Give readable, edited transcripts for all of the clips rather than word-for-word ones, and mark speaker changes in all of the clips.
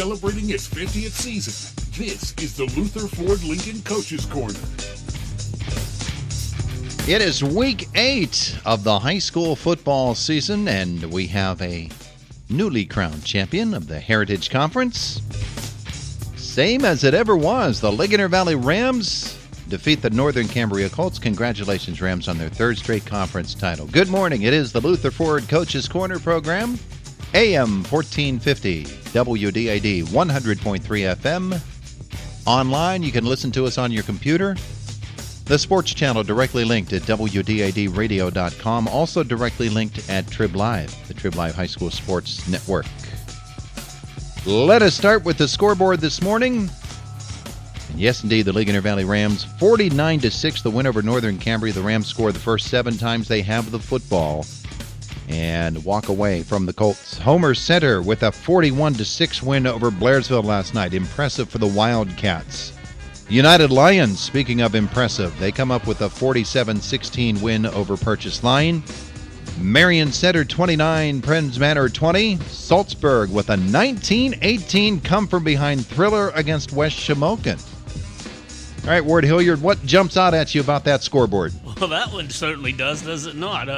Speaker 1: celebrating its 50th season. This is the Luther Ford Lincoln Coaches Corner.
Speaker 2: It is week 8 of the high school football season, and we have a newly crowned champion of the Heritage Conference. Same as it ever was, the Ligonier Valley Rams defeat the Northern Cambria Colts. Congratulations, Rams, on their third straight conference title. Good morning. It is the Luther Ford Coaches Corner program. AM 1450, WDAD 100.3 FM. Online, you can listen to us on your computer. The sports channel directly linked at WDADradio.com. Also directly linked at Trib Live, the Trib Live High School Sports Network. Let us start with the scoreboard this morning. And yes, indeed, the Ligonier Valley Rams, 49-6, the win over Northern Cambria. The Rams scored the first 7 times they have the football and walk away from the Colts. Homer Center with a 41-6 win over Blairsville last night. Impressive for the Wildcats. United Lions, speaking of impressive, they come up with a 47-16 win over Purchase Line. Marion Center 29, Prince Manor 20. Salzburg with a 19-18 come-from-behind thriller against West Shamokin. All right, Ward Hilliard, what jumps out at you about that scoreboard?
Speaker 3: Well, that one certainly does it not?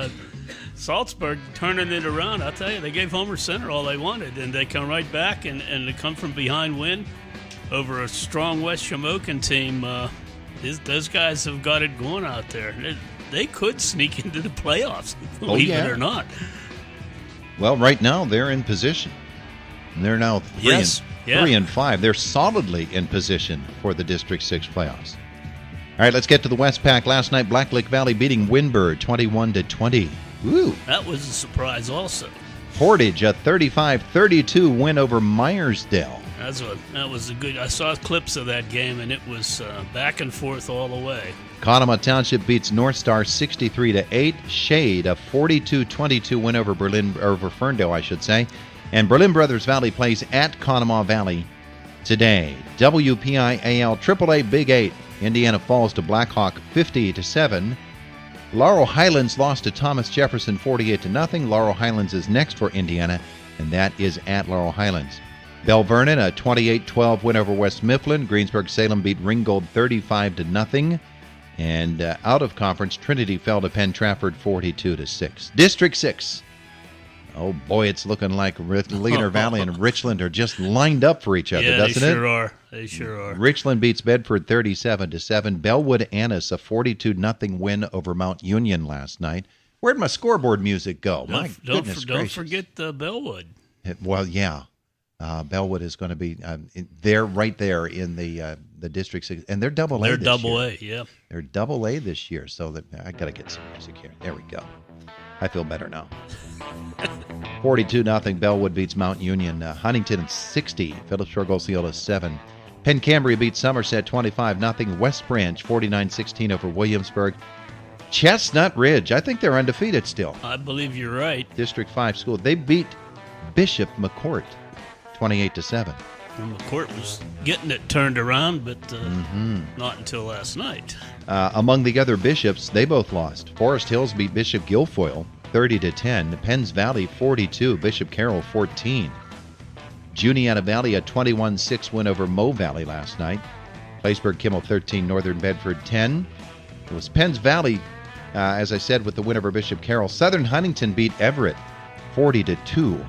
Speaker 3: Salzburg turning it around, I'll tell you, they gave Homer Center all they wanted, and they come right back and they come from behind win over a strong West Shamokin team. Those guys have got it going out there. They could sneak into the playoffs, believe it or not.
Speaker 2: Well, right now they're in position. They're now 3 and 5. They're solidly in position for the District 6 playoffs. All right, let's get to the Westpac. Last night, Black Lake Valley beating Windber 21-20. Woo!
Speaker 3: That was a surprise also.
Speaker 2: Portage, a 35-32 win over Myersdale.
Speaker 3: That was a good. I saw clips of that game, and it was back and forth all the way.
Speaker 2: Conemaugh Township beats North Star 63-8. Shade, a 42-22 win over Ferndale, I should say. And Berlin Brothers Valley plays at Conemaugh Valley today. WPIAL AAA Big 8. Indiana falls to Blackhawk 50-7. Laurel Highlands lost to Thomas Jefferson 48-0. Laurel Highlands is next for Indiana, and that is at Laurel Highlands. Bell Vernon, a 28-12 win over West Mifflin. Greensburg-Salem beat Ringgold 35-0. And out of conference, Trinity fell to Penn Trafford 42-6. District 6. Oh, boy, it's looking like Ligonier Valley and Richland are just lined up for each other, doesn't it?
Speaker 3: They sure are.
Speaker 2: Richland beats Bedford 37-7. Bellwood Annis, a 42-0 win over Mount Union last night. Where'd my scoreboard music go?
Speaker 3: Don't forget Bellwood.
Speaker 2: Well, yeah. Bellwood is going to be right there in the District 6, and they're double A.
Speaker 3: They're double A, yeah.
Speaker 2: They're double A this year, so I got to get some music here. There we go. I feel better now. 42-0 Bellwood beats Mount Union. Huntington 60, Phillipsburg Osceola 7. Penn Cambria beats Somerset 25-0. West Branch 49-16 over Williamsburg. Chestnut Ridge, I think they're undefeated still.
Speaker 3: I believe you're right.
Speaker 2: District 5 school. They beat Bishop McCourt 28-7.
Speaker 3: Well, McCourt was getting it turned around, but not until last night.
Speaker 2: Among the other bishops, they both lost. Forest Hills beat Bishop Guilfoyle 30-10. Penns Valley 42, Bishop Carroll 14. Juniata Valley a 21-6 win over Moe Valley last night. Plattsburgh Kimmel 13, Northern Bedford 10. It was Penns Valley, as I said, with the win over Bishop Carroll. Southern Huntington beat Everett 40-2.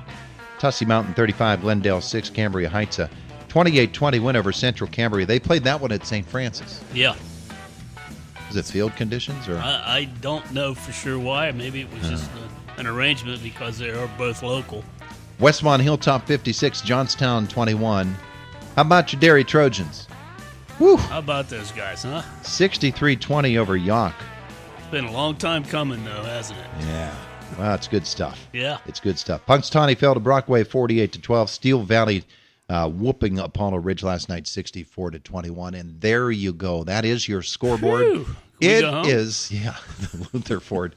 Speaker 2: Tussey Mountain 35, Glendale 6, Cambria Heights a 28-20 win over Central Cambria. They played that one at St. Francis.
Speaker 3: Yeah.
Speaker 2: Was it field conditions? Or
Speaker 3: I don't know for sure why. Maybe it was just an arrangement because they are both local.
Speaker 2: Westmont Hilltop 56, Johnstown 21. How about your Derry Trojans? Woo!
Speaker 3: How about those guys, huh?
Speaker 2: 63-20 over York.
Speaker 3: It's been a long time coming, though, hasn't it?
Speaker 2: Yeah. Well, it's good stuff.
Speaker 3: Yeah.
Speaker 2: It's good stuff. Punxsutawney fell to Brockway 48-12. Steel Valley whooping Apollo Ridge last night 64-21. And there you go. That is your scoreboard. It is, the Luther Ford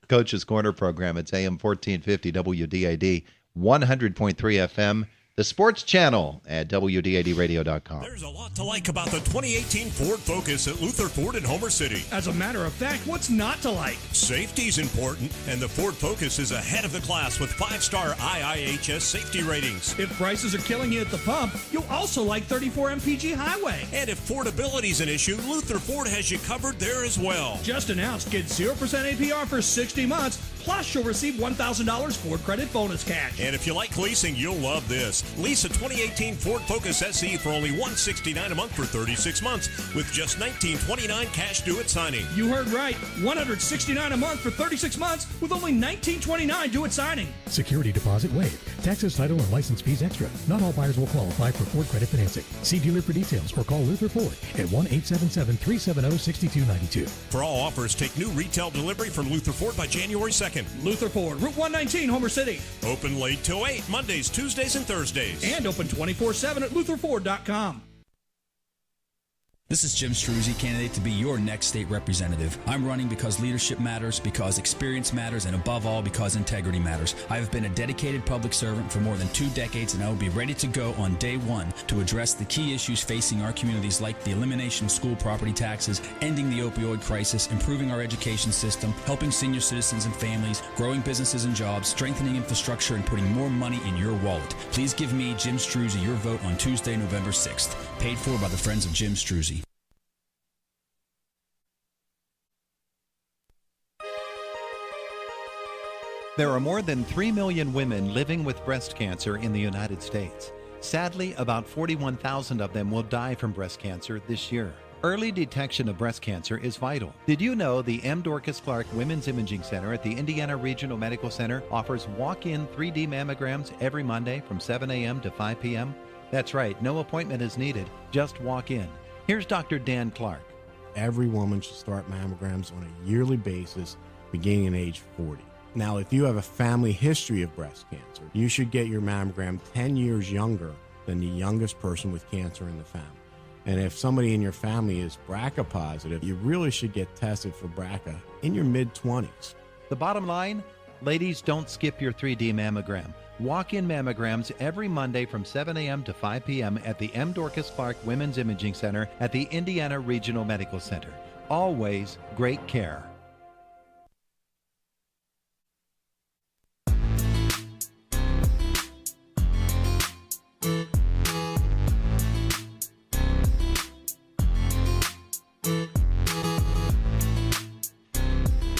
Speaker 2: Coaches Corner program. It's AM 1450 WDAD, 100.3 FM, The Sports Channel at WDADradio.com.
Speaker 4: There's a lot to like about the 2018 Ford Focus at Luther Ford in Homer City.
Speaker 5: As a matter of fact, what's not to like?
Speaker 4: Safety's important, and the Ford Focus is ahead of the class with 5-star IIHS safety ratings.
Speaker 5: If prices are killing you at the pump, you'll also like 34 MPG Highway.
Speaker 4: And if affordability's an issue, Luther Ford has you covered there as well.
Speaker 5: Just announced, get 0% APR for 60 months, plus you'll receive $1,000 Ford credit bonus cash.
Speaker 4: And if you like leasing, you'll love this. Lease a 2018 Ford Focus SE for only $169 a month for 36 months with just $19.29 cash due at signing.
Speaker 5: You heard right. $169 a month for 36 months with only $19.29 due at signing.
Speaker 6: Security deposit waived. Taxes, title, and license fees extra. Not all buyers will qualify for Ford credit financing. See dealer for details or call Luther Ford at 1-877-370-6292.
Speaker 4: For all offers, take new retail delivery from Luther Ford by January 2nd.
Speaker 5: Luther Ford, Route 119, Homer City.
Speaker 4: Open late till 8, Mondays, Tuesdays, and Thursdays.
Speaker 5: And open 24/7 at LutherFord.com.
Speaker 7: This is Jim Struzzi, candidate to be your next state representative. I'm running because leadership matters, because experience matters, and above all, because integrity matters. I have been a dedicated public servant for more than 2 decades, and I will be ready to go on day one to address the key issues facing our communities like the elimination of school property taxes, ending the opioid crisis, improving our education system, helping senior citizens and families, growing businesses and jobs, strengthening infrastructure, and putting more money in your wallet. Please give me, Jim Struzzi, your vote on Tuesday, November 6th. Paid for by the Friends of Jim Struzzi.
Speaker 8: There are more than 3 million women living with breast cancer in the United States. Sadly, about 41,000 of them will die from breast cancer this year. Early detection of breast cancer is vital. Did you know the M. Dorcas Clark Women's Imaging Center at the Indiana Regional Medical Center offers walk-in 3D mammograms every Monday from 7 a.m. to 5 p.m.? That's right, no appointment is needed. Just walk in. Here's Dr. Dan Clark.
Speaker 9: Every woman should start mammograms on a yearly basis beginning at age 40. Now, if you have a family history of breast cancer, you should get your mammogram 10 years younger than the youngest person with cancer in the family. And if somebody in your family is BRCA positive, you really should get tested for BRCA in your mid-20s.
Speaker 8: The bottom line, ladies, don't skip your 3D mammogram. Walk-in mammograms every Monday from 7 a.m. to 5 p.m. at the M. Dorcas Clark Women's Imaging Center at the Indiana Regional Medical Center. Always great care.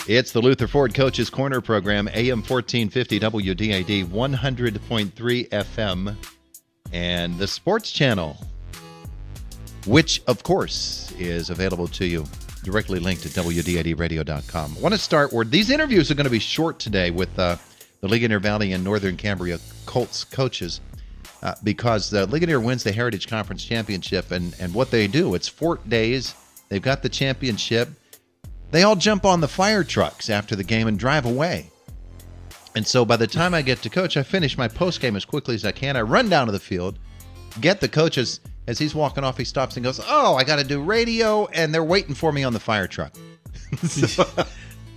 Speaker 2: It's the Luther Ford Coaches Corner program, AM 1450 WDAD 100.3 FM, and the Sports Channel, which, of course, is available to you directly linked at WDADradio.com. I want to start where these interviews are going to be short today with the Ligonier Valley and Northern Cambria Colts coaches because the Ligonier wins the Heritage Conference Championship, and what they do, it's 4 days. They've got the championship. They all jump on the fire trucks after the game and drive away. And so by the time I get to coach, I finish my post game as quickly as I can. I run down to the field, get the coach. As he's walking off, he stops and goes, "Oh, I got to do radio," and they're waiting for me on the fire truck. So,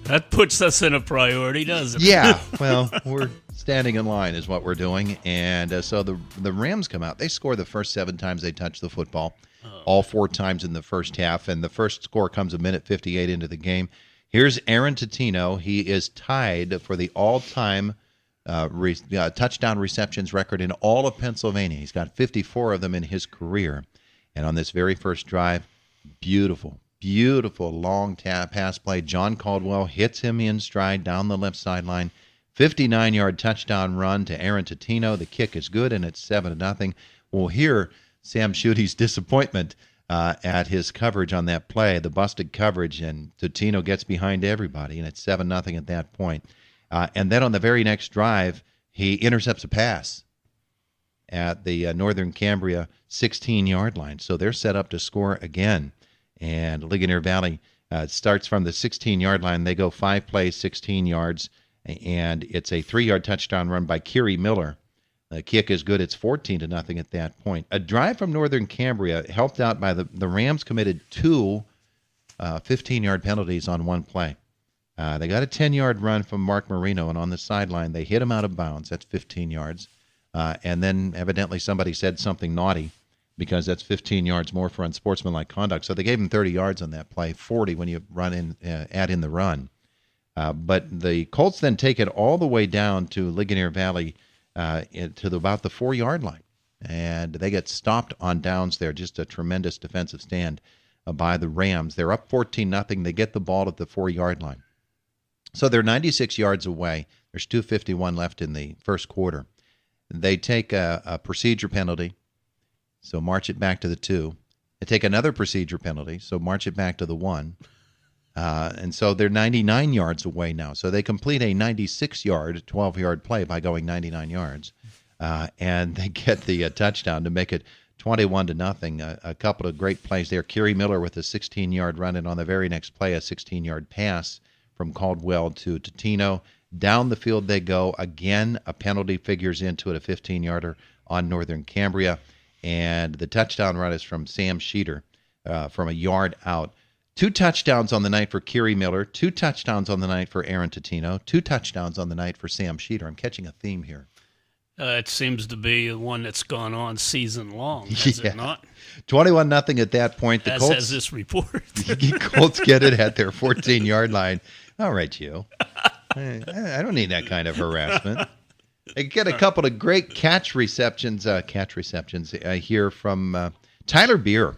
Speaker 3: that puts us in a priority, doesn't it?
Speaker 2: Yeah, well, we're standing in line is what we're doing. And so the Rams come out. They score the first 7 times they touch the football. All 4 times in the first half, and the first score comes a minute 58 into the game. Here's Aaron Totino. He is tied for the all-time touchdown receptions record in all of Pennsylvania. He's got 54 of them in his career. And on this very first drive, beautiful long pass play. John Caldwell hits him in stride down the left sideline. 59-yard touchdown run to Aaron Totino. The kick is good, and it's 7-0. We'll hear Sam Schuette's disappointment at his coverage on that play, the busted coverage, and Totino gets behind everybody, and it's 7-0 at that point. And then on the very next drive, he intercepts a pass at the Northern Cambria 16-yard line. So they're set up to score again. And Ligonier Valley starts from the 16-yard line. They go 5 plays, 16 yards, and it's a 3-yard touchdown run by Kiri Miller. The kick is good. It's 14-0 at that point. A drive from Northern Cambria helped out by the Rams committed 2 15-yard penalties on one play. They got a 10-yard run from Mark Marino, and on the sideline, they hit him out of bounds. That's 15 yards. And then evidently somebody said something naughty, because that's 15 yards more for unsportsmanlike conduct. So they gave him 30 yards on that play, 40 when you add in the run. But the Colts then take it all the way down to Ligonier Valley to about the 4-yard line. And they get stopped on downs there. Just a tremendous defensive stand by the Rams. They're up 14-0. They get the ball at the 4-yard line. So they're 96 yards away. There's 2:51 left in the first quarter. They take a procedure penalty, so march it back to the 2. They take another procedure penalty, so march it back to the 1. And so they're 99 yards away now. So they complete a 96-yard, 12-yard play by going 99 yards. And they get the touchdown to make it 21-0. A couple of great plays there. Kerry Miller with a 16-yard run, and on the very next play, a 16-yard pass from Caldwell to Totino. Down the field they go. Again, a penalty figures into it, a 15-yarder on Northern Cambria. And the touchdown run is from Sam Sheeter from a yard out. 2 touchdowns on the night for Kerry Miller, 2 touchdowns on the night for Aaron Totino, 2 touchdowns on the night for Sam Sheeter. I'm catching a theme here.
Speaker 3: It seems to be one that's gone on season long, has it not?
Speaker 2: 21-0 at that point. The Colts,
Speaker 3: as this report.
Speaker 2: Colts get it at their 14-yard line. All right, you. I don't need that kind of harassment. They get a couple of great catch receptions here from Tyler Beer.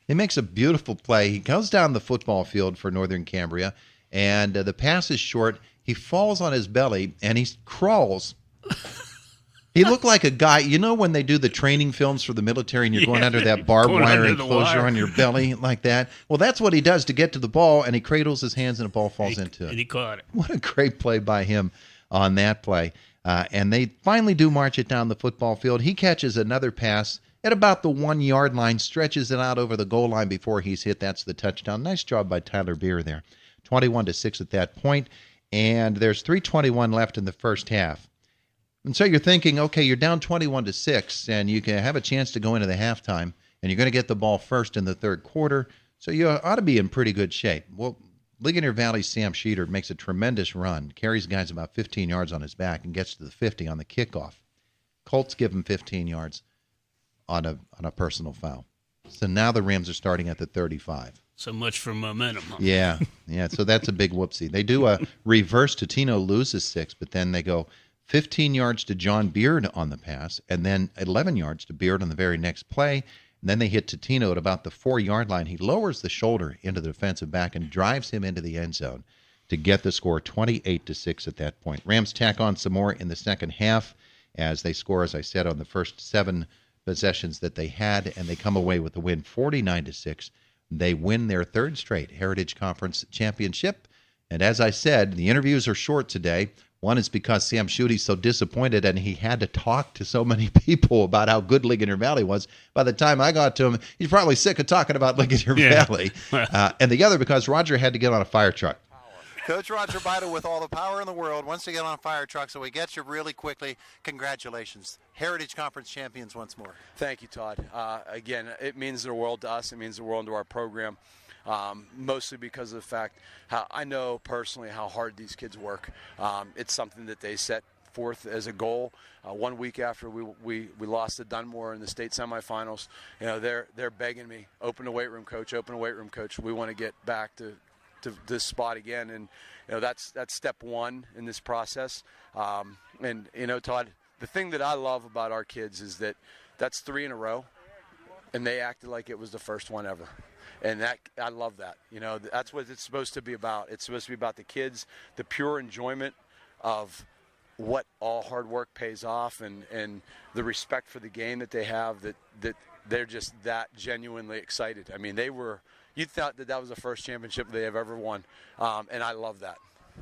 Speaker 2: He makes a beautiful play. He goes down the football field for Northern Cambria, and the pass is short. He falls on his belly, and he crawls. He looked like a guy, you know when they do the training films for the military and you're going under that barbed wire enclosure on your belly like that? Well, that's what he does to get to the ball, and he cradles his hands and the ball falls into it.
Speaker 3: And he caught it.
Speaker 2: What a great play by him on that play. And they finally do march it down the football field. He catches another pass at about the 1-yard line, stretches it out over the goal line before he's hit. That's the touchdown. Nice job by Tyler Beer there. 21-6 at that point, and there's 3:21 left in the first half. And so you're thinking, okay, you're down 21-6, and you can have a chance to go into the halftime, and you're going to get the ball first in the third quarter, so you ought to be in pretty good shape. Well, Ligonier Valley's Sam Sheeter makes a tremendous run, carries guys about 15 yards on his back, and gets to the 50 on the kickoff. Colts give him 15 yards on a personal foul. So now the Rams are starting at the 35.
Speaker 3: So much for momentum. Huh?
Speaker 2: Yeah. So that's a big whoopsie. They do a reverse. Totino loses 6, but then they go 15 yards to John Beard on the pass, and then 11 yards to Beard on the very next play. And then they hit Totino at about the 4-yard line. He lowers the shoulder into the defensive back and drives him into the end zone to get the score 28-6 at that point. Rams tack on some more in the second half as they score, as I said, on the first 7 possessions that they had, and they come away with the win 49-6. They win their 3rd straight Heritage Conference championship. And as I said, the interviews are short today. One is because Sam Schute's so disappointed, and he had to talk to so many people about how good Ligonier Valley was. By the time I got to him, he's probably sick of talking about Ligonier Valley. And the other because Roger had to get on a fire truck.
Speaker 10: Coach Roger Bida with all the power in the world wants to get on a fire truck, so we get you really quickly. Congratulations. Heritage Conference champions once more.
Speaker 11: Thank you, Todd. Again, it means the world to us. It means the world to our program. Mostly because of the fact how I know personally how hard these kids work. It's something that they set forth as a goal. 1 week after we lost to Dunmore in the state semifinals, they're begging me, open a weight room, coach. Open a weight room, coach. We want to get back to this spot again, and that's step 1 in this process. And Todd, the thing that I love about our kids is that that's 3 in a row, and they acted like it was the first one ever. And I love that. That's what it's supposed to be about. It's supposed to be about the kids, the pure enjoyment of what all hard work pays off, and the respect for the game that they have, that they're just that genuinely excited. I mean, you thought that was the first championship they have ever won, and I love that.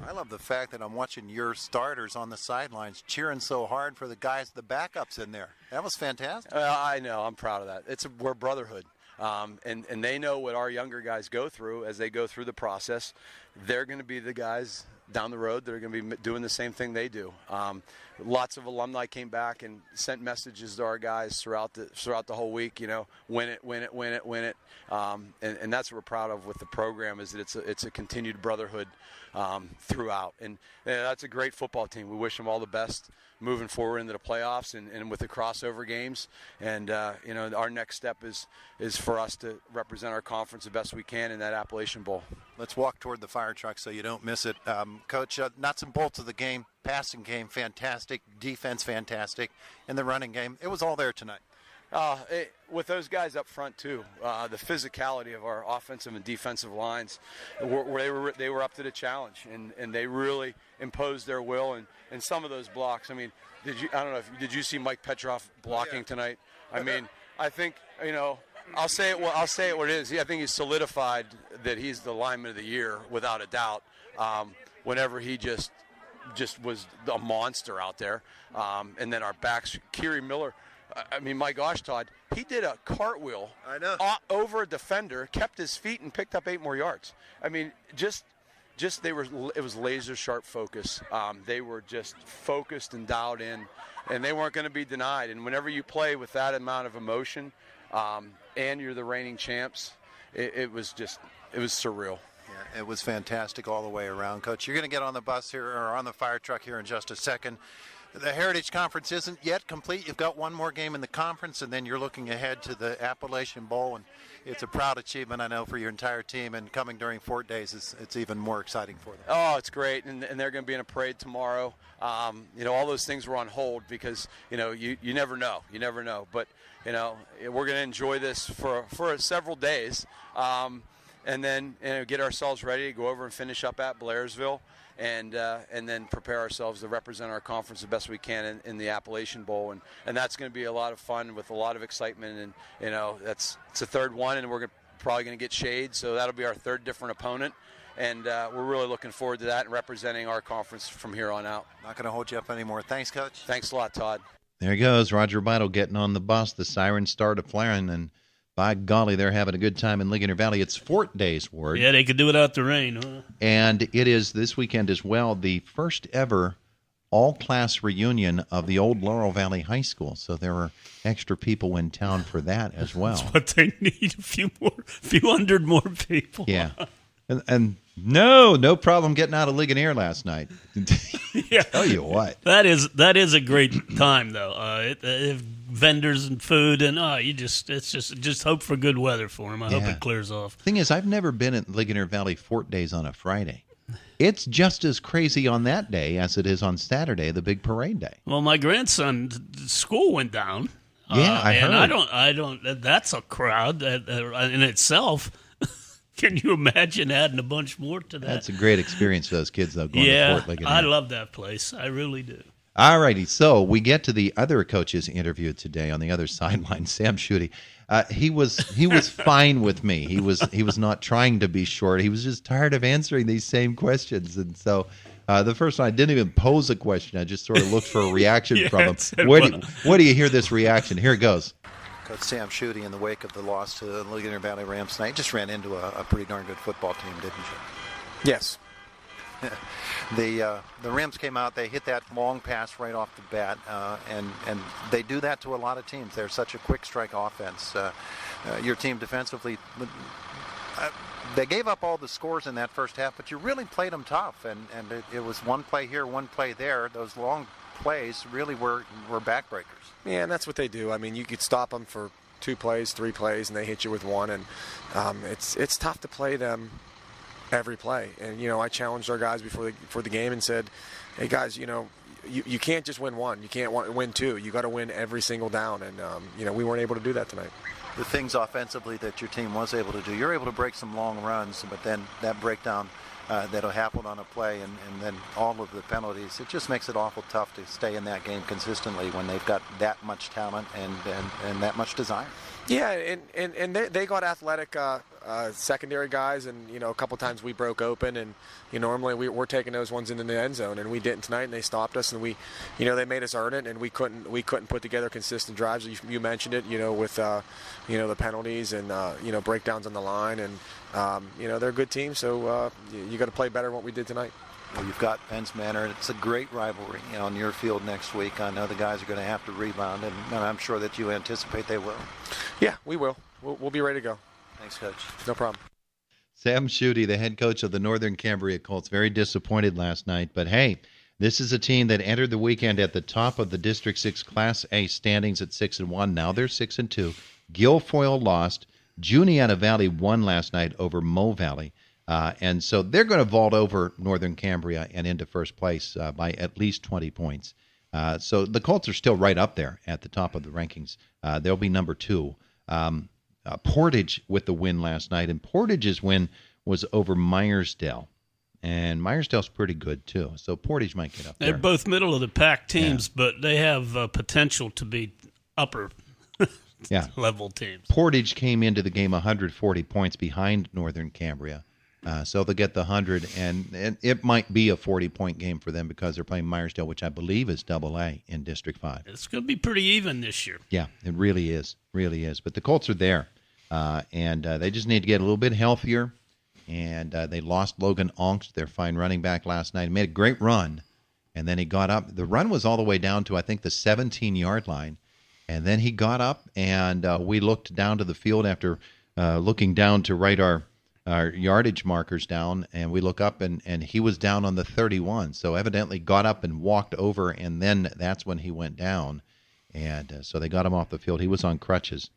Speaker 10: I love the fact that I'm watching your starters on the sidelines cheering so hard for the guys, the backups in there. That was fantastic.
Speaker 11: I know. I'm proud of that. We're brotherhood. And they know what our younger guys go through as they go through the process. They're going to be the guys down the road that are going to be doing the same thing they do. Lots of alumni came back and sent messages to our guys throughout the whole week. Win it, win it, win it, win it, and that's what we're proud of with the program, is that it's a continued brotherhood throughout, and that's a great football team. We wish them all the best moving forward into the playoffs and with the crossover games. And our next step is for us to represent our conference the best we can in that Appalachian Bowl.
Speaker 10: Let's walk toward the fire truck so you don't miss it. Coach, nuts and bolts of the game, passing game, fantastic, defense, fantastic, and the running game. It was all there tonight.
Speaker 11: With those guys up front too, the physicality of our offensive and defensive lines, they were up to the challenge, and they really imposed their will. And some of those blocks, I mean, did you see Mike Petroff blocking tonight? I mean, I think, I'll say it what it is. I think he's solidified that he's the lineman of the year without a doubt. Whenever he just was a monster out there, and then our backs, Kiri Miller. I mean, my gosh, Todd, he did a cartwheel over a defender, kept his feet, and picked up 8 more yards. I mean, it was laser sharp focus. They were just focused and dialed in, and they weren't going to be denied. And whenever you play with that amount of emotion, and you're the reigning champs, it was surreal.
Speaker 10: Yeah, it was fantastic all the way around, Coach. You're going to get on the bus here, or on the fire truck here in just a second. The Heritage Conference isn't yet complete. You've got one more game in the conference, and then you're looking ahead to the Appalachian Bowl, and it's a proud achievement, I know, for your entire team, and coming during Fort Days, it's even more exciting for them.
Speaker 11: Oh, it's great, and they're going to be in a parade tomorrow. All those things were on hold because, you never know. You never know. But, we're going to enjoy this for several days, and then get ourselves ready to go over and finish up at Blairsville. And then prepare ourselves to represent our conference the best we can in the Appalachian Bowl, and that's going to be a lot of fun with a lot of excitement. And it's the third one, and we're probably going to get shade, so that'll be our third different opponent, and we're really looking forward to that and representing our conference from here on out.
Speaker 10: Not going to hold you up anymore. Thanks, Coach.
Speaker 11: Thanks a lot, Todd.
Speaker 2: There he goes, Roger Beidel getting on the bus. The sirens started flaring, and by golly, they're having a good time in Ligonier Valley. It's Fort Days, Ward.
Speaker 3: Yeah, they could do without the rain, huh?
Speaker 2: And it is this weekend as well the first ever all-class reunion of the old Laurel Valley High School. So there were extra people in town for that as well.
Speaker 3: That's what they need, a few hundred more people.
Speaker 2: Yeah. And no problem getting out of Ligonier last night.
Speaker 3: Yeah.
Speaker 2: Tell you what.
Speaker 3: That is a great time, though. Vendors and food, and just hope for good weather for them. I hope it clears off.
Speaker 2: Thing is, I've never been at Ligonier Valley Fort Days on a Friday. It's just as crazy on that day as it is on Saturday, the big parade day.
Speaker 3: Well, my grandson's school went down.
Speaker 2: Yeah, I heard.
Speaker 3: I don't. That's a crowd in itself. Can you imagine adding a bunch more to that?
Speaker 2: That's a great experience for those kids, though, going to Fort Ligonier.
Speaker 3: I love that place. I really do.
Speaker 2: All righty, so we get to the other coaches interviewed today on the other sideline. Sam Schutte, he was fine with me. He was not trying to be short. He was just tired of answering these same questions, and so the first one I didn't even pose a question. I just sort of looked for a reaction from him. Where do you hear this reaction? Here it goes.
Speaker 10: Coach Sam Schutte, in the wake of the loss to the Ligonier Valley Rams tonight, just ran into a pretty darn good football team, didn't you?
Speaker 11: Yes.
Speaker 10: The Rams came out, they hit that long pass right off the bat, and they do that to a lot of teams. They're such a quick strike offense. Your team defensively, they gave up all the scores in that first half, but you really played them tough, and it was one play here, one play there. Those long plays really were backbreakers.
Speaker 12: Yeah, and that's what they do. I mean, you could stop them for 2 plays, 3 plays, and they hit you with one, and it's tough to play them every play. And I challenged our guys before the game and said, hey guys, you can't just win one, you can't win 2, you got to win every single down, and we weren't able to do that tonight.
Speaker 10: The things offensively that your team was able to do, you're able to break some long runs, but then that breakdown that'll happen on a play, and then all of the penalties, it just makes it awful tough to stay in that game consistently when they've got that much talent and that much desire.
Speaker 12: Yeah, and they got athletic secondary guys, and a couple times we broke open, and normally we're taking those ones into the end zone, and we didn't tonight, and they stopped us, and we they made us earn it, and we couldn't put together consistent drives. You mentioned it, with the penalties and breakdowns on the line, and they're a good team, so you got to play better than what we did tonight.
Speaker 10: You've got Penns Manor. It's a great rivalry on your field next week. I know the guys are going to have to rebound, and I'm sure that you anticipate they will.
Speaker 12: Yeah, we will. We'll be ready to go.
Speaker 10: Thanks, Coach.
Speaker 12: No problem.
Speaker 2: Sam Schutte, the head coach of the Northern Cambria Colts, very disappointed last night. But, hey, this is a team that entered the weekend at the top of the District 6 Class A standings at 6-1. Now they're 6-2. Guilfoyle lost. Juniata Valley won last night over Mo Valley. And so they're going to vault over Northern Cambria and into first place by at least 20 points. So the Colts are still right up there at the top of the rankings. They'll be number 2. Portage with the win last night, and Portage's win was over Myersdale. And Myersdale's pretty good, too. So Portage might get up there.
Speaker 3: They're both middle-of-the-pack teams, but they have potential to be upper level teams.
Speaker 2: Portage came into the game 140 points behind Northern Cambria. So they'll get the 100, and it might be a 40-point game for them because they're playing Myersdale, which I believe is AA in District 5.
Speaker 3: It's going to be pretty even this year.
Speaker 2: Yeah, it really is. Really is. But the Colts are there, and they just need to get a little bit healthier. And they lost Logan Onks, their fine running back, last night. He made a great run, and then he got up. The run was all the way down to, I think, the 17-yard line. And then he got up, and we looked down to the field after looking down to write our yardage markers down, and we look up, and he was down on the 31. So evidently got up and walked over, and then that's when he went down. And so they got him off the field. He was on crutches.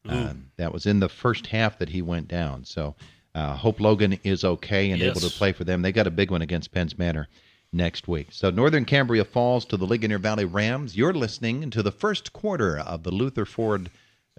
Speaker 2: That was in the first half that he went down. So hope Logan is okay and able to play for them. They got a big one against Penns Manor next week. So Northern Cambria falls to the Ligonier Valley Rams. You're listening to the first quarter of the Luther Ford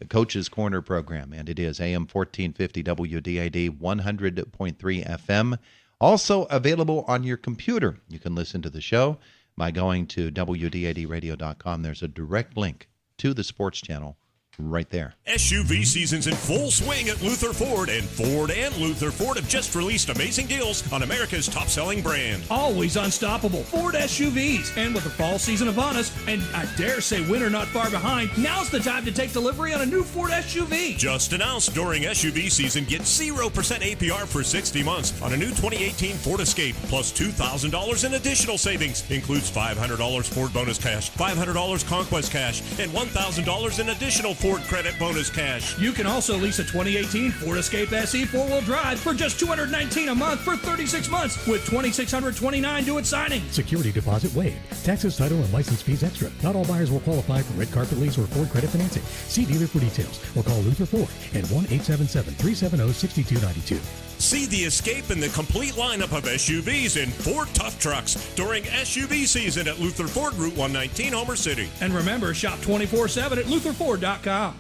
Speaker 2: Coach's Corner program, and it is AM 1450 WDID 100.3 FM. Also available on your computer. You can listen to the show by going to WDIDradio.com. There's a direct link to the sports channel right there.
Speaker 4: SUV season's in full swing at Luther Ford, and Ford and Luther Ford have just released amazing deals on America's top-selling brand.
Speaker 5: Always unstoppable Ford SUVs. And with the fall season upon us, and I dare say winter not far behind, now's the time to take delivery on a new Ford SUV.
Speaker 4: Just announced during SUV season, get 0% APR for 60 months on a new 2018 Ford Escape, plus $2,000 in additional savings. Includes $500 Ford bonus cash, $500 Conquest cash, and $1,000 in additional Ford credit bonus cash.
Speaker 5: You can also lease a 2018 Ford Escape SE 4-wheel drive for just $219 a month for 36 months with $2,629 due at signing.
Speaker 6: Security deposit waived. Taxes, title, and license fees extra. Not all buyers will qualify for red carpet lease or Ford credit financing. See dealer for details or call Luther Ford at 1-877-370-6292.
Speaker 4: See the Escape and the complete lineup of SUVs in Ford Tough Trucks during SUV season at Luther Ford, Route 119, Homer City.
Speaker 5: And remember, shop 24/7 at LutherFord.com.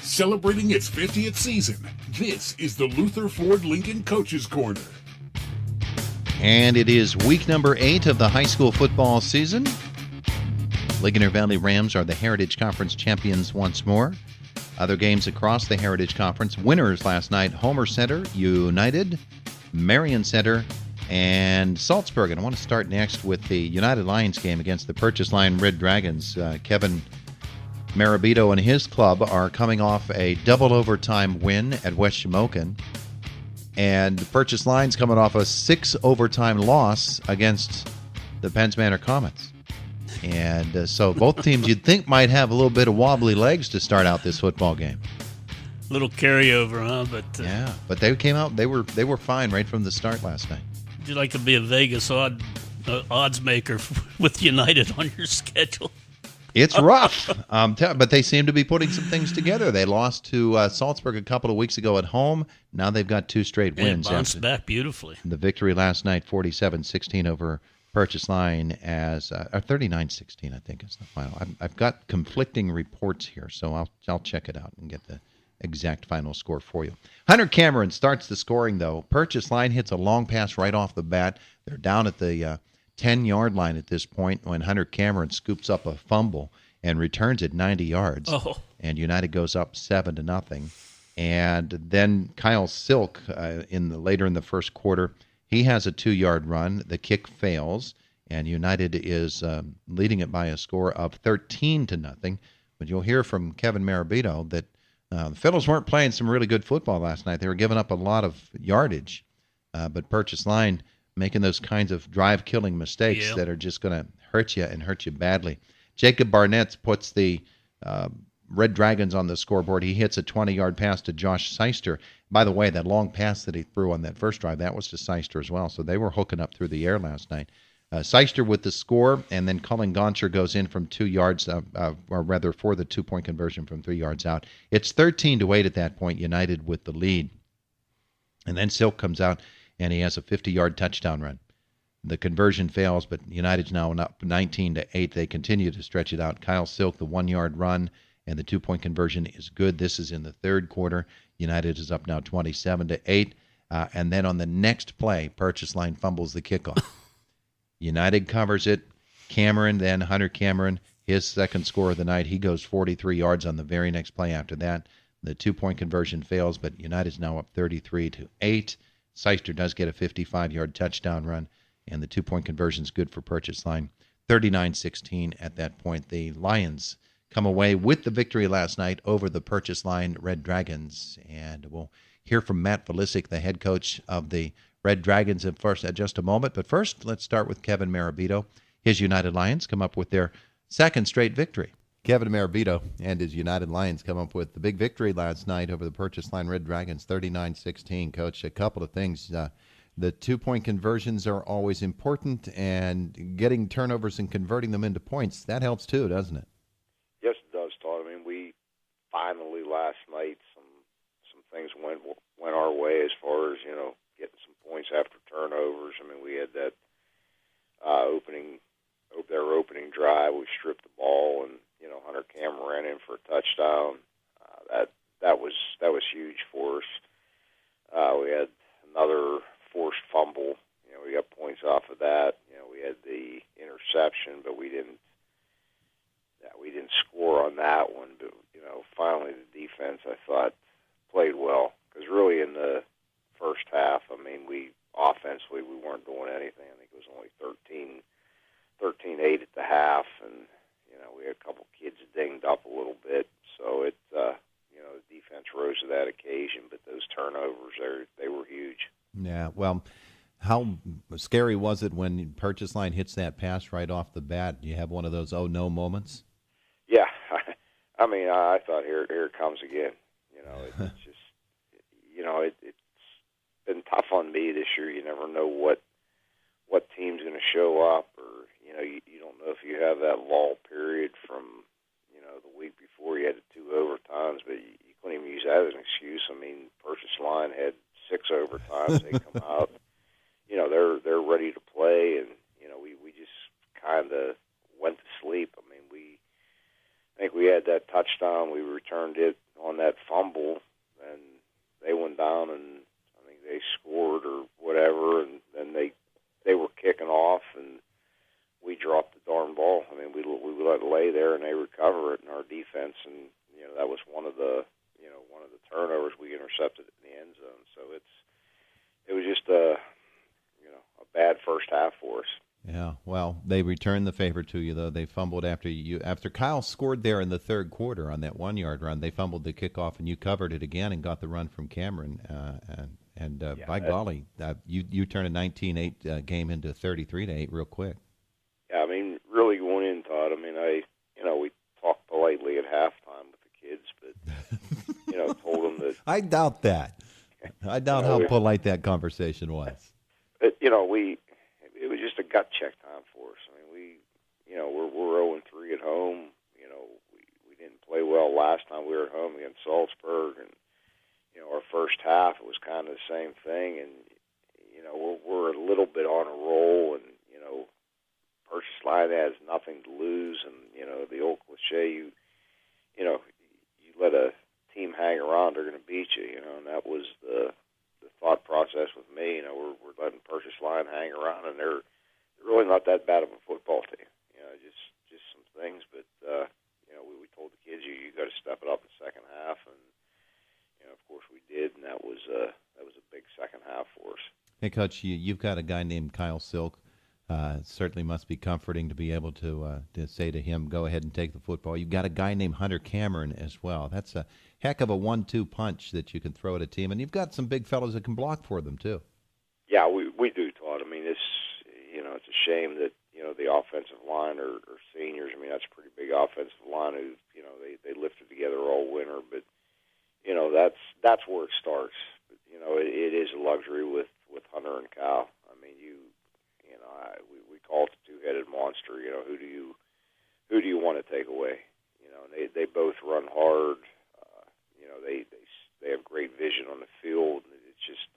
Speaker 1: Celebrating its 50th season, this is the Luther Ford Lincoln Coach's Corner.
Speaker 2: And it is week number 8 of the high school football season. Ligonier Valley Rams are the Heritage Conference champions once more. Other games across the Heritage Conference. Winners last night, Homer Center, United, Marion Center, and Salzburg. And I want to start next with the United Lions game against the Purchase Line Red Dragons. Kevin Marabito and his club are coming off a double overtime win at West Shamokin. And the Purchase Line's coming off a 6 overtime loss against the Penns Manor Comets. And so both teams you'd think might have a little bit of wobbly legs to start out this football game.
Speaker 3: Little carryover, huh? But
Speaker 2: yeah, but they came out. They were fine right from the start last night.
Speaker 3: Would you like to be a Vegas odds maker with United on your schedule?
Speaker 2: It's rough, but they seem to be putting some things together. They lost to Salzburg a couple of weeks ago at home. Now they've got 2 straight wins.
Speaker 3: It bounced back beautifully.
Speaker 2: The victory last night, 47-16 over Purchase Line, as 39-16, I think is the final. I've got conflicting reports here, so I'll check it out and get the exact final score for you. Hunter Cameron starts the scoring, though. Purchase Line hits a long pass right off the bat. They're down at the 10-yard line at this point when Hunter Cameron scoops up a fumble and returns it 90 yards.
Speaker 3: Oh.
Speaker 2: And United goes up 7-0. And then Kyle Silk later in the first quarter, he has a 2-yard run. The kick fails, and United is leading it by a score of 13-0. But you'll hear from Kevin Marabito that The Fiddles weren't playing some really good football last night. They were giving up a lot of yardage, but Purchase Line making those kinds of drive-killing mistakes that are just going to hurt you and hurt you badly. Jacob Barnett puts the Red Dragons on the scoreboard. He hits a 20-yard pass to Josh Seister. By the way, that long pass that he threw on that first drive, that was to Seister as well. So they were hooking up through the air last night. Seister with the score, and then Cullen Goncher goes in from 2 yards, or rather for the 2-point conversion from 3 yards out. It's 13-8 at that point, United with the lead. And then Silk comes out, and he has a 50-yard touchdown run. The conversion fails, but United's now up 19-8. They continue to stretch it out. Kyle Silk, the 1-yard run, and the 2-point conversion is good. This is in the third quarter. United is up now 27-8. And then on the next play, Purchase Line fumbles the kickoff. United covers it. Cameron, then Hunter Cameron, his second score of the night. He goes 43 yards on the very next play after that. The 2-point conversion fails, but United's now up 33-8. Seister does get a 55-yard touchdown run, and the 2-point conversion is good for Purchase Line. 39-16 at that point. The Lions come away with the victory last night over the Purchase Line Red Dragons. And we'll hear from Matt Velicic, the head coach of the Red Dragons, at just a moment. But first, let's start with Kevin Marabito. His United Lions come up with their second straight victory. Kevin Marabito and his United Lions come up with the big victory last night over the Purchase Line Red Dragons, 39-16. Coach, a couple of things. The 2-point conversions are always important, and getting turnovers and converting them into points, that helps too, doesn't it?
Speaker 13: Yes, it does, Todd. I mean, we finally last night, some things went our way as far as, getting some points after turnovers. I mean, we had that opening drive. We stripped the ball, and Hunter Cameron ran in for a touchdown. That was huge for us. We had another forced fumble. We got points off of that. We had the interception, but we didn't score on that one. But finally the defense, I thought, played well, because really in the first half, I mean, offensively we weren't doing anything. I think it was only 13-8 at the half, and we had a couple kids dinged up a little bit, so the defense rose to that occasion. But those turnovers, they were huge.
Speaker 2: Yeah, well, how scary was it when Purchase Line hits that pass right off the bat? Do you have one of those oh no moments?
Speaker 13: Yeah, I mean, I thought here it comes again. It's just it's been tough on me this year. You never know what team's going to show up, or you don't know if you have that lull period from the week before. You had the 2 overtimes, but you couldn't even use that as an excuse. I mean, Purchase Line had 6 overtimes. They come out, they're ready to play, and we just kind of went to sleep. I mean, I think we had that touchdown. We returned it on that fumble, and they went down, and I think they scored or whatever, and then they were kicking off, and we dropped the darn ball. I mean, we let it lay there, and they recover it in our defense, and that was one of the turnovers we intercepted in the end zone. So it was just a bad first half for us.
Speaker 2: Yeah, well, they returned the favor to you, though. They fumbled after Kyle scored there in the third quarter on that 1-yard run. They fumbled the kickoff, and you covered it again and got the run from Cameron. By golly, you turned a 19-8 game into 33-8 real quick.
Speaker 13: Yeah, I mean, really going in, Todd. I mean, we talked politely at halftime with the kids, but told them that.
Speaker 2: I doubt that. I doubt how polite that conversation was.
Speaker 13: But it was just a gut check time for us. I mean, we're 0-3 at home. We didn't play well last time we were at home against Salzburg, and our first half it was kind of the same thing, and we're a little bit on a roll, and Purchase Line has nothing to lose, and the old cliche, you let a team hang around, they're going to beat you, and that was the thought process with me. We're letting Purchase Line hang around, and they're really not that bad of a football team. Just some things, but we told the kids you got to step it up in the second half, and of course we did, and that was a big second half for us.
Speaker 2: Hey, Coach, you've got a guy named Kyle Silk It certainly must be comforting to be able to say to him, go ahead and take the football. You've got a guy named Hunter Cameron as well. That's a heck of a 1-2 punch that you can throw at a team. And you've got some big fellows that can block for them, too.
Speaker 13: Yeah, we do, Todd. I mean, it's a shame that, the offensive line are seniors. I mean, that's a pretty big offensive line who, they lifted together all winter. But, that's where it starts. But, it is a luxury with Hunter and Kyle. I mean, we call it the two-headed monster. Who do you want to take away? And they both run hard. They have great vision on the field. It's just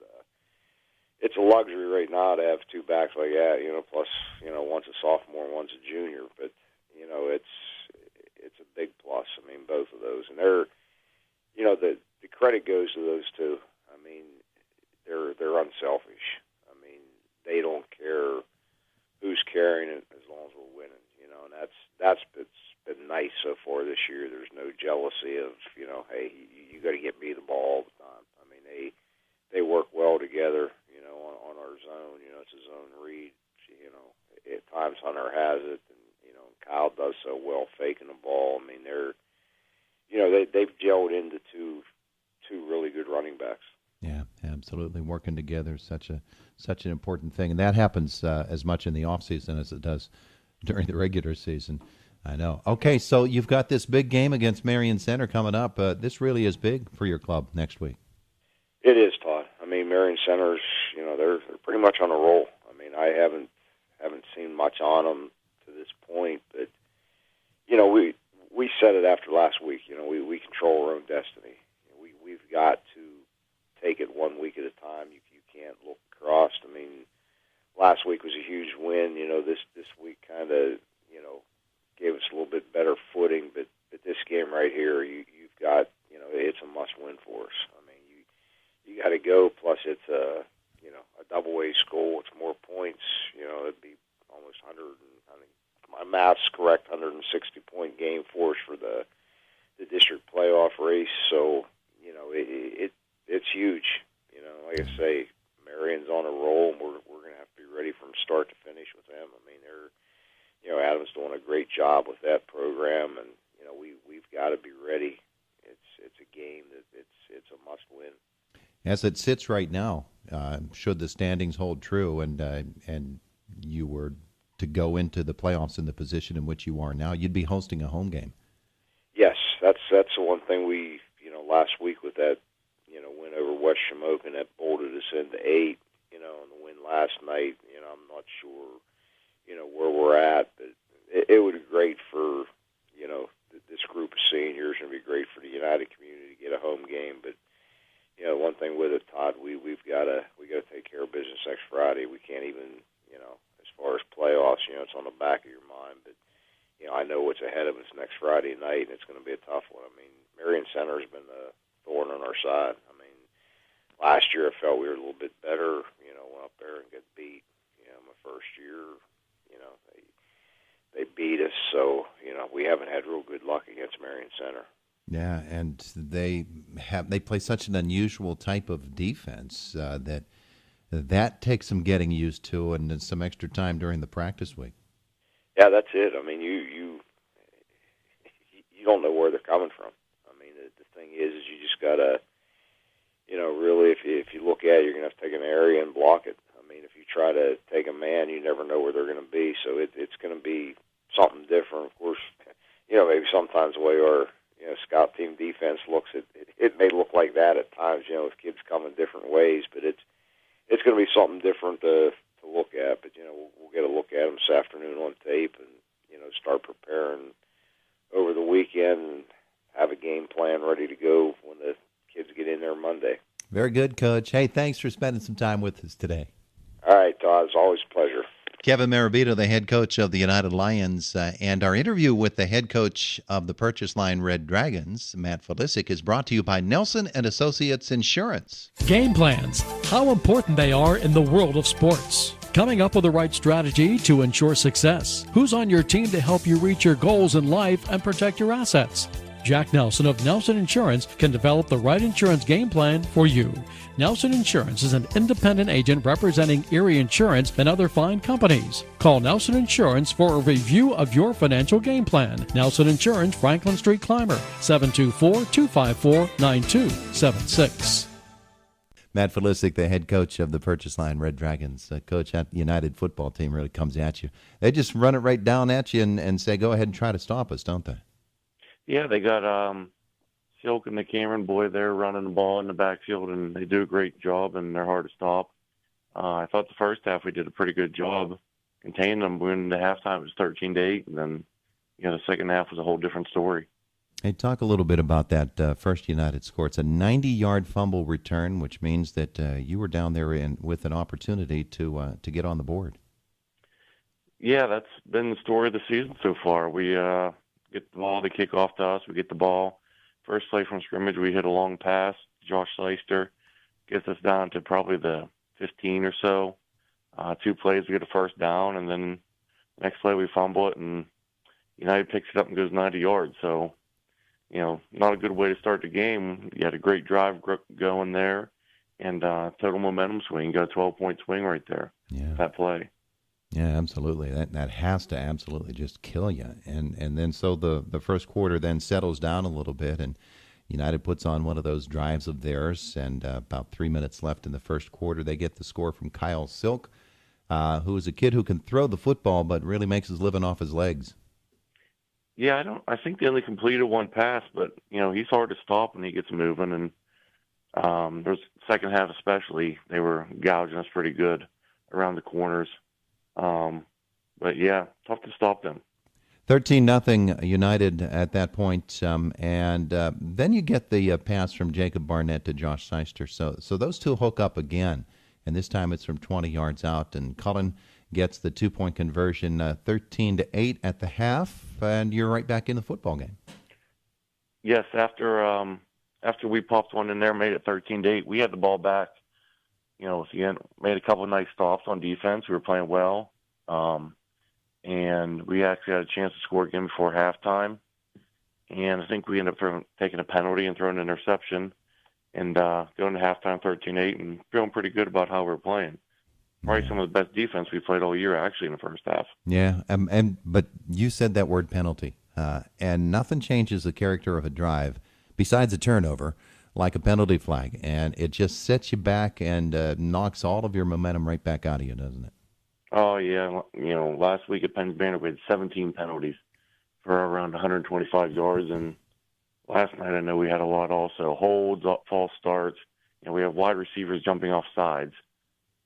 Speaker 13: it's a luxury right now to have two backs like that. Plus one's a sophomore, one's a junior. But it's a big plus. I mean, both of those, and they're the credit goes to those two. I mean, they're unselfish. I mean, they don't care who's carrying it as long as we're winning. And that's been nice so far this year. There's no jealousy of hey, you got to get me the ball all the time. I mean, they work well together. On our zone. It's a zone read. At times Hunter has it, and Kyle does so well faking the ball. I mean, they've gelled into two really good running backs.
Speaker 2: Yeah, absolutely. Working together is such an important thing, and that happens as much in the off season as it does during the regular season. I know. Okay, so you've got this big game against Marion Center coming up. This really is big for your club next week.
Speaker 13: It is, Todd. I mean, Marion Center's, they're pretty much on a roll. I mean, I haven't seen much on them to this point, but we said it after last week. We control our own destiny. We've got to take it 1 week at a time. You can't look across. I mean, last week was a huge win. This week kind of gave us a little bit better footing, but this game right here, you've got it's a must-win for us. I mean, you got to go. Plus, it's a double A school. It's more points. It'd be almost 100. I think my math's correct. 160-point game for us for the district playoff race. So it's huge. Like I say, Marion's on a roll, and we're going to have to be ready from start to finish with them. I mean, Adam's doing a great job with that program, and we've got to be ready. It's a game that it's a must-win.
Speaker 2: As it sits right now, should the standings hold true, and you were to go into the playoffs in the position in which you are now, you'd be hosting a home game.
Speaker 13: Yes, that's the one thing we last week with that win over West Shamokin that bolted us into 8. And the win last night. I'm not sure where we're at, but it would be great for this group of seniors, and it'd be great for the United community to get a home game. But one thing with it, Todd, we got to take care of business next Friday. We can't even as far as playoffs, it's on the back of your mind. But I know what's ahead of us next Friday night, and it's going to be a tough one. I mean, Marion Center's been a thorn on our side. I mean, last year I felt we were a little bit better. Went up there and got beat. My first year, they beat us, so we haven't had real good luck against Marion Center.
Speaker 2: Yeah, and they play such an unusual type of defense that takes some getting used to, and some extra time during the practice week.
Speaker 13: Yeah, that's it. I mean, you don't know where they're coming from. I mean, the thing is you just gotta, really, if you look at it, you're gonna have to take an area and block it. I mean, if you try to take a man, you never know where they're going to be. So it's going to be something different. Of course, maybe sometimes the way our scout team defense looks, it may look like that at times. With kids coming different ways, but it's going to be something different to look at. But we'll get a look at them this afternoon on tape, and start preparing over the weekend and have a game plan ready to go when the kids get in there Monday.
Speaker 2: Very good, Coach. Hey, thanks for spending some time with us today.
Speaker 13: All right, Todd. It's always a pleasure.
Speaker 2: Kevin Marabito, the head coach of the United Lions, and our interview with the head coach of the Purchase Line Red Dragons, Matt Felisic, is brought to you by Nelson and Associates Insurance.
Speaker 14: Game plans, how important they are in the world of sports. Coming up with the right strategy to ensure success. Who's on your team to help you reach your goals in life and protect your assets? Jack Nelson of Nelson Insurance can develop the right insurance game plan for you. Nelson Insurance is an independent agent representing Erie Insurance and other fine companies. Call Nelson Insurance for a review of your financial game plan. Nelson Insurance, Franklin Street Clymer, 724-254-9276.
Speaker 2: Matt Felicic, the head coach of the Purchase Line Red Dragons, coach, that United football team really comes at you. They just run it right down at you and say, go ahead and try to stop us, don't they?
Speaker 15: Yeah, they got Silk and the Cameron boy there running the ball in the backfield, and they do a great job, and they're hard to stop. I thought the first half we did a pretty good job containing them. When the halftime it was 13-8, and then the second half was a whole different story.
Speaker 2: Hey, talk a little bit about that first United score. It's a 90-yard fumble return, which means that you were down there with an opportunity to get on the board.
Speaker 15: Yeah, that's been the story of the season so far. We get the ball, they kick off to us, we get the ball. First play from scrimmage, we hit a long pass. Josh Sleister gets us down to probably the 15 or so. 2 plays, we get a first down, and then next play we fumble it, and United picks it up and goes 90 yards. So, not a good way to start the game. You had a great drive going there, and total momentum swing. You got a 12-point swing right there.
Speaker 2: Yeah.
Speaker 15: That play.
Speaker 2: Yeah, absolutely. That has to absolutely just kill you. And then so the first quarter then settles down a little bit, and United puts on one of those drives of theirs, and about 3 minutes left in the first quarter, they get the score from Kyle Silk, who is a kid who can throw the football but really makes his living off his legs.
Speaker 15: Yeah, I think they only completed 1 pass, but he's hard to stop when he gets moving. And there's second half especially, they were gouging us pretty good around the corners. But yeah, tough to stop them.
Speaker 2: 13-0 United at that point, and then you get the pass from Jacob Barnett to Josh Seister. So those two hook up again, and this time it's from 20 yards out, and Cullen gets the 2-point conversion, 13-8 at the half, and you're right back in the football game.
Speaker 15: Yes, after we popped one in there, made it 13-8, we had the ball back. Again, made a couple of nice stops on defense. We were playing well, and we actually had a chance to score again before halftime. And I think we ended up taking a penalty and throwing an interception, and going to halftime 13-8, and feeling pretty good about how we were playing. Probably some of the best defense we played all year, actually, in the first half.
Speaker 2: Yeah, but you said that word penalty, and nothing changes the character of a drive besides a turnover like a penalty flag, and it just sets you back and knocks all of your momentum right back out of you, doesn't it?
Speaker 15: Oh, yeah. Last week at Penn Banner, we had 17 penalties for around 125 yards, and last night I know we had a lot also. Holds, false starts, and we have wide receivers jumping off sides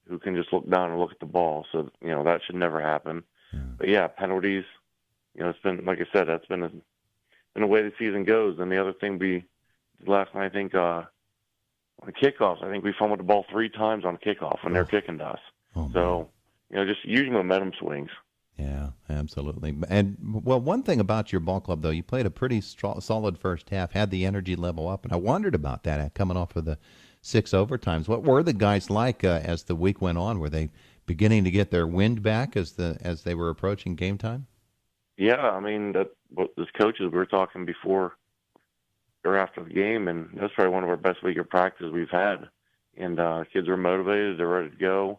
Speaker 15: who can just look down and look at the ball. So, that should never happen. Yeah. But, yeah, penalties, it's been, like I said, that's been the way the season goes. And the other thing we did last night, I think, on kickoffs, I think we fumbled the ball 3 times on kickoff when they're kicking to us.
Speaker 2: Oh,
Speaker 15: so, just huge momentum swings.
Speaker 2: Yeah, absolutely. And, well, one thing about your ball club, though, you played a pretty solid first half, had the energy level up, and I wondered about that coming off of the 6 overtimes. What were the guys like as the week went on? Were they beginning to get their wind back as they were approaching game time?
Speaker 15: Yeah, I mean, as coaches, we were talking before or after the game, and that's probably one of our best week of practice we've had. And kids are motivated; they're ready to go.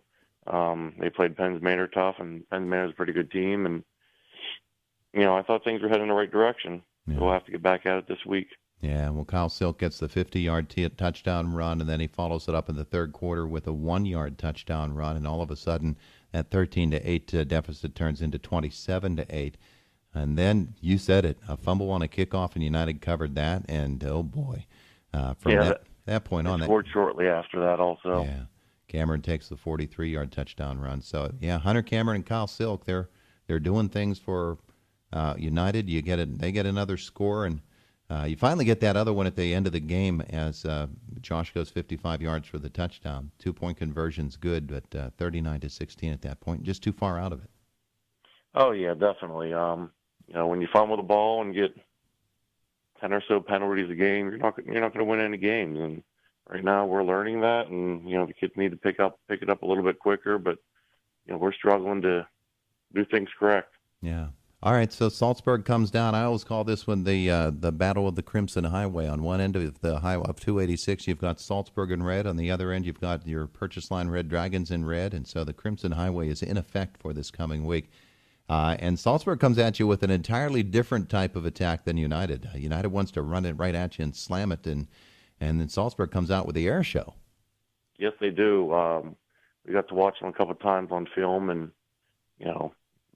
Speaker 15: They played Penns Manor tough, and Penns Manor is a pretty good team. And I thought things were heading in the right direction. Yeah. So we'll have to get back at it this week.
Speaker 2: Yeah, well, Kyle Silk gets the 50-yard touchdown run, and then he follows it up in the third quarter with a 1-yard touchdown run, and all of a sudden that 13-8 deficit turns into 27-8. And then you said it, a fumble on a kickoff, and United covered that, and oh boy, from that point on,
Speaker 15: scored shortly after that also.
Speaker 2: Yeah, Cameron takes the 43-yard touchdown run. So yeah, Hunter Cameron and Kyle Silk, they're doing things for United. They get another score, and you finally get that other one at the end of the game as Josh goes 55 yards for the touchdown. 2-point conversion's good, but 39-16 at that point, just too far out of it.
Speaker 15: Oh yeah, definitely. When you fumble the ball and get 10 or so penalties a game, you're not going to win any games. And right now we're learning that, and the kids need to pick it up a little bit quicker. But we're struggling to do things correct.
Speaker 2: Yeah. All right, so Salzburg comes down. I always call this one the Battle of the Crimson Highway. On one end of the highway of 286, you've got Salzburg in red. On the other end, you've got your Purchase Line Red Dragons in red. And so the Crimson Highway is in effect for this coming week. And Salzburg comes at you with an entirely different type of attack than United. United wants to run it right at you and slam it, and then Salzburg comes out with the air show.
Speaker 15: Yes, they do. We got to watch them a couple of times on film, and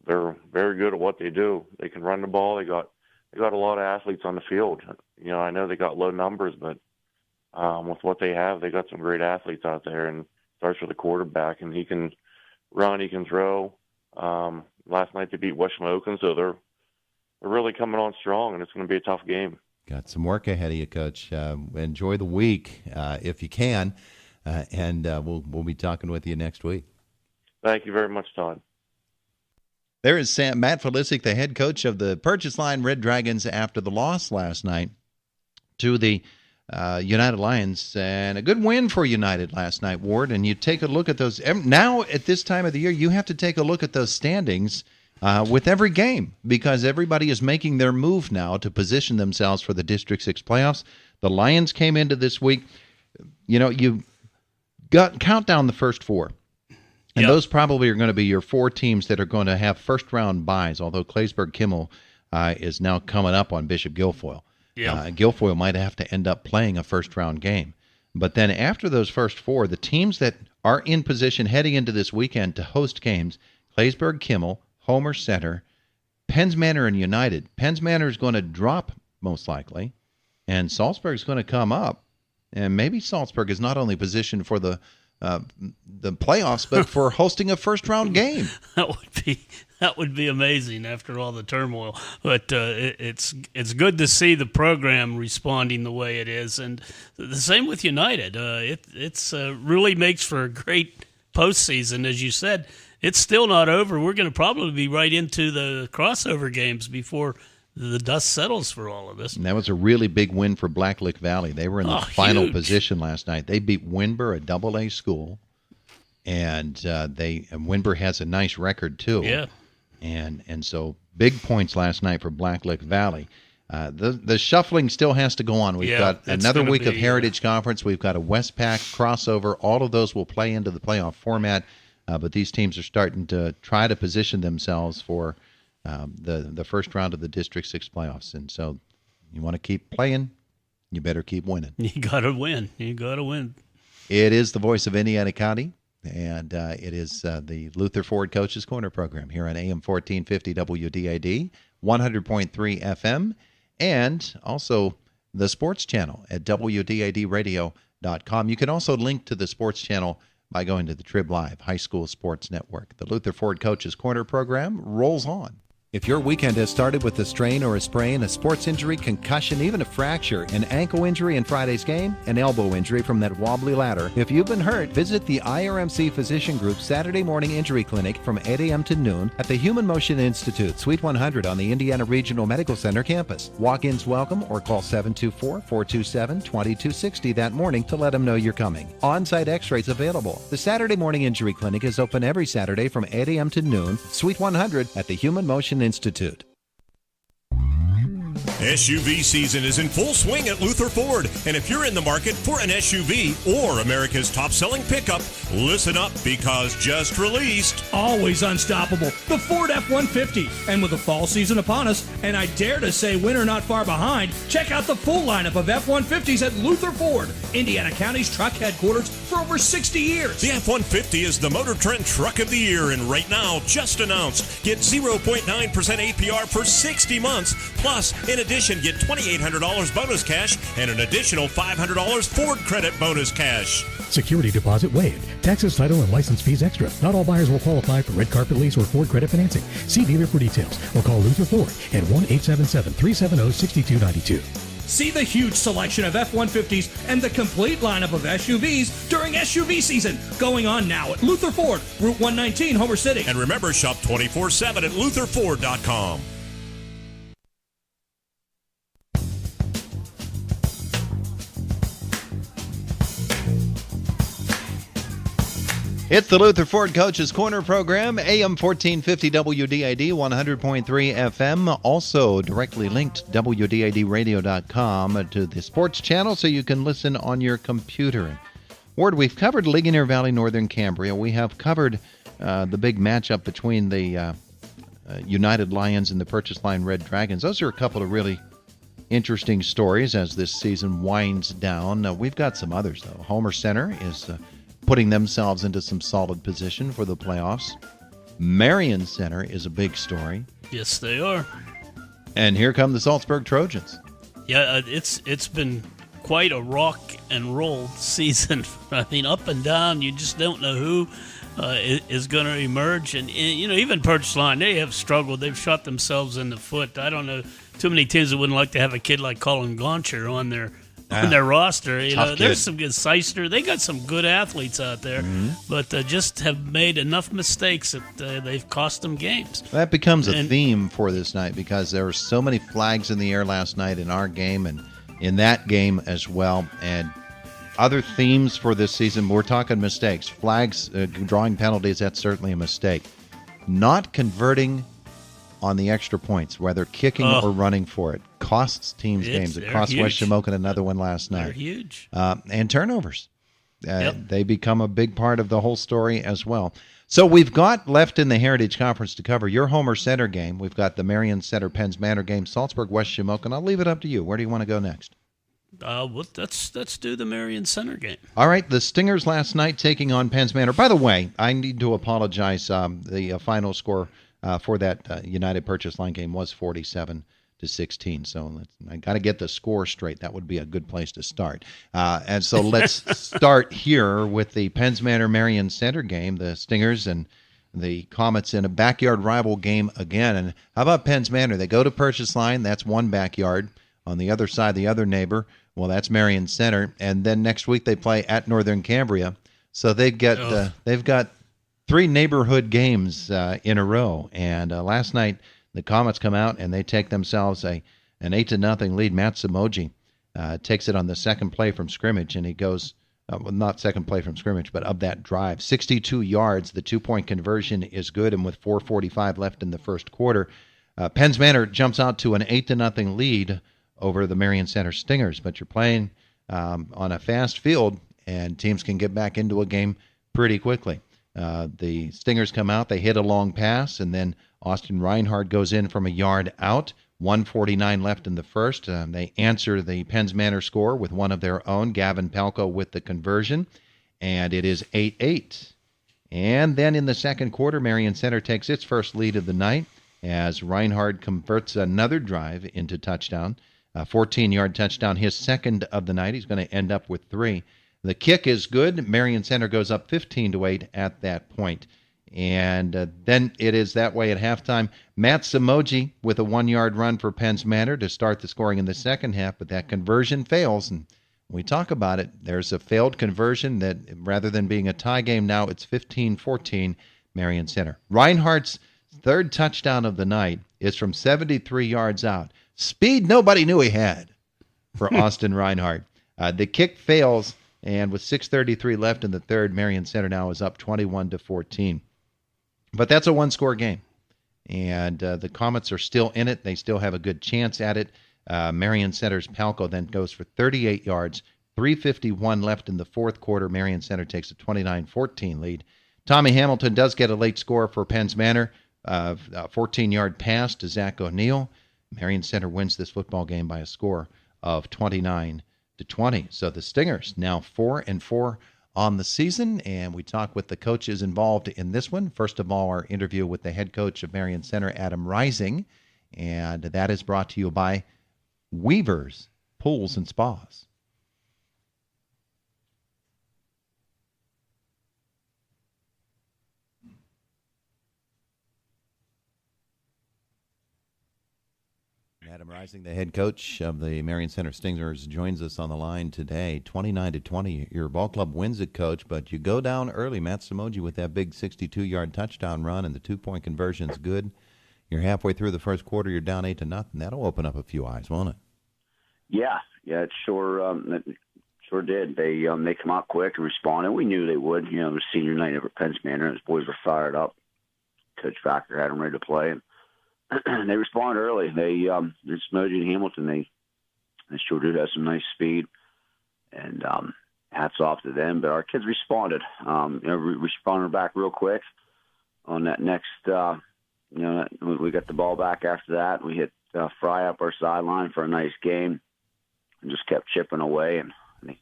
Speaker 15: they're very good at what they do. They can run the ball. They got a lot of athletes on the field. I know they got low numbers, but with what they have, they got some great athletes out there. And it starts with the quarterback, and he can run, he can throw. Last night they beat West Shamokin, so they're really coming on strong, and it's going to be a tough game.
Speaker 2: Got some work ahead of you, Coach. Enjoy the week if you can, and we'll be talking with you next week.
Speaker 15: Thank you very much, Todd.
Speaker 2: There is Matt Felisic, the head coach of the Purchase Line Red Dragons, after the loss last night to the United Lions, and a good win for United last night, Ward. And you take a look at those. Now, at this time of the year, you have to take a look at those standings with every game, because everybody is making their move now to position themselves for the District 6 playoffs. The Lions came into this week. You count down the first four. And those probably are going to be your four teams that are going to have first-round buys, although Claysburg-Kimmel is now coming up on Bishop Guilfoyle. Guilfoyle might have to end up playing a first-round game. But then after those first four, the teams that are in position heading into this weekend to host games, Claysburg-Kimmel, Homer Center, Penns Manor, and United. Penns Manor is going to drop, most likely, and Salzburg is going to come up. And maybe Salzburg is not only positioned for the playoffs, but for hosting a first-round game.
Speaker 3: That would be amazing after all the turmoil. But it's good to see the program responding the way it is, and the same with United. It's really makes for a great postseason, as you said. It's still not over. We're going to probably be right into the crossover games before the dust settles for all of this.
Speaker 2: And that was a really big win for Blacklick Valley. They were in the final position last night. They beat Winber, a double-A school, and Winber has a nice record too.
Speaker 3: Yeah.
Speaker 2: And so big points last night for Blacklick Valley. The shuffling still has to go on. We've got another week of Heritage Conference. We've got a Westpac crossover. All of those will play into the playoff format, but these teams are starting to try to position themselves for the first round of the District 6 playoffs. And so you want to keep playing, you better keep winning.
Speaker 3: You got to win.
Speaker 2: It is the voice of Indiana County, and it is the Luther Ford Coaches Corner program here on AM 1450 WDAD, 100.3 FM, and also the sports channel at WDADradio.com. You can also link to the sports channel by going to the Trib Live High School Sports Network. The Luther Ford Coaches Corner program rolls on.
Speaker 8: If your weekend has started with a strain or a sprain, a sports injury, concussion, even a fracture, an ankle injury in Friday's game, an elbow injury from that wobbly ladder, if you've been hurt, visit the IRMC Physician Group Saturday morning injury clinic from 8 a.m. to noon at the Human Motion Institute, Suite 100 on the Indiana Regional Medical Center campus. Walk-ins welcome, or call 724-427-2260 that morning to let them know you're coming. On-site x-rays available. The Saturday morning injury clinic is open every Saturday from 8 a.m. to noon, Suite 100 at the Human Motion Institute.
Speaker 4: SUV season is in full swing at Luther Ford, and if you're in the market for an SUV or America's top-selling pickup, listen up, because just released,
Speaker 5: always unstoppable, the Ford F-150. And with the fall season upon us, and I dare to say winter not far behind, check out the full lineup of F-150s at Luther Ford, Indiana County's truck headquarters for over 60 years.
Speaker 4: The F-150 is the Motor Trend Truck of the Year, and right now, just announced, get 0.9% APR for 60 months, plus, in addition, get $2,800 bonus cash and an additional $500 Ford credit bonus cash.
Speaker 6: Security deposit waived. Taxes, title, and license fees extra. Not all buyers will qualify for red carpet lease or Ford credit financing. See dealer for details or call Luther Ford at 1-877-370-6292.
Speaker 5: See the huge selection of F-150s and the complete lineup of SUVs during SUV season, going on now at Luther Ford, Route 119, Homer City.
Speaker 4: And remember, shop 24/7 at lutherford.com.
Speaker 2: It's the Luther Ford Coaches Corner program, AM 1450 WDID, 100.3 FM. Also directly linked WDIDradio.com to the sports channel so you can listen on your computer. Ward, we've covered Ligonier Valley, Northern Cambria. We have covered the big matchup between the United Lions and the Purchase Line Red Dragons. Those are a couple of really interesting stories as this season winds down. We've got some others, though. Homer Center is putting themselves into some solid position for the playoffs. Marion Center is a big story.
Speaker 3: Yes, they are.
Speaker 2: And here come the Salzburg Trojans.
Speaker 3: Yeah, it's been quite a rock and roll season. I mean, up and down. You just don't know who is going to emerge. And, you know, even Purchase Line, they have struggled. They've shot themselves in the foot. I don't know too many teams that wouldn't like to have a kid like Colin Gauncher on their roster. You know, there's some good Seister. They got some good athletes out there, but just have made enough mistakes that they've cost them games.
Speaker 2: That becomes a theme for this night because there were so many flags in the air last night in our game and in that game as well. And other themes for this season, we're talking mistakes. Flags, drawing penalties, that's certainly a mistake. Not converting on the extra points, whether kicking or running for it, costs teams games. It cost West Shamokin another one last night.
Speaker 3: They're huge.
Speaker 2: And turnovers. They become a big part of the whole story as well. So we've got left in the Heritage Conference to cover your Homer Center game. We've got the Marion Center Penns Manor game, Salzburg West Shamokin. I'll leave it up to you. Where do you want to go next?
Speaker 3: Let's do the Marion Center game.
Speaker 2: All right, the Stingers last night taking on Penns Manor. By the way, I need to apologize. The final score for that United Purchase Line game was 47-16. So I got to get the score straight. That would be a good place to start. And so let's start here with the Penns Manor Marion Center game. The Stingers and the Comets in a backyard rival game again. And how about Penns Manor? They go to Purchase Line. That's one backyard. On the other side, the other neighbor, well, that's Marion Center. And then next week they play at Northern Cambria. So they've got 3 neighborhood games in a row. And last night, the Comets come out and they take themselves an 8-0 lead. Matt Samoji takes it on the second play from scrimmage, and he goes, not second play from scrimmage, but of that drive, 62 yards. The 2-point conversion is good, and with 4:45 left in the first quarter, Penns Manor jumps out to an 8-0 lead over the Marion Center Stingers. But you're playing on a fast field, and teams can get back into a game pretty quickly. The Stingers come out, they hit a long pass, and then Austin Reinhardt goes in from a yard out. 1:49 left in the first. They answer the Penns Manor score with one of their own, Gavin Palco with the conversion, and it is 8-8. And then in the second quarter, Marion Center takes its first lead of the night as Reinhardt converts another drive into touchdown. A 14-yard touchdown, his second of the night. He's going to end up with 3. The kick is good. Marion Center goes up 15-8 at that point. And then it is that way at halftime. Matt Samoji with a 1-yard run for Penns Manor to start the scoring in the second half, but that conversion fails. And when we talk about it, there's a failed conversion that rather than being a tie game now, it's 15-14 Marion Center. Reinhardt's third touchdown of the night is from 73 yards out. Speed nobody knew he had for Austin Reinhardt. The kick fails, and with 6:33 left in the third, Marion Center now is up 21-14. But that's a one-score game, and the Comets are still in it. They still have a good chance at it. Marion Center's Palco then goes for 38 yards, 3:51 left in the fourth quarter. Marion Center takes a 29-14 lead. Tommy Hamilton does get a late score for Penns Manor, a 14-yard pass to Zach O'Neill. Marion Center wins this football game by a score of 29-20. So the Stingers now 4-4 on the season, and we talk with the coaches involved in this one. First of all, our interview with the head coach of Marion Center, Adam Rising, and that is brought to you by Weaver's Pools and Spas. Adam Rising, the head coach of the Marion Center Stingers, joins us on the line today. 29-20. Your ball club wins it, Coach, but you go down early. Matt Samoji with that big 62-yard touchdown run, and the 2-point conversion's good. You're halfway through the first quarter. You're down 8-0. That'll open up a few eyes, won't it?
Speaker 16: Yeah, it sure Sure did. They come out quick and responded. We knew they would. You know, it was senior night over at Pence Manor, and his boys were fired up. Coach Factor had them ready to play, and they responded early. They Smogy and Hamilton, they sure did have some nice speed, and hats off to them. But our kids responded. Responded back real quick on that next. We got the ball back after that. We hit Fry up our sideline for a nice game, and just kept chipping away. And I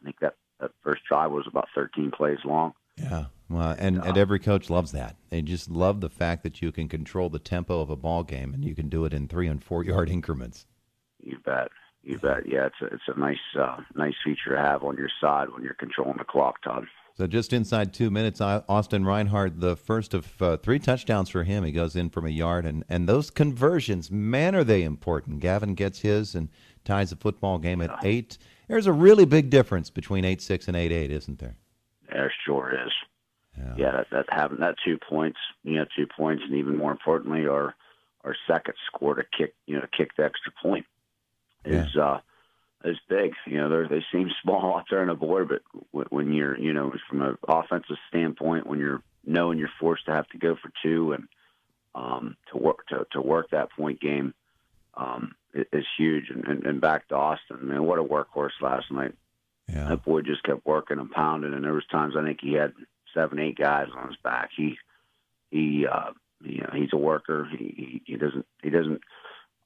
Speaker 16: think that first drive was about 13 plays long.
Speaker 2: Yeah, well, and every coach loves that. They just love the fact that you can control the tempo of a ball game, and you can do it in 3 and 4 yard increments.
Speaker 16: You bet. Yeah, it's a nice feature to have on your side when you're controlling the clock, Todd.
Speaker 2: So just inside 2 minutes, Austin Reinhardt, the first of 3 touchdowns for him. He goes in from a yard, and those conversions, man, are they important. Gavin gets his and ties the football game at 8. There's a really big difference between 8-6 and 8-8, isn't there?
Speaker 16: There sure is. Yeah, that having that 2 points, 2 points, and even more importantly, our second score to kick the extra point is big. They seem small out there on the board, but when you're, from an offensive standpoint, when you're knowing you're forced to have to go for 2 and to work that point game is huge. And back to Austin, man, what a workhorse last night.
Speaker 2: Yeah.
Speaker 16: That boy just kept working and pounding, and there was times I think he had 7-8 guys on his back. He's a worker. He doesn't.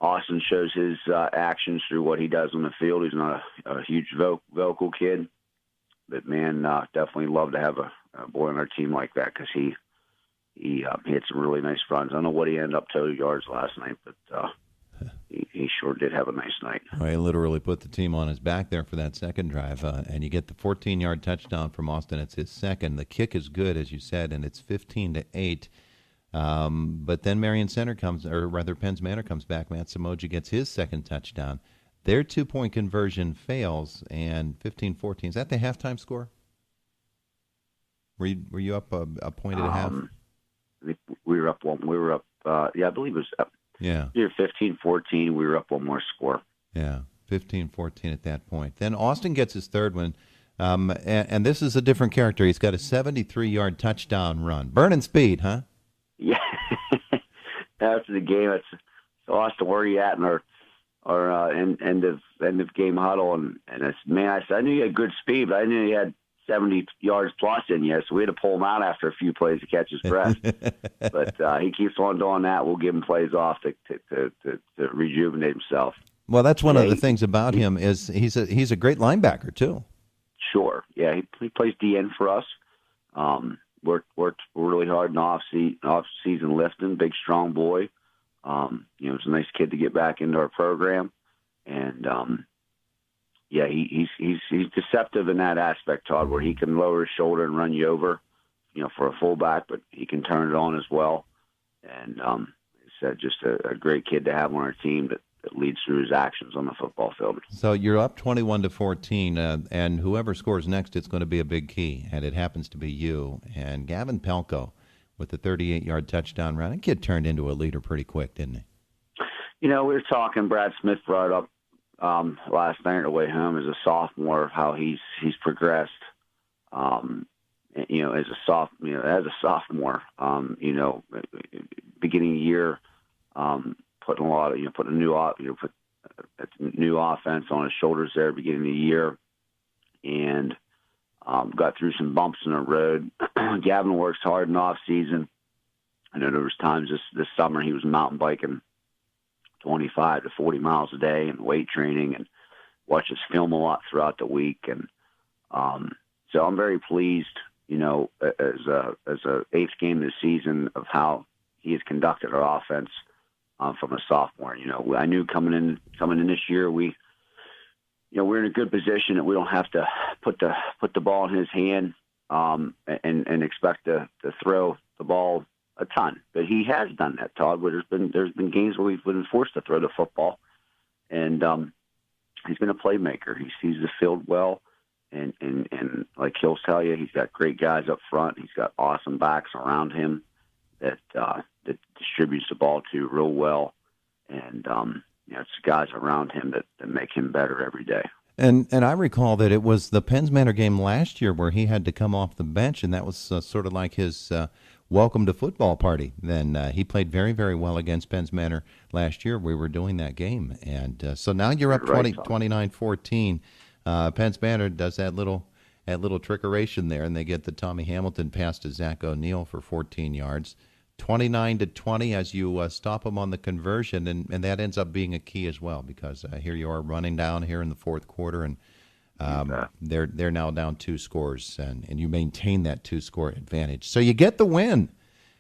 Speaker 16: Austin shows his actions through what he does on the field. He's not a huge vocal kid, but man, definitely love to have a boy on our team like that because he had some really nice runs. I don't know what he ended up total yards last night, but he sure did have a nice night.
Speaker 2: Well, he literally put the team on his back there for that second drive, and you get the 14-yard touchdown from Austin. It's his second. The kick is good, as you said, and it's 15-8. But then Marion Center Penn's Manor comes back. Matt Samoji gets his second touchdown. Their 2-point conversion fails, and 15-14. Is that the halftime score? Were you up a point and a half?
Speaker 16: We were up one. We were up. I believe it was up.
Speaker 2: Yeah.
Speaker 16: We were 15-14. We were up one more score.
Speaker 2: Yeah, 15-14 at that point. Then Austin gets his third one, and this is a different character. He's got a 73-yard touchdown run. Burning speed, huh?
Speaker 16: Yeah. After the game, so Austin, where are you at in our end of game huddle? And I said, I knew you had good speed, but I knew you had 70 yards plus in you, so we had to pull him out after a few plays to catch his breath. But he keeps on doing that. We'll give him plays off to rejuvenate himself.
Speaker 2: Well, that's one of the things about him is he's a great linebacker too.
Speaker 16: Sure, yeah, he plays DN for us. Worked really hard in off season lifting. Big strong boy. It's a nice kid to get back into our program, and yeah, he's deceptive in that aspect, Todd, where he can lower his shoulder and run you over, for a fullback, but he can turn it on as well. And said, just a great kid to have on our team that leads through his actions on the football field.
Speaker 2: So you're up 21-14, and whoever scores next, it's going to be a big key, and it happens to be you. And Gavin Pelko with the 38-yard touchdown run. That kid turned into a leader pretty quick, didn't he?
Speaker 16: We were talking, Brad Smith brought up last night on the way home as a sophomore, how he's progressed. As a sophomore, beginning of the year, putting a new offense on his shoulders there, beginning of the year, and got through some bumps in the road. Gavin works hard in off season. I know there was times this summer he was mountain biking 25 to 40 miles a day and weight training, and watch his film a lot throughout the week. And so I'm very pleased, as a eighth game this season of how he has conducted our offense from a sophomore. I knew coming in this year, we're in a good position that we don't have to put the ball in his hand and expect to throw the ball a ton. But he has done that, Todd. Where there's been games where we've been forced to throw the football, and he's been a playmaker. He sees the field well, and like he'll tell you, he's got great guys up front. He's got awesome backs around him that distributes the ball to real well, and it's guys around him that make him better every day.
Speaker 2: And I recall that it was the Penns Manor game last year where he had to come off the bench, and that was sort of like his welcome to football party. Then he played very, very well against Penns Manor last year. We were doing that game. And so now you're up 29-14. Penns Manor does that little trickeration there, and they get the Tommy Hamilton pass to Zach O'Neill for 14 yards. 29-20 as you stop them on the conversion, and that ends up being a key as well, because here you are running down here in the fourth quarter, and they're now down 2 scores, and you maintain that 2-score advantage. So you get the win,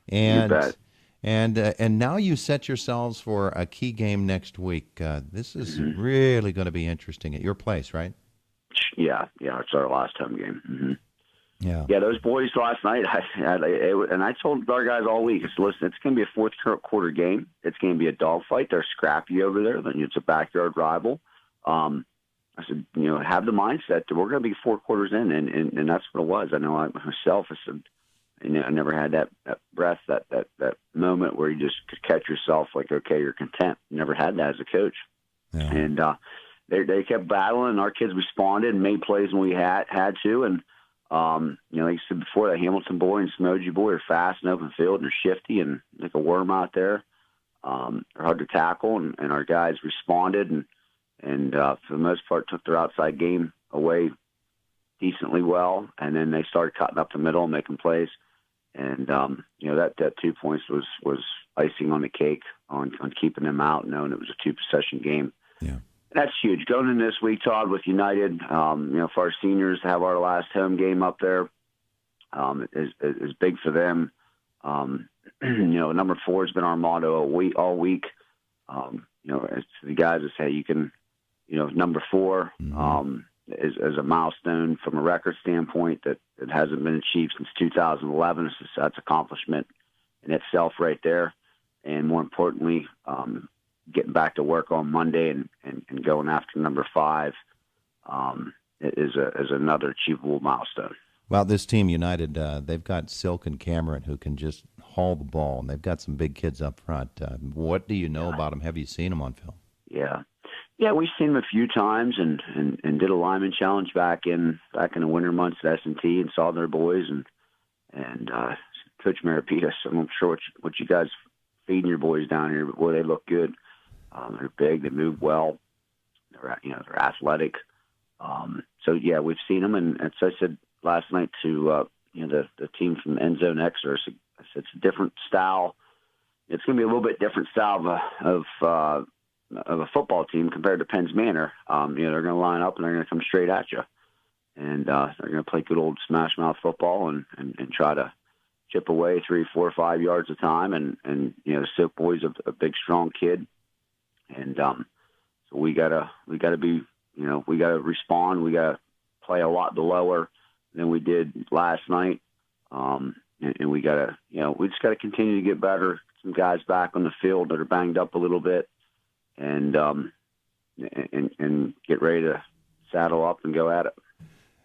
Speaker 2: and now you set yourselves for a key game next week. This is really going to be interesting at your place, right?
Speaker 16: Yeah, it's our last home game. Mm-hmm.
Speaker 2: Yeah,
Speaker 16: those boys last night, and I told our guys all week, listen, it's going to be a fourth quarter game. It's going to be a dogfight. They're scrappy over there. It's a backyard rival. I said, have the mindset that we're going to be 4 quarters in, and that's what it was. I know myself, I said, I never had that breath, that moment where you just could catch yourself like, okay, you're content. Never had that as a coach. Yeah. And they kept battling, and our kids responded and made plays when we had to, and like you said before, that Hamilton boy and Smogy boy are fast in open field, and they're shifty and like a worm out there. They're hard to tackle, and our guys responded and for the most part took their outside game away decently well, and then they started cutting up the middle and making plays. And that 2 points was icing on the cake on keeping them out, knowing it was a 2-possession game.
Speaker 2: Yeah.
Speaker 16: That's huge. Going in this week, Todd, with United, for our seniors to have our last home game up there is big for them. Number 4 has been our motto all week. It's the guys that say you can, number 4 is a milestone from a record standpoint that it hasn't been achieved since 2011. That's accomplishment in itself right there. And more importantly, getting back to work on Monday and going after number 5 is another achievable milestone.
Speaker 2: Well, this team, United, they've got Silk and Cameron who can just haul the ball, and they've got some big kids up front. What do you know about them? Have you seen them on film?
Speaker 16: Yeah, we've seen them a few times and did a lineman challenge back in the winter months at S&T and saw their boys and Coach Marapitas. I'm not sure what you guys feeding your boys down here, but boy, they look good. They're big. They move well. They're athletic. So yeah, we've seen them. And as I said last night to the team from End Zone Exeter, I said it's a different style. It's going to be a little bit different style of a football team compared to Penns Manor. They're going to line up and they're going to come straight at you, and they're going to play good old smash mouth football and try to chip away 3, 4, 5 yards at a time. And the Silk boys a big strong kid. And so we gotta be, we gotta respond. We gotta play a lot lower than we did last night, and we gotta, we just gotta continue to get better. Some guys back on the field that are banged up a little bit, and get ready to saddle up and go at it.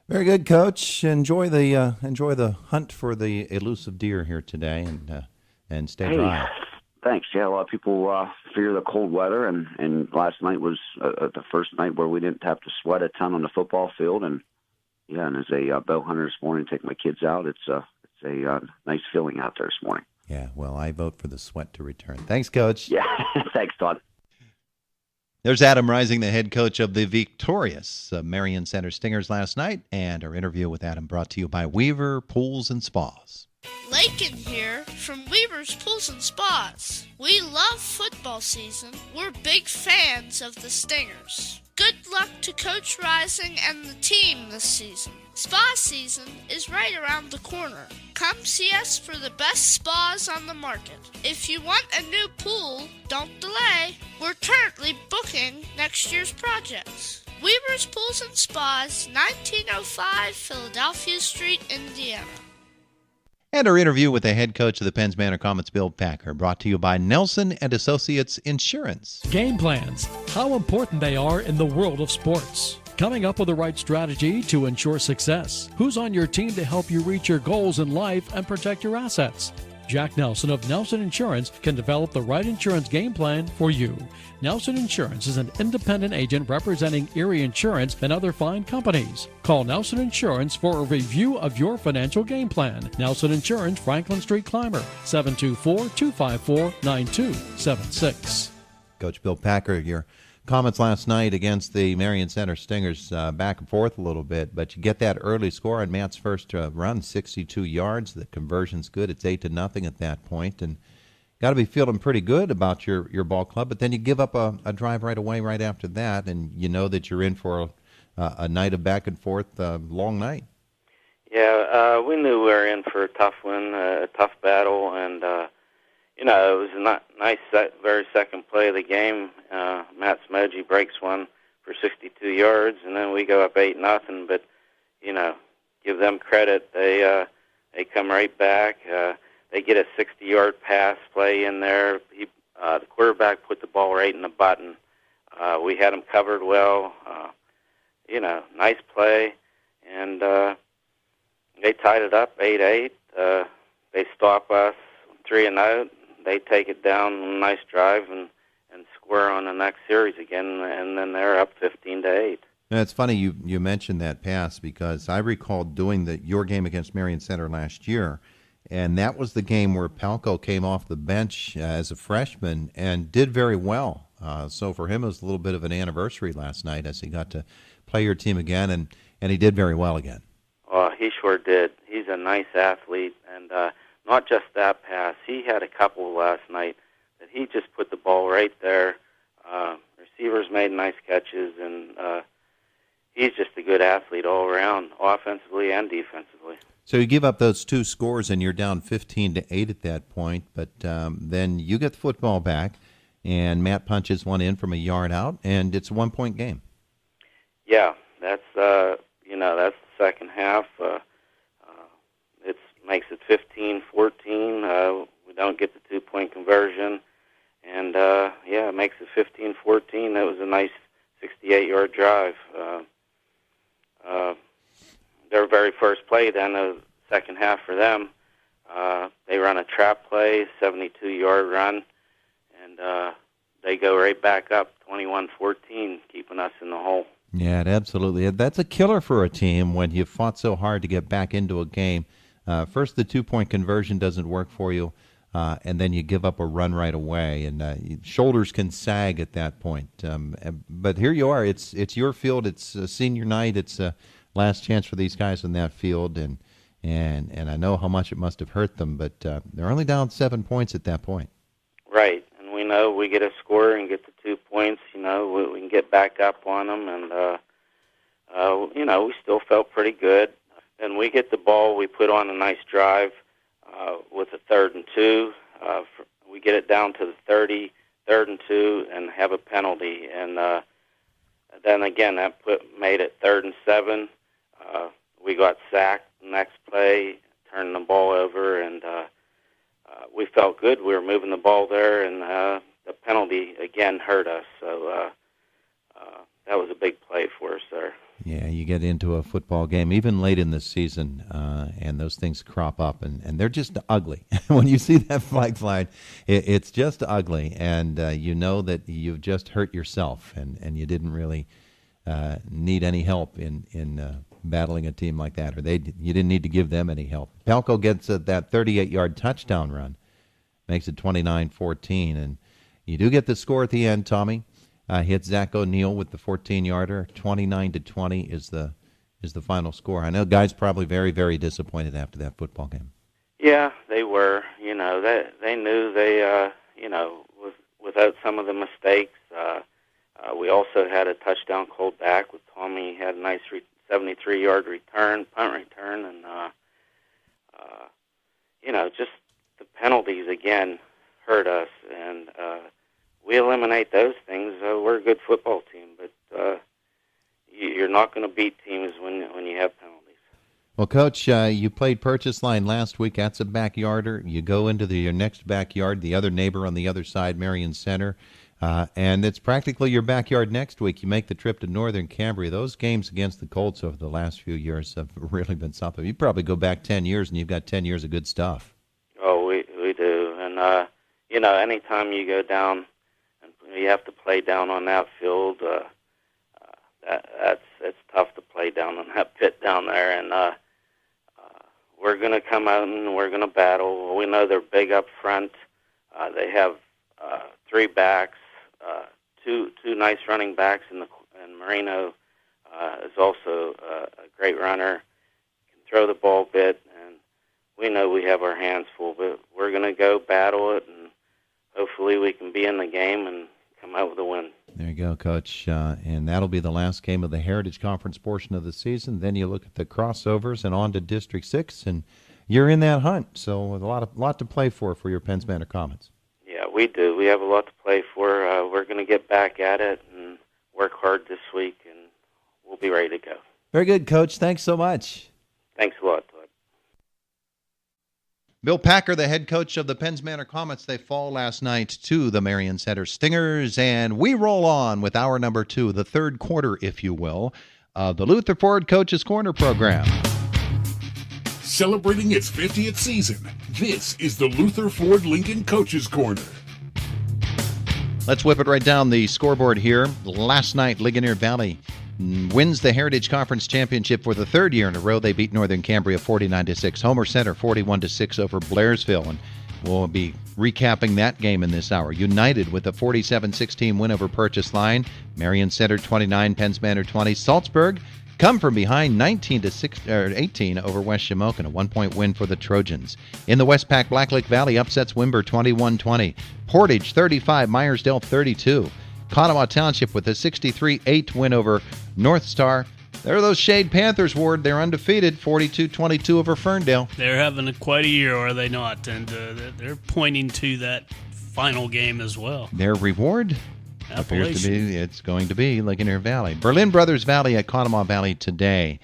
Speaker 2: Very good, Coach. Enjoy the hunt for the elusive deer here today, and stay dry.
Speaker 16: Thanks. Yeah, a lot of people fear the cold weather, and last night was the first night where we didn't have to sweat a ton on the football field. And as a bow hunter this morning, take my kids out. It's a nice feeling out there this morning.
Speaker 2: Yeah, well, I vote for the sweat to return. Thanks, Coach.
Speaker 16: Yeah, thanks, Todd.
Speaker 2: There's Adam Rising, the head coach of the victorious Marion Center Stingers last night, and our interview with Adam brought to you by Weaver Pools and Spas.
Speaker 17: Lakin here from Weaver's Pools and Spas. We love football season. We're big fans of the Stingers. Good luck to Coach Rising and the team this season. Spa season is right around the corner. Come see us for the best spas on the market. If you want a new pool, don't delay. We're currently booking next year's projects. Weaver's Pools and Spas, 1905 Philadelphia Street, Indiana.
Speaker 2: And our interview with the head coach of the Penns Manor Comets, Bill Packer, brought to you by Nelson and Associates Insurance.
Speaker 14: Game plans, how important they are in the world of sports. Coming up with the right strategy to ensure success. Who's on your team to help you reach your goals in life and protect your assets? Jack Nelson of Nelson Insurance can develop the right insurance game plan for you. Nelson Insurance is an independent agent representing Erie Insurance and other fine companies. Call Nelson Insurance for a review of your financial game plan. Nelson Insurance, Franklin Street Clymer, 724-254-9276.
Speaker 2: Coach Bill Packer, your comments last night against the Marion Center Stingers, back and forth a little bit, but you get that early score on Matt's first run, 62 yards. The conversion's good. It's 8-0 at that point, and got to be feeling pretty good about your ball club. But then you give up a drive right away right after that, and you know that you're in for a night of back and forth, long night.
Speaker 18: Yeah, we knew we were in for a tough win, a tough battle, and it was a nice, very second play of the game. Matt Smoji breaks one for 62 yards, and then we go up 8-0. But give them credit; they come right back. They get a 60-yard pass play in there. The quarterback put the ball right in the button. We had them covered well. Nice play, and they tied it up 8-8. They stop us 3-0. They take it down, nice drive, and score on the next series again, and then they're up 15-8.
Speaker 2: Now, it's funny you mentioned that pass because I recall doing your game against Marion Center last year, and that was the game where Palco came off the bench as a freshman and did very well. So for him, it was a little bit of an anniversary last night as he got to play your team again, and he did very well again.
Speaker 18: Well, he sure did. He's a nice athlete, and not just that pass. He had a couple last night that he just put the ball right there. Receivers made nice catches, and he's just a good athlete all around, offensively and defensively.
Speaker 2: So you give up those two scores, and you're down 15-8 at that point. But then you get the football back, and Matt punches one in from a yard out, and it's a 1-point game.
Speaker 18: Yeah, that's that's the second half. It makes it 15-14. We don't get the 2-point conversion, and it makes it 15-14. That was a nice 68-yard drive. Their very first play then, the second half for them, they run a trap play, 72-yard run, and they go right back up 21-14, keeping us in the hole.
Speaker 2: Yeah, absolutely. That's a killer for a team when you fought so hard to get back into a game. First, the 2-point conversion doesn't work for you, and then you give up a run right away, and shoulders can sag at that point. But here you are. It's your field. It's senior night. It's last chance for these guys in that field, and I know how much it must have hurt them, but they're only down 7 points at that point.
Speaker 18: Right, and we know we get a score and get the 2 points, we can get back up on them, and, we still felt pretty good. Then we get the ball, we put on a nice drive with a 3rd and 2. We get it down to the 30, 3rd and 2, and have a penalty, and then again that made it 3rd and 7. We got sacked the next play, turned the ball over, and we felt good. We were moving the ball there, and the penalty again hurt us. So that was a big play for us there.
Speaker 2: Yeah, you get into a football game, even late in the season, and those things crop up, and they're just ugly. When you see that flag flying, it's just ugly, and you know that you've just hurt yourself, and you didn't really need any help in battling a team like that, or you didn't need to give them any help. Palco gets that 38-yard touchdown run, makes it 29-14, and you do get the score at the end, Tommy. Hit Zach O'Neill with the 14-yarder. 29-20 is the final score. I know guys probably very, very disappointed after that football game.
Speaker 18: Yeah, they were. They knew they without some of the mistakes. We also had a touchdown called back with Tommy. He had a nice 73-yard punt return, and just the penalties again hurt us, and we eliminate those things. We're a good football team, but you're not going to beat teams when you have penalties.
Speaker 2: Well, Coach, you played Purchase Line last week. That's a backyarder. You go into your next backyard, the other neighbor on the other side, Marion Center, and it's practically your backyard next week. You make the trip to Northern Cambria. Those games against the Colts over the last few years have really been something. You probably go back 10 years, and you've got 10 years of good stuff.
Speaker 18: Oh, we anytime you go down and you have to play down on that field, it's tough to play down on that pit down there. And we're going to come out and we're going to battle. We know they're big up front. They have 3 backs, two nice running backs, and Marino is also a great runner, can throw the ball a bit, and we know we have our hands full, but we're going to go battle it, and hopefully we can be in the game and come out with a win.
Speaker 2: There you go, Coach. And that'll be the last game of the Heritage Conference portion of the season. Then you look at the crossovers and on to District 6, and you're in that hunt. So a lot to play for your Penns Manor Comets.
Speaker 18: Yeah, we do. We have a lot to play for. We're going to get back at it and work hard this week, and we'll be ready to go.
Speaker 2: Very good, Coach. Thanks so much.
Speaker 18: Thanks a lot, Todd.
Speaker 2: Bill Packer, the head coach of the Penns Manor Comets, they fall last night to the Marion Center Stingers, and we roll on with hour number 2, the third quarter, if you will, of the Luther Ford Coaches Corner program.
Speaker 1: Celebrating its 50th season, this is the Luther Ford Lincoln Coaches Corner.
Speaker 2: Let's whip it right down the scoreboard here. Last night, Ligonier Valley wins the Heritage Conference Championship for the third year in a row. They beat Northern Cambria 49-6. Homer Center 41-6 over Blairsville, and we'll be recapping that game in this hour. United with a 47-16 win over Purchase Line. Marion Center 29, Penns Manor 20. Salzburg come from behind 18 over West Shamokin, a 1-point win for the Trojans. In the Westpac, Black Lake Valley upsets Wimber 21-20. Portage 35, Myersdale 32. Conemaugh Township with a 63-8 win over North Star. There are those Shade Panthers, Ward. They're undefeated, 42-22 over Ferndale.
Speaker 3: They're having quite a year, are they not? And they're pointing to that final game as well.
Speaker 2: Their reward appears to be, it's going to be Ligonier Valley. Berlin Brothers Valley at Conemaugh Valley today.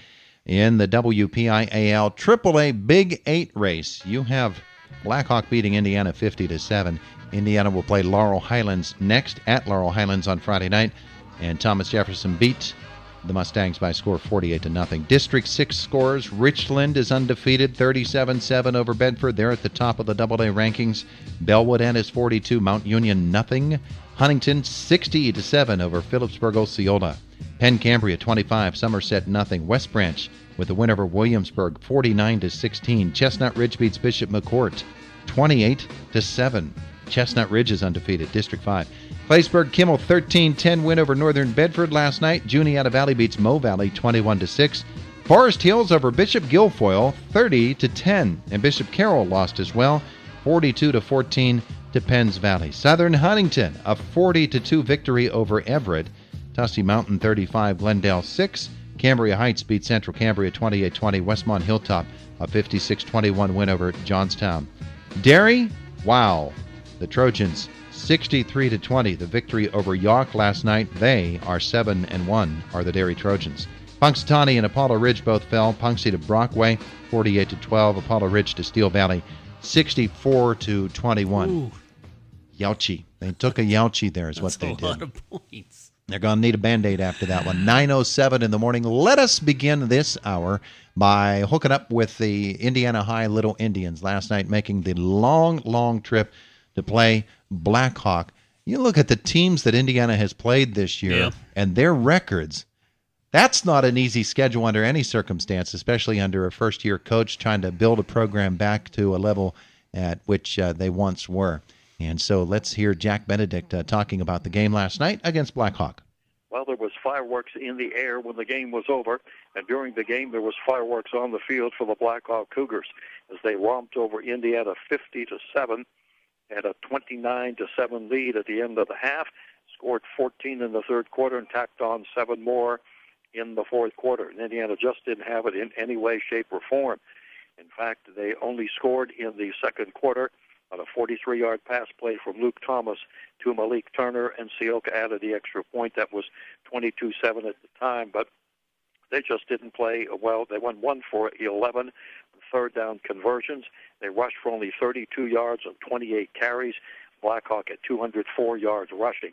Speaker 2: In the WPIAL AAA Big 8 race, you have Blackhawk beating Indiana 50-7. Indiana will play Laurel Highlands next at Laurel Highlands on Friday night, and Thomas Jefferson beat the Mustangs by a score of 48-0. District 6 scores. Richland is undefeated, 37-7 over Bedford. They're at the top of the AA rankings. Bellwood Ennis 42, Mount Union nothing. Huntington 60-7 over Phillipsburg Osceola. Penn Cambria 25, Somerset nothing. West Branch with a win over Williamsburg 49-16. Chestnut Ridge beats Bishop McCourt 28-7. Chestnut Ridge is undefeated. District 5. Claysburg Kimmel 13-10 win over Northern Bedford last night. Juniata Valley beats Moe Valley 21-6. Forest Hills over Bishop Guilfoyle 30-10. And Bishop Carroll lost as well, 42-14 to Penns Valley. Southern Huntington a 40-2 victory over Everett. Tussey Mountain 35, Glendale 6. Cambria Heights beat Central Cambria 28-20. Westmont Hilltop a 56-21 win over Johnstown. Derry, wow. The Trojans 63-20, the victory over York last night. They are 7-1, are the Derry Trojans. Punxsutawney and Apollo Ridge both fell. Punxsutawney to Brockway 48-12. Apollo Ridge to Steel Valley 64-21. Yauchi. They took a Yauchi there is what they did.
Speaker 3: That's a lot of points.
Speaker 2: They're going to need a Band-Aid after that one. 9:07 in the morning. Let us begin this hour by hooking up with the Indiana High Little Indians last night, making the long trip to play Blackhawk. You look at the teams that Indiana has played this year and their records. That's not an easy schedule under any circumstance, especially under a first-year coach trying to build a program back to a level at which they once were. And so let's hear Jack Benedict talking about the game last night against Blackhawk.
Speaker 19: Well, there was fireworks in the air when the game was over, and during the game there was fireworks on the field for the Blackhawk Cougars as they romped over Indiana 50-7. Had a 29-7 lead at the end of the half, scored 14 in the third quarter, and tacked on 7 more in the fourth quarter. And Indiana just didn't have it in any way, shape, or form. In fact, they only scored in the second quarter on a 43-yard pass play from Luke Thomas to Malik Turner, and Sioka added the extra point. That was 22-7 at the time, but they just didn't play well. They won 1 for 11 third down conversions. They rushed for only 32 yards on 28 carries. Blackhawk at 204 yards rushing.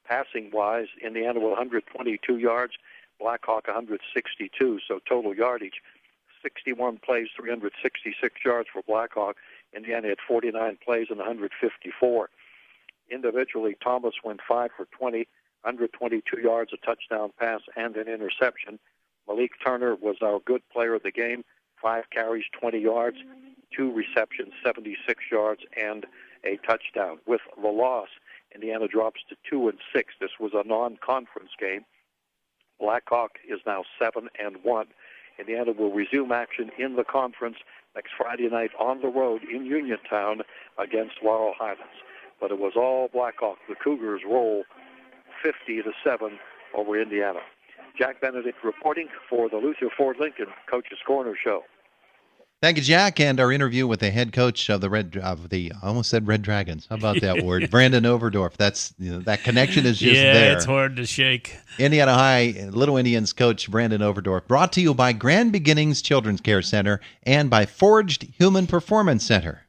Speaker 19: Passing-wise, Indiana with 122 yards, Blackhawk 162, so total yardage, 61 plays, 366 yards for Blackhawk, Indiana had 49 plays and 154. Individually, Thomas went 5 for 20, 122 yards, a touchdown pass, and an interception. Malik Turner was our good player of the game, 5 carries, 20 yards, 2 receptions, 76 yards, and a touchdown. With the loss, Indiana drops to 2-6. This was a non-conference game. Blackhawk is now 7-1. Indiana will resume action in the conference next Friday night on the road in Uniontown against Laurel Highlands. But it was all Blackhawk. The Cougars roll 50-7 over Indiana. Jack Benedict reporting for the Luther Ford Lincoln Coach's Corner Show.
Speaker 2: Thank you, Jack, and our interview with the head coach of I almost said Red Dragons. How about that word? Brandon Overdorf. That's that connection is just there.
Speaker 3: Yeah, it's hard to shake.
Speaker 2: Indiana High Little Indians coach Brandon Overdorf. Brought to you by Grand Beginnings Children's Care Center and by Forged Human Performance Center.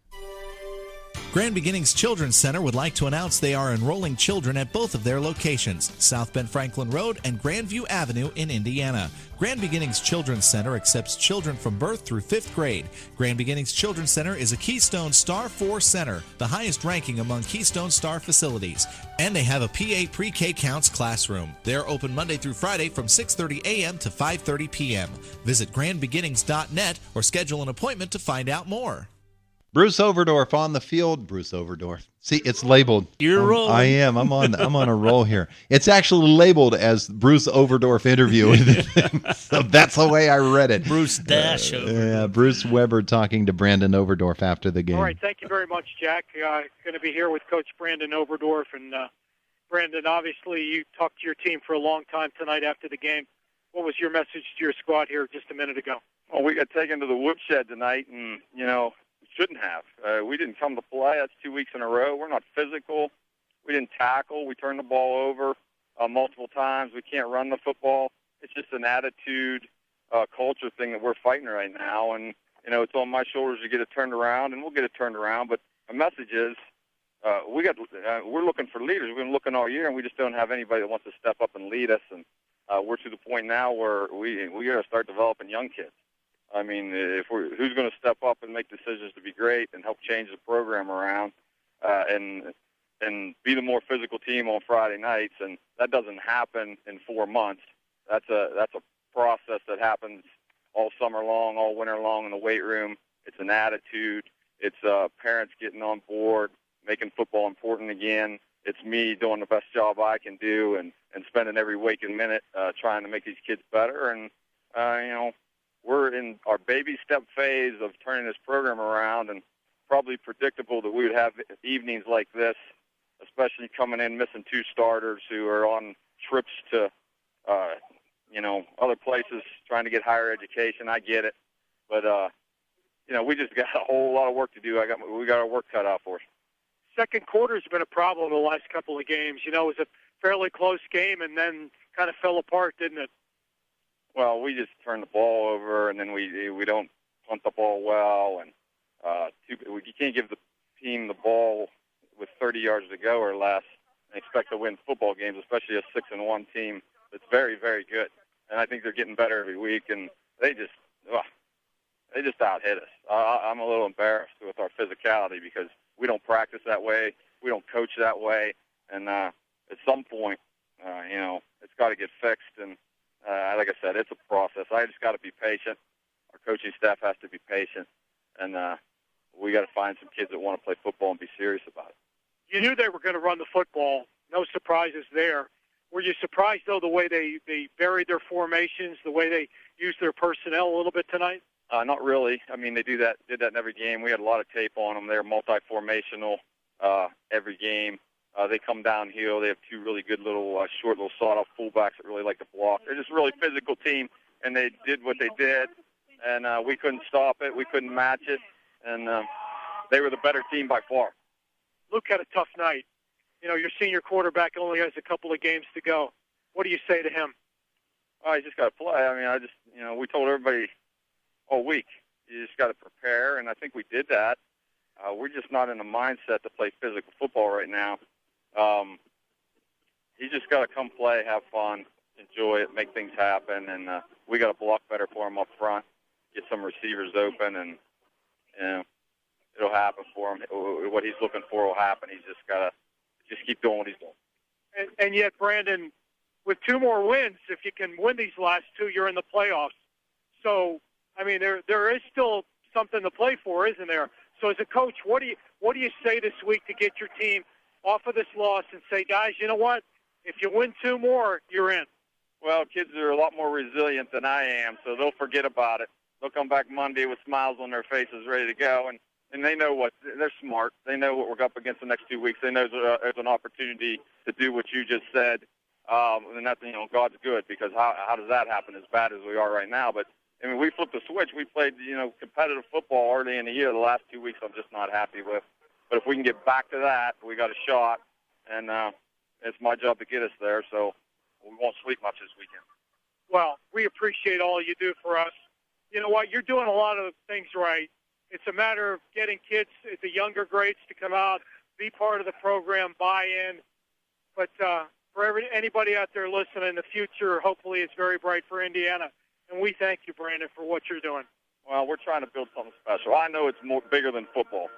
Speaker 20: Grand Beginnings Children's Center would like to announce they are enrolling children at both of their locations, South Bend Franklin Road and Grandview Avenue in Indiana. Grand Beginnings Children's Center accepts children from birth through 5th grade. Grand Beginnings Children's Center is a Keystone Star 4 center, the highest ranking among Keystone Star facilities. And they have a PA Pre-K Counts classroom. They're open Monday through Friday from 6:30 a.m. to 5:30 p.m. Visit grandbeginnings.net or schedule an appointment to find out more.
Speaker 2: Bruce Overdorf on the field. Bruce Overdorf. See, it's labeled.
Speaker 3: You're rolling.
Speaker 2: I am. I'm on a roll here. It's actually labeled as Bruce Overdorf interview. So that's the way I read it.
Speaker 3: Bruce Dash Overdorf.
Speaker 2: Yeah, Bruce Weber talking to Brandon Overdorf after the game.
Speaker 21: All right, thank you very much, Jack. Going to be here with Coach Brandon Overdorf. And Brandon, obviously you talked to your team for a long time tonight after the game. What was your message to your squad here just a minute ago?
Speaker 22: Well, we got taken to the woodshed tonight, and, shouldn't have. We didn't come to play. That's 2 weeks in a row. We're not physical. We didn't tackle. We turned the ball over multiple times. We can't run the football. It's just an attitude, culture thing that we're fighting right now. And, it's on my shoulders to get it turned around, and we'll get it turned around. But my message is we're looking for leaders. We've been looking all year, and we just don't have anybody that wants to step up and lead us. And we're to the point now where we got to start developing young kids. I mean, who's going to step up and make decisions to be great and help change the program around, and be the more physical team on Friday nights, and that doesn't happen in 4 months. That's a process that happens all summer long, all winter long in the weight room. It's an attitude. It's parents getting on board, making football important again. It's me doing the best job I can do and spending every waking minute trying to make these kids better. And we're in our baby step phase of turning this program around, and probably predictable that we would have evenings like this, especially coming in missing 2 starters who are on trips to, other places trying to get higher education. I get it. But, we just got a whole lot of work to do. We got our work cut out for us.
Speaker 21: Second quarter's been a problem the last couple of games. It was a fairly close game and then kind of fell apart, didn't it?
Speaker 22: Well, we just turn the ball over, and then we don't punt the ball well, and you can't give the team the ball with 30 yards to go or less and expect to win football games, especially a 6-1 team that's very, very good. And I think they're getting better every week, and they just out-hit us. I'm a little embarrassed with our physicality because we don't practice that way, we don't coach that way, and at some point, it's got to get fixed. And like I said, it's a process. I just got to be patient. Our coaching staff has to be patient, and we got to find some kids that want to play football and be serious about it.
Speaker 21: You knew they were going to run the football. No surprises there. Were you surprised, though, the way they varied their formations, the way they used their personnel a little bit tonight?
Speaker 22: Not really. I mean, they did that in every game. We had a lot of tape on them. They're multi-formational every game. They come downhill. They have 2 really good short little sawed-off fullbacks that really like to block. They're just a really physical team, and they did what they did, and we couldn't stop it. We couldn't match it, and they were the better team by far.
Speaker 21: Luke had a tough night. Your senior quarterback only has a couple of games to go. What do you say to him?
Speaker 22: Oh, you just got to play. I mean, we told everybody all week, you just got to prepare, and I think we did that. We're just not in the mindset to play physical football right now. He's just got to come play, have fun, enjoy it, make things happen, and we got to block better for him up front, get some receivers open, and it'll happen for him. What he's looking for will happen. He's just got to keep doing what he's doing.
Speaker 21: And yet, Brandon, with 2 more wins, if you can win these last 2, you're in the playoffs. So, I mean, there is still something to play for, isn't there? So, as a coach, what do you say this week to get your team off of this loss and say, guys, you know what? If you win 2 more, you're in.
Speaker 22: Well, kids are a lot more resilient than I am, so they'll forget about it. They'll come back Monday with smiles on their faces, ready to go, and they know they're smart. They know what we're up against the next 2 weeks. They know there's an opportunity to do what you just said, and that's, God's good, because how does that happen as bad as we are right now? But I mean, we flipped the switch. We played, competitive football early in the year. The last 2 weeks, I'm just not happy with. But if we can get back to that, we got a shot, and it's my job to get us there. So we won't sleep much this weekend.
Speaker 21: Well, we appreciate all you do for us. You know what? You're doing a lot of things right. It's a matter of getting kids at the younger grades to come out, be part of the program, buy in. But for anybody out there listening, the future hopefully is very bright for Indiana. And we thank you, Brandon, for what you're doing.
Speaker 22: Well, we're trying to build something special. I know it's bigger than football.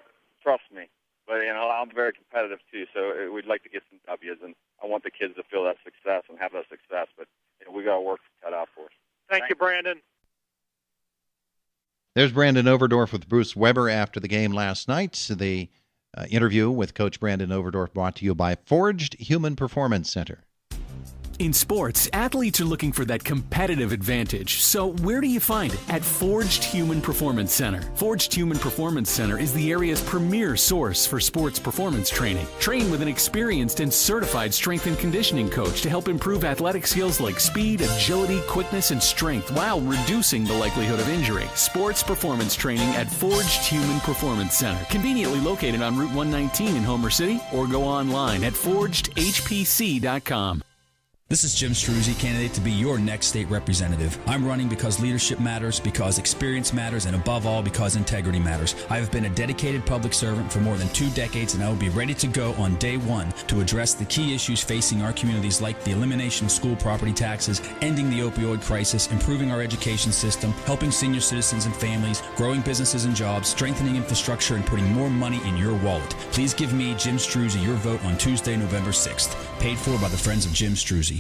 Speaker 22: Trust me. But, I'm very competitive, too, so we'd like to get some W's, and I want the kids to feel that success and have that success. But, we got to work cut out for us.
Speaker 21: Thank you, Brandon.
Speaker 2: There's Brandon Overdorf with Bruce Weber after the game last night. The interview with Coach Brandon Overdorf brought to you by Forged Human Performance Center.
Speaker 7: In sports, athletes are looking for that competitive advantage. So where do you find it? At Forged Human Performance Center. Forged Human Performance Center is the area's premier source for sports performance training. Train with an experienced and certified strength and conditioning coach to help improve athletic skills like speed, agility, quickness, and strength while reducing the likelihood of injury. Sports performance training at Forged Human Performance Center. Conveniently located on Route 119 in Homer City, or go online at forgedhpc.com.
Speaker 9: This is Jim Struzzi, candidate to be your next state representative. I'm running because leadership matters, because experience matters, and above all, because integrity matters. I have been a dedicated public servant for more than 2 decades, and I will be ready to go on day one to address the key issues facing our communities, like the elimination of school property taxes, ending the opioid crisis, improving our education system, helping senior citizens and families, growing businesses and jobs, strengthening infrastructure, and putting more money in your wallet. Please give me, Jim Struzzi, your vote on Tuesday, November 6th. Paid for by the Friends of Jim Struzzi.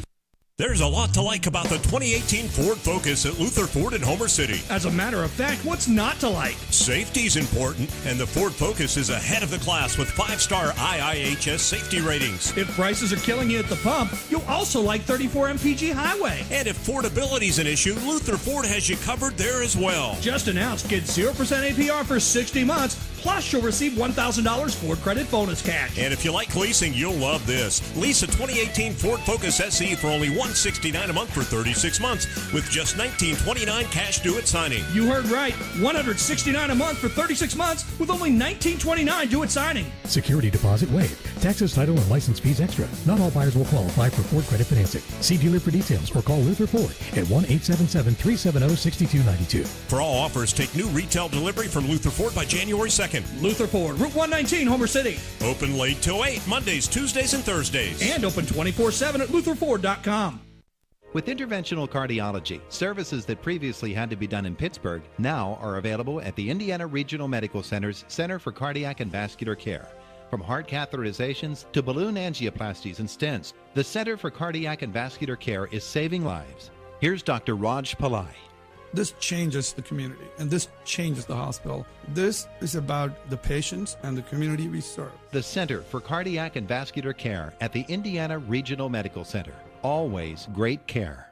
Speaker 4: There's a lot to like about the 2018 Ford Focus at Luther Ford in Homer City.
Speaker 5: As a matter of fact, what's not to like?
Speaker 4: Safety's important, and the Ford Focus is ahead of the class with 5-star IIHS safety ratings.
Speaker 5: If prices are killing you at the pump, you'll also like 34 MPG Highway.
Speaker 4: And if affordability's an issue, Luther Ford has you covered there as well.
Speaker 5: Just announced, get 0% APR for 60 months, plus you'll receive $1,000 Ford credit bonus cash.
Speaker 4: And if you like leasing, you'll love this. Lease a 2018 Ford Focus SE for only $169 a month for 36 months with just $19.29 cash due at signing.
Speaker 5: You heard right. $169 a month for 36 months with only $19.29 due at signing.
Speaker 6: Security deposit waived. Taxes, title, and license fees extra. Not all buyers will qualify for Ford credit financing. See dealer for details or call Luther Ford at 1-877-370-6292.
Speaker 4: For all offers, take new retail delivery from Luther Ford by January 2nd.
Speaker 5: Luther Ford, Route 119, Homer City.
Speaker 4: Open late till 8, Mondays, Tuesdays, and Thursdays.
Speaker 5: And open 24/7 at lutherford.com.
Speaker 8: With interventional cardiology, services that previously had to be done in Pittsburgh now are available at the Indiana Regional Medical Center's Center for Cardiac and Vascular Care. From heart catheterizations to balloon angioplasties and stents, the Center for Cardiac and Vascular Care is saving lives. Here's Dr. Raj Pillai.
Speaker 23: This changes the community, and this changes the hospital. This is about the patients and the community we serve.
Speaker 8: The Center for Cardiac and Vascular Care at the Indiana Regional Medical Center. Always great care.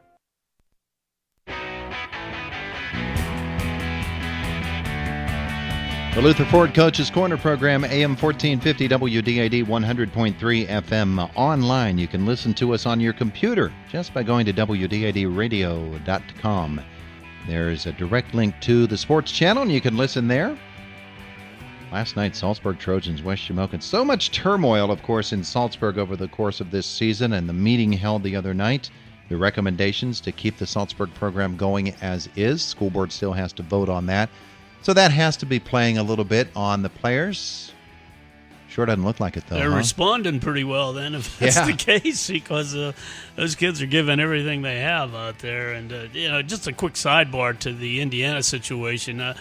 Speaker 2: The Luther Ford Coaches Corner program, AM 1450 WDAD 100.3 FM. Online, you can listen to us on your computer just by going to WDADradio.com. There's a direct link to the sports channel, and you can listen there. Last night, Salzburg Trojans, West Shamokin. So much turmoil, of course, in Salzburg over the course of this season, and the meeting held the other night. The recommendations to keep the Salzburg program going as is. School board still has to vote on that. So that has to be playing a little bit on the players. Sure doesn't look like it, though.
Speaker 3: They're responding pretty well then, if that's the case, because those kids are giving everything they have out there. And, just a quick sidebar to the Indiana situation.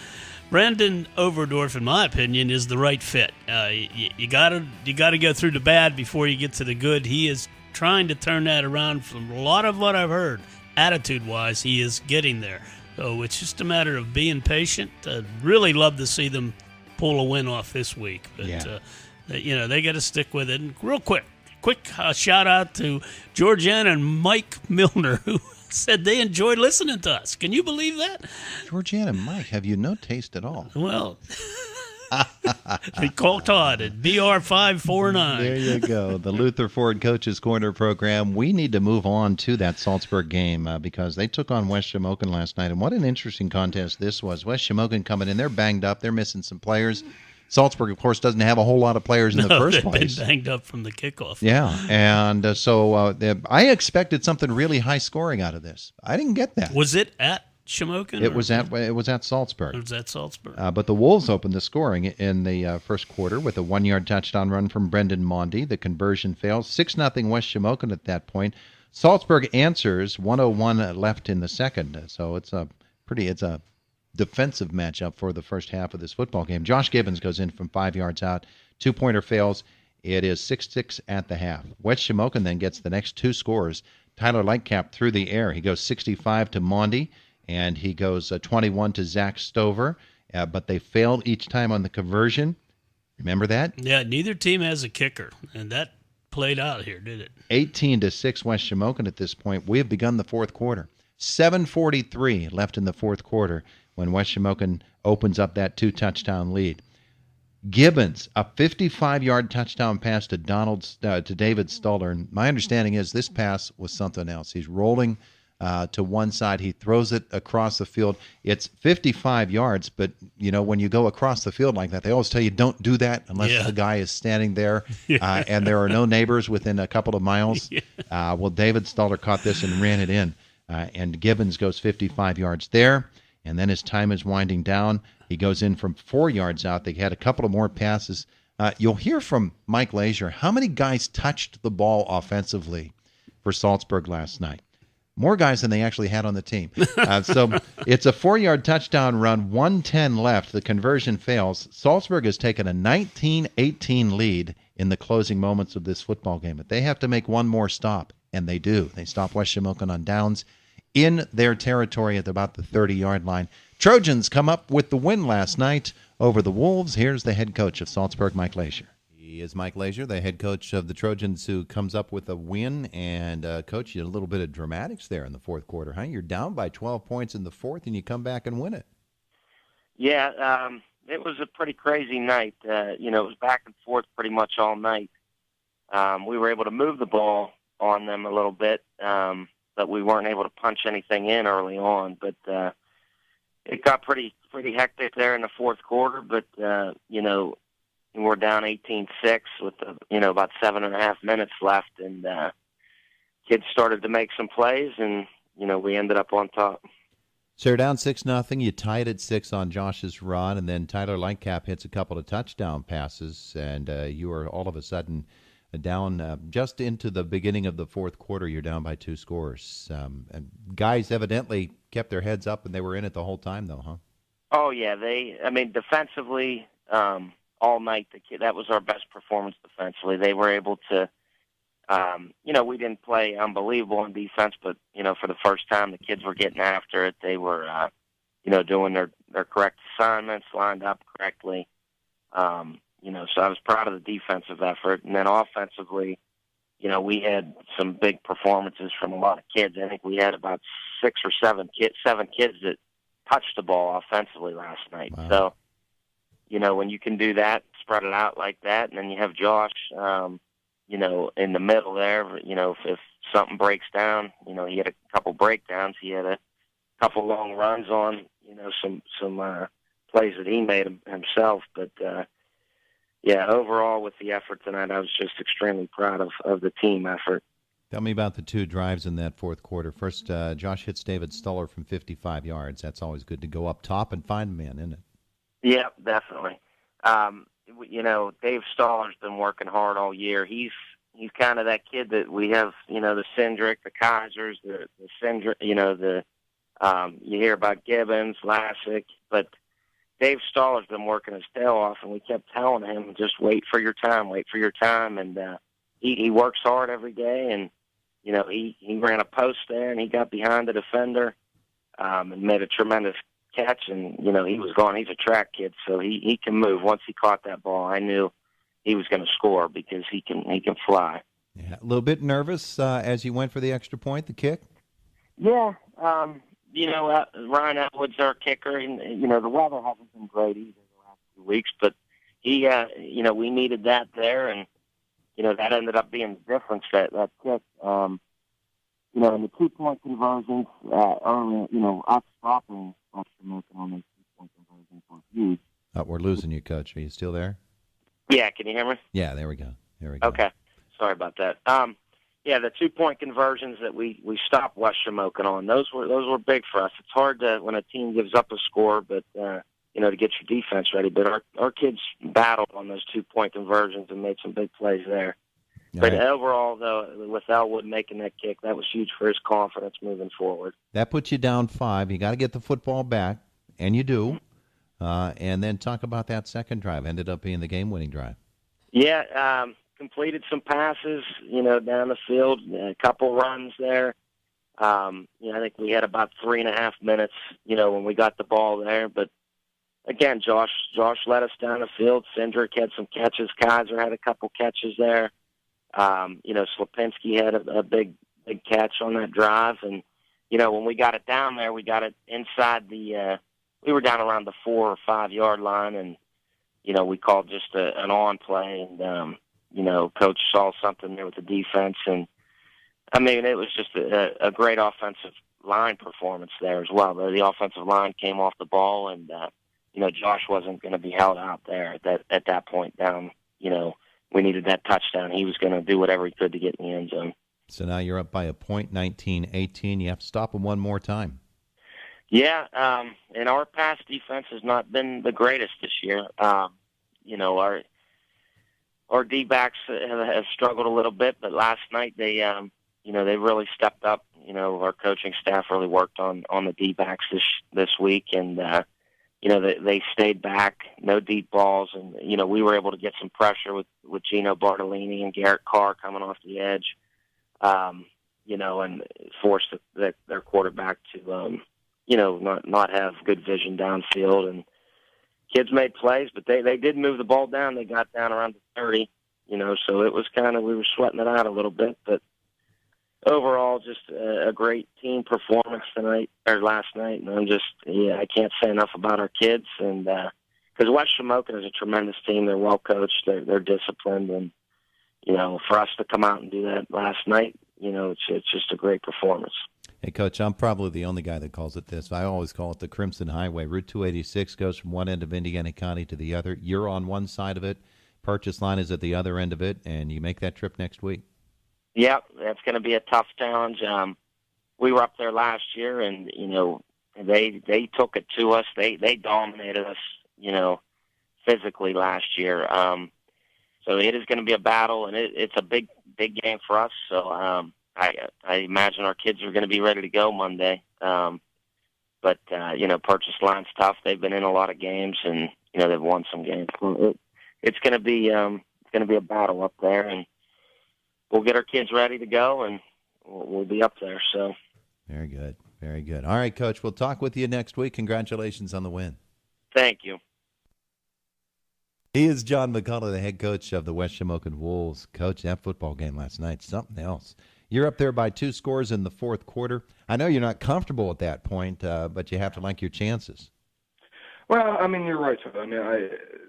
Speaker 3: Brandon Overdorf, in my opinion, is the right fit. You gotta go through the bad before you get to the good. He is trying to turn that around. From a lot of what I've heard, attitude-wise, he is getting there. So it's just a matter of being patient. I'd really love to see them pull a win off this week. But, they got to stick with it. And real quick shout-out to Georgiana and Mike Milner, who said they enjoyed listening to us. Can you believe that?
Speaker 2: Georgiana and Mike, have you no taste at all?
Speaker 3: Well, they call Todd at BR549.
Speaker 2: There you go. The Luther Ford Coaches Corner program. We need to move on to that Salzburg game because they took on West Shamokin last night. And what an interesting contest this was. West Shamokin coming in. They're banged up. They're missing some players. Salzburg, of course, doesn't have a whole lot of players in the first place.
Speaker 3: They've been banged up from the kickoff.
Speaker 2: Yeah, and so I expected something really high scoring out of this. I didn't get that.
Speaker 3: Was it at Shamokin?
Speaker 2: It was at Salzburg.
Speaker 3: It was at Salzburg.
Speaker 2: But the Wolves opened the scoring in the first quarter with a 1-yard touchdown run from Brendan Mondi. The conversion fails. 6-0 West Shamokin at that point. Salzburg answers. 1:01 left in the second. So it's a defensive matchup for the first half of this football game. Josh Gibbons goes in from 5 yards out. 2-pointer fails. It is 6-6 at the half. West Shamokin then gets the next two scores. Tyler Lightcap through the air. He goes 65 to Mondi, and he goes 21 to Zach Stover. But they failed each time on the conversion. Remember that?
Speaker 3: Yeah, neither team has a kicker, and that played out here, did it?
Speaker 2: 18-6 West Shamokin at this point. We have begun the fourth quarter. 7:43 left in the fourth quarter when West Shamokin opens up that 2-touchdown lead. Gibbons, a 55-yard touchdown pass to David Stoller. And my understanding is this pass was something else. He's rolling to one side. He throws it across the field. It's 55 yards, but, when you go across the field like that, they always tell you don't do that unless the guy is standing there and there are no neighbors within a couple of miles. Well, David Stoller caught this and ran it in, and Gibbons goes 55 yards there. And then his time is winding down. He goes in from 4 yards out. They had a couple of more passes. You'll hear from Mike Leisure how many guys touched the ball offensively for Salzburg last night. More guys than they actually had on the team. So it's a 4-yard touchdown run, 1:10 left. The conversion fails. Salzburg has taken a 19-18 lead in the closing moments of this football game. But they have to make one more stop, and they do. They stop West Shamokin on downs in their territory at about the 30-yard line. Trojans come up with the win last night over the Wolves. Here's the head coach of Salzburg, Mike Leisure. He is Mike Leisure, the head coach of the Trojans, who comes up with a win. And, Coach, you had a little bit of dramatics there in the fourth quarter, huh? You're down by 12 points in the fourth, and you come back and win it.
Speaker 10: Yeah, it was a pretty crazy night. It was back and forth pretty much all night. We were able to move the ball on them a little bit, but we weren't able to punch anything in early on. But it got pretty hectic there in the fourth quarter. But we're down 18-6 with about 7.5 minutes left, and kids started to make some plays, and we ended up on top.
Speaker 2: So you're down 6-0. You tied at 6 on Josh's run, and then Tyler Lightcap hits a couple of touchdown passes, and you are all of a sudden down just into the beginning of the fourth quarter. You're down by 2 scores. And guys evidently kept their heads up, and they were in it the whole time, though, huh?
Speaker 10: Oh, yeah. Defensively, all night, that was our best performance defensively. They were able to, we didn't play unbelievable on defense, but, for the first time, the kids were getting after it. They were, doing their correct assignments, lined up correctly. So I was proud of the defensive effort. And then offensively, we had some big performances from a lot of kids. I think we had about 6 or 7 kids that touched the ball offensively last night.
Speaker 2: Wow.
Speaker 10: So, when you can do that, spread it out like that, and then you have Josh, in the middle there, if something breaks down, he had a couple breakdowns. He had a couple long runs on, some plays that he made himself. But, overall with the effort tonight, I was just extremely proud of the team effort.
Speaker 2: Tell me about the 2 drives in that fourth quarter. First, Josh hits David Stoller from 55 yards. That's always good to go up top and find a man, isn't it?
Speaker 10: Yeah, definitely. Dave Stoller's been working hard all year. He's kind of that kid that we have, the Cindric, the Kaisers, the Cindric, you hear about Gibbons, Lassick, but Dave Stoller's been working his tail off, and we kept telling him, just wait for your time, and he works hard every day, and, he ran a post there, and he got behind the defender and made a tremendous catch, and, he was gone. He's a track kid, so he can move. Once he caught that ball, I knew he was going to score because he can fly.
Speaker 2: Yeah, a little bit nervous as you went for the extra point, the kick?
Speaker 10: Yeah, Ryan Atwood's our kicker, and the weather hasn't been great either the last 2 weeks, but he, we needed that there, and that ended up being the difference. That kick, and the 2-point conversions early, us stopping Western on those 2-point conversions was huge.
Speaker 2: We're losing you, Coach. Are you still there?
Speaker 10: Yeah, can you hear me?
Speaker 2: Yeah, there we go.
Speaker 10: Okay, sorry about that. Yeah, the 2-point conversions that we stopped West Shamokin on, those were big for us. It's hard when a team gives up a score, but to get your defense ready. But our kids battled on those 2-point conversions and made some big plays there. But overall, though, with Elwood making that kick, that was huge for his confidence moving forward.
Speaker 2: That puts you down 5. You got to get the football back, and you do. And then talk about that second drive. Ended up being the game-winning drive.
Speaker 10: Yeah, completed some passes, down the field, a couple runs there. I think we had about 3.5 minutes, when we got the ball there. But again, Josh led us down the field. Cindric had some catches. Kaiser had a couple catches there. Slapinski had a big catch on that drive. And, when we got it down there, we got it inside we were down around the 4 or 5 yard line, and, we called just an on play, and, Coach saw something there with the defense. And, it was just a great offensive line performance there as well. The offensive line came off the ball, and, Josh wasn't going to be held out there at that point down. We needed that touchdown. He was going to do whatever he could to get in the end zone.
Speaker 2: So now you're up by a point, 19-18. You have to stop him one more time.
Speaker 10: Yeah, and our pass defense has not been the greatest this year. Our D-backs have struggled a little bit, but last night they really stepped up. Our coaching staff really worked on the D-backs this week, and they stayed back, no deep balls, and we were able to get some pressure with Gino Bartolini and Garrett Carr coming off the edge, and forced their quarterback to not have good vision downfield. And kids made plays, but they did move the ball down. They got down around the 30, so it was we were sweating it out a little bit. But overall, just a great team performance last night. And I can't say enough about our kids. And because West Shamokin is a tremendous team. They're well coached. They're disciplined. And, for us to come out and do that last night, it's just a great performance.
Speaker 2: Hey, Coach, I'm probably the only guy that calls it this. I always call it the Crimson Highway. Route 286 goes from one end of Indiana County to the other. You're on one side of it. Purchase line is at the other end of it, and you make that trip next week.
Speaker 10: Yep, that's going to be a tough challenge. We were up there last year, and, they took it to us. They dominated us, physically last year. So it is going to be a battle, and it's a big game for us. So I imagine our kids are going to be ready to go Monday. But purchase line's tough. They've been in a lot of games, and they've won some games. So it's going to be a battle up there, and we'll get our kids ready to go, and we'll be up there. So
Speaker 2: very good, very good. All right, Coach. We'll talk with you next week. Congratulations on the win.
Speaker 10: Thank you.
Speaker 2: He is John McCullough, the head coach of the West Shamokin Wolves. Coach, that football game last night, something else. You're up there by 2 scores in the fourth quarter. I know you're not comfortable at that point, but you have to like your chances.
Speaker 11: Well, you're right.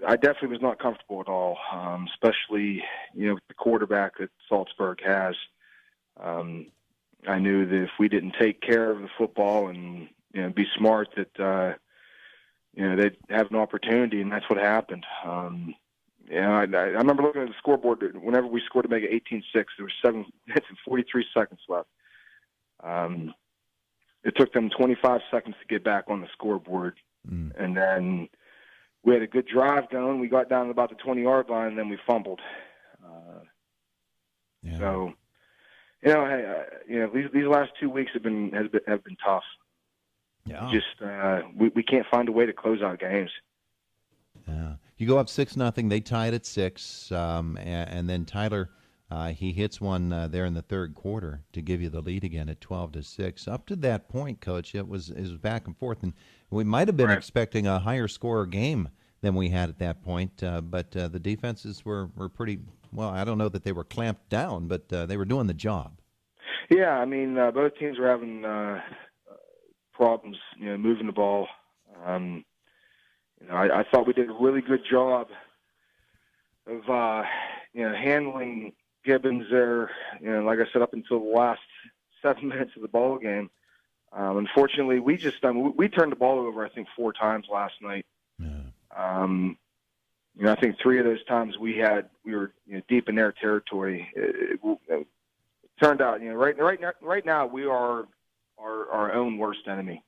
Speaker 11: I definitely was not comfortable at all, especially, with the quarterback that Salzburg has. I knew that if we didn't take care of the football and, be smart, that, they'd have an opportunity, and that's what happened. I remember looking at the scoreboard. Whenever we scored to make it 18-6, there were 7 minutes and 43 seconds left. It took them 25 seconds to get back on the scoreboard. And then we had a good drive going. We got down to about the 20-yard line, and then we fumbled. So, these last 2 weeks have been tough.
Speaker 2: Yeah.
Speaker 11: Just we can't find a way to close out games.
Speaker 2: Yeah. You go up 6-0. They tie it at 6, and then Tyler he hits one there in the third quarter to give you the lead again at 12-6. Up to that point, Coach, it was back and forth, and we might have been expecting a higher scorer game than we had at that point. But the defenses were pretty well. I don't know that they were clamped down, but they were doing the job.
Speaker 11: Yeah, I mean, both teams were having problems, moving the ball. I thought we did a really good job of, handling Gibbons there. Like I said, up until the last 7 minutes of the ball game. Unfortunately, we turned the ball over, I think, 4 times last night. I think 3 of those times we were deep in their territory. It turned out, right now we are our own worst enemy.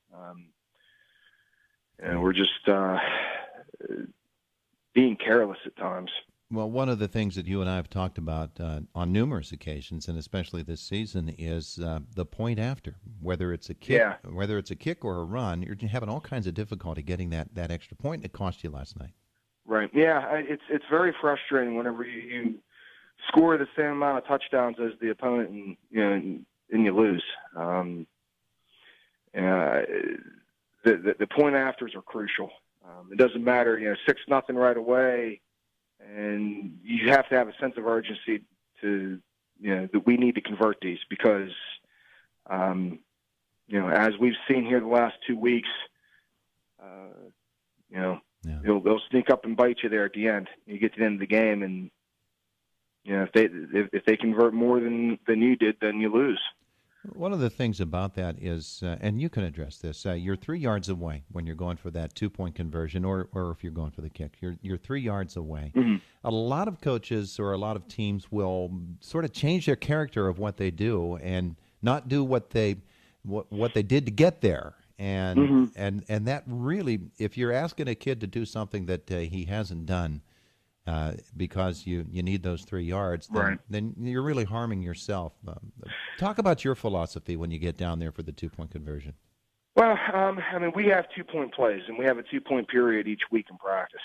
Speaker 11: We're just being careless at times.
Speaker 2: Well, one of the things that you and I have talked about on numerous occasions, and especially this season, is the point after. Whether it's a kick, or a run, you're having all kinds of difficulty getting that extra point. It cost you last night.
Speaker 11: Right. Yeah, it's very frustrating whenever you score the same amount of touchdowns as the opponent, and you lose. The point afters are crucial. It doesn't matter, 6-0 right away, and you have to have a sense of urgency to, that we need to convert these because, as we've seen here the last 2 weeks, they'll sneak up and bite you there at the end. You get to the end of the game, and if they convert more than you did, then you lose.
Speaker 2: One of the things about that is, and you can address this, you're 3 yards away when you're going for that 2-point conversion, or if you're going for the kick. You're 3 yards away. Mm-hmm. A lot of coaches or a lot of teams will sort of change their character of what they do and not do what they did to get there. And and that really, if you're asking a kid to do something that he hasn't done, because you need those 3 yards, then you're really harming yourself. Talk about your philosophy when you get down there for the 2-point conversion.
Speaker 11: Well, we have 2-point plays, and we have a 2-point period each week in practice.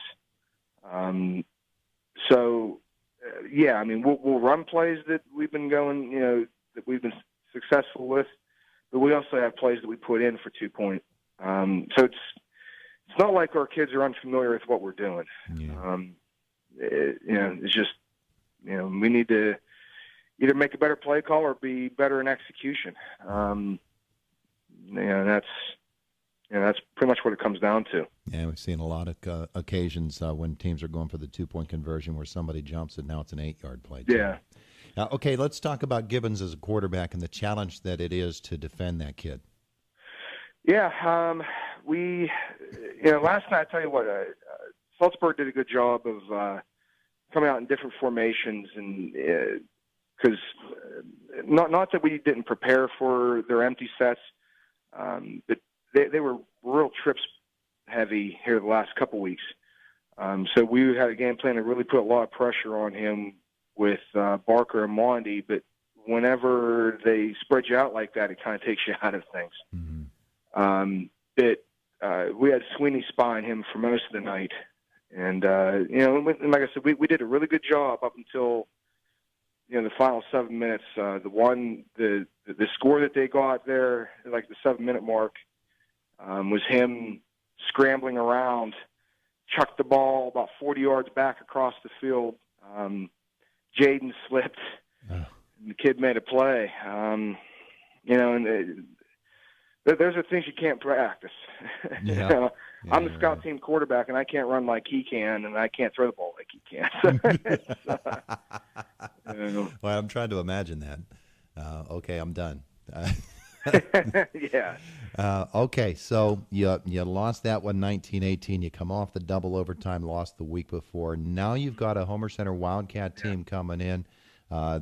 Speaker 11: We'll run plays that we've been going, that we've been successful with, but we also have plays that we put in for 2-point. So it's not like our kids are unfamiliar with what we're doing. Yeah. It's just, we need to either make a better play call or be better in execution. That's pretty much what it comes down to.
Speaker 2: Yeah, we've seen a lot of occasions when teams are going for the 2-point conversion where somebody jumps and now it's an 8-yard play.
Speaker 11: Yeah.
Speaker 2: Okay, let's talk about Gibbons as a quarterback and the challenge that it is to defend that kid.
Speaker 11: Yeah, last night, I tell you what, Salzburg did a good job of coming out in different formations, and because not that we didn't prepare for their empty sets, but they were real trips heavy here the last couple weeks. So we had a game plan to really put a lot of pressure on him with Barker and Mondi, but whenever they spread you out like that, it kind of takes you out of things. Mm-hmm. We had Sweeney spying him for most of the night. And, like I said, we did a really good job up until, the final 7 minutes. The score that they got there, like the 7-minute mark, was him scrambling around, chucked the ball about 40 yards back across the field. Jaden slipped, and the kid made a play. Those are things you can't practice.
Speaker 2: Yeah.
Speaker 11: I'm the scout team quarterback, and I can't run like he can, and I can't throw the ball like he can.
Speaker 2: Well, I'm trying to imagine that. Okay, I'm done.
Speaker 11: Yeah.
Speaker 2: Okay, so you lost that one 19-18. You come off the double overtime loss the week before. Now you've got a Homer Center Wildcat team coming in.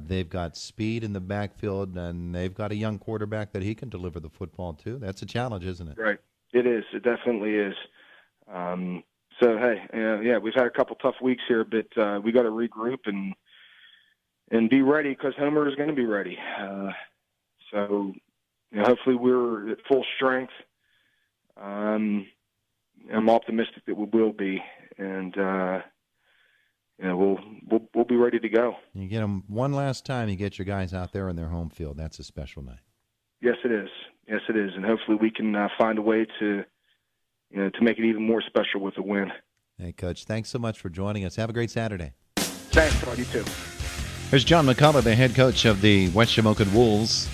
Speaker 2: They've got speed in the backfield, and they've got a young quarterback that he can deliver the football to. That's a challenge, isn't it?
Speaker 11: Right. It is. It definitely is. So hey, yeah, we've had a couple tough weeks here, but we got to regroup and be ready because Homer is going to be ready. So hopefully we're at full strength. I'm optimistic that we will be, and we'll be ready to go.
Speaker 2: You get them one last time. You get your guys out there in their home field. That's a special night.
Speaker 11: Yes, it is. Yes, it is, and hopefully we can find a way to make it even more special with a win.
Speaker 2: Hey, Coach, thanks so much for joining us. Have a great Saturday.
Speaker 11: Thanks, Todd. You too.
Speaker 2: There's John McCullough, the head coach of the West Shamokin Wolves.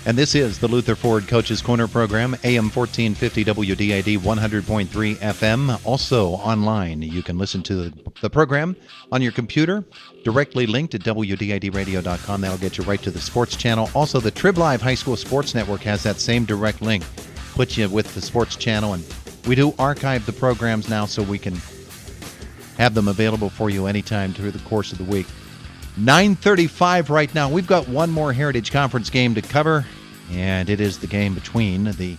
Speaker 2: And this is the Luther Ford Coaches Corner program, AM 1450 WDID 100.3 FM. Also online, you can listen to the program on your computer, directly linked at WDIDradio.com. That'll get you right to the sports channel. Also, the Trib Live High School Sports Network has that same direct link. Put you with the sports channel, and we do archive the programs now so we can have them available for you anytime through the course of the week. 9:35 right now. We've got one more Heritage Conference game to cover, and it is the game between the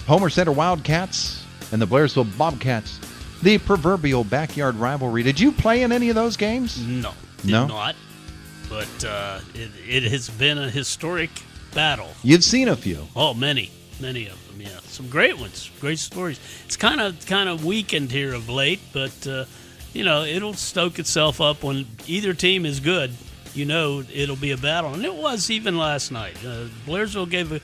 Speaker 2: Homer Center Wildcats and the Blairsville Bobcats. The proverbial backyard rivalry. Did you play in any of those games?
Speaker 3: No, did not. But it has been a historic battle.
Speaker 2: You've seen a few.
Speaker 3: Oh, many of them. Yeah, some great ones, great stories. It's kind of weakened here of late, but. It'll stoke itself up when either team is good. It'll be a battle. And it was even last night. Blairsville gave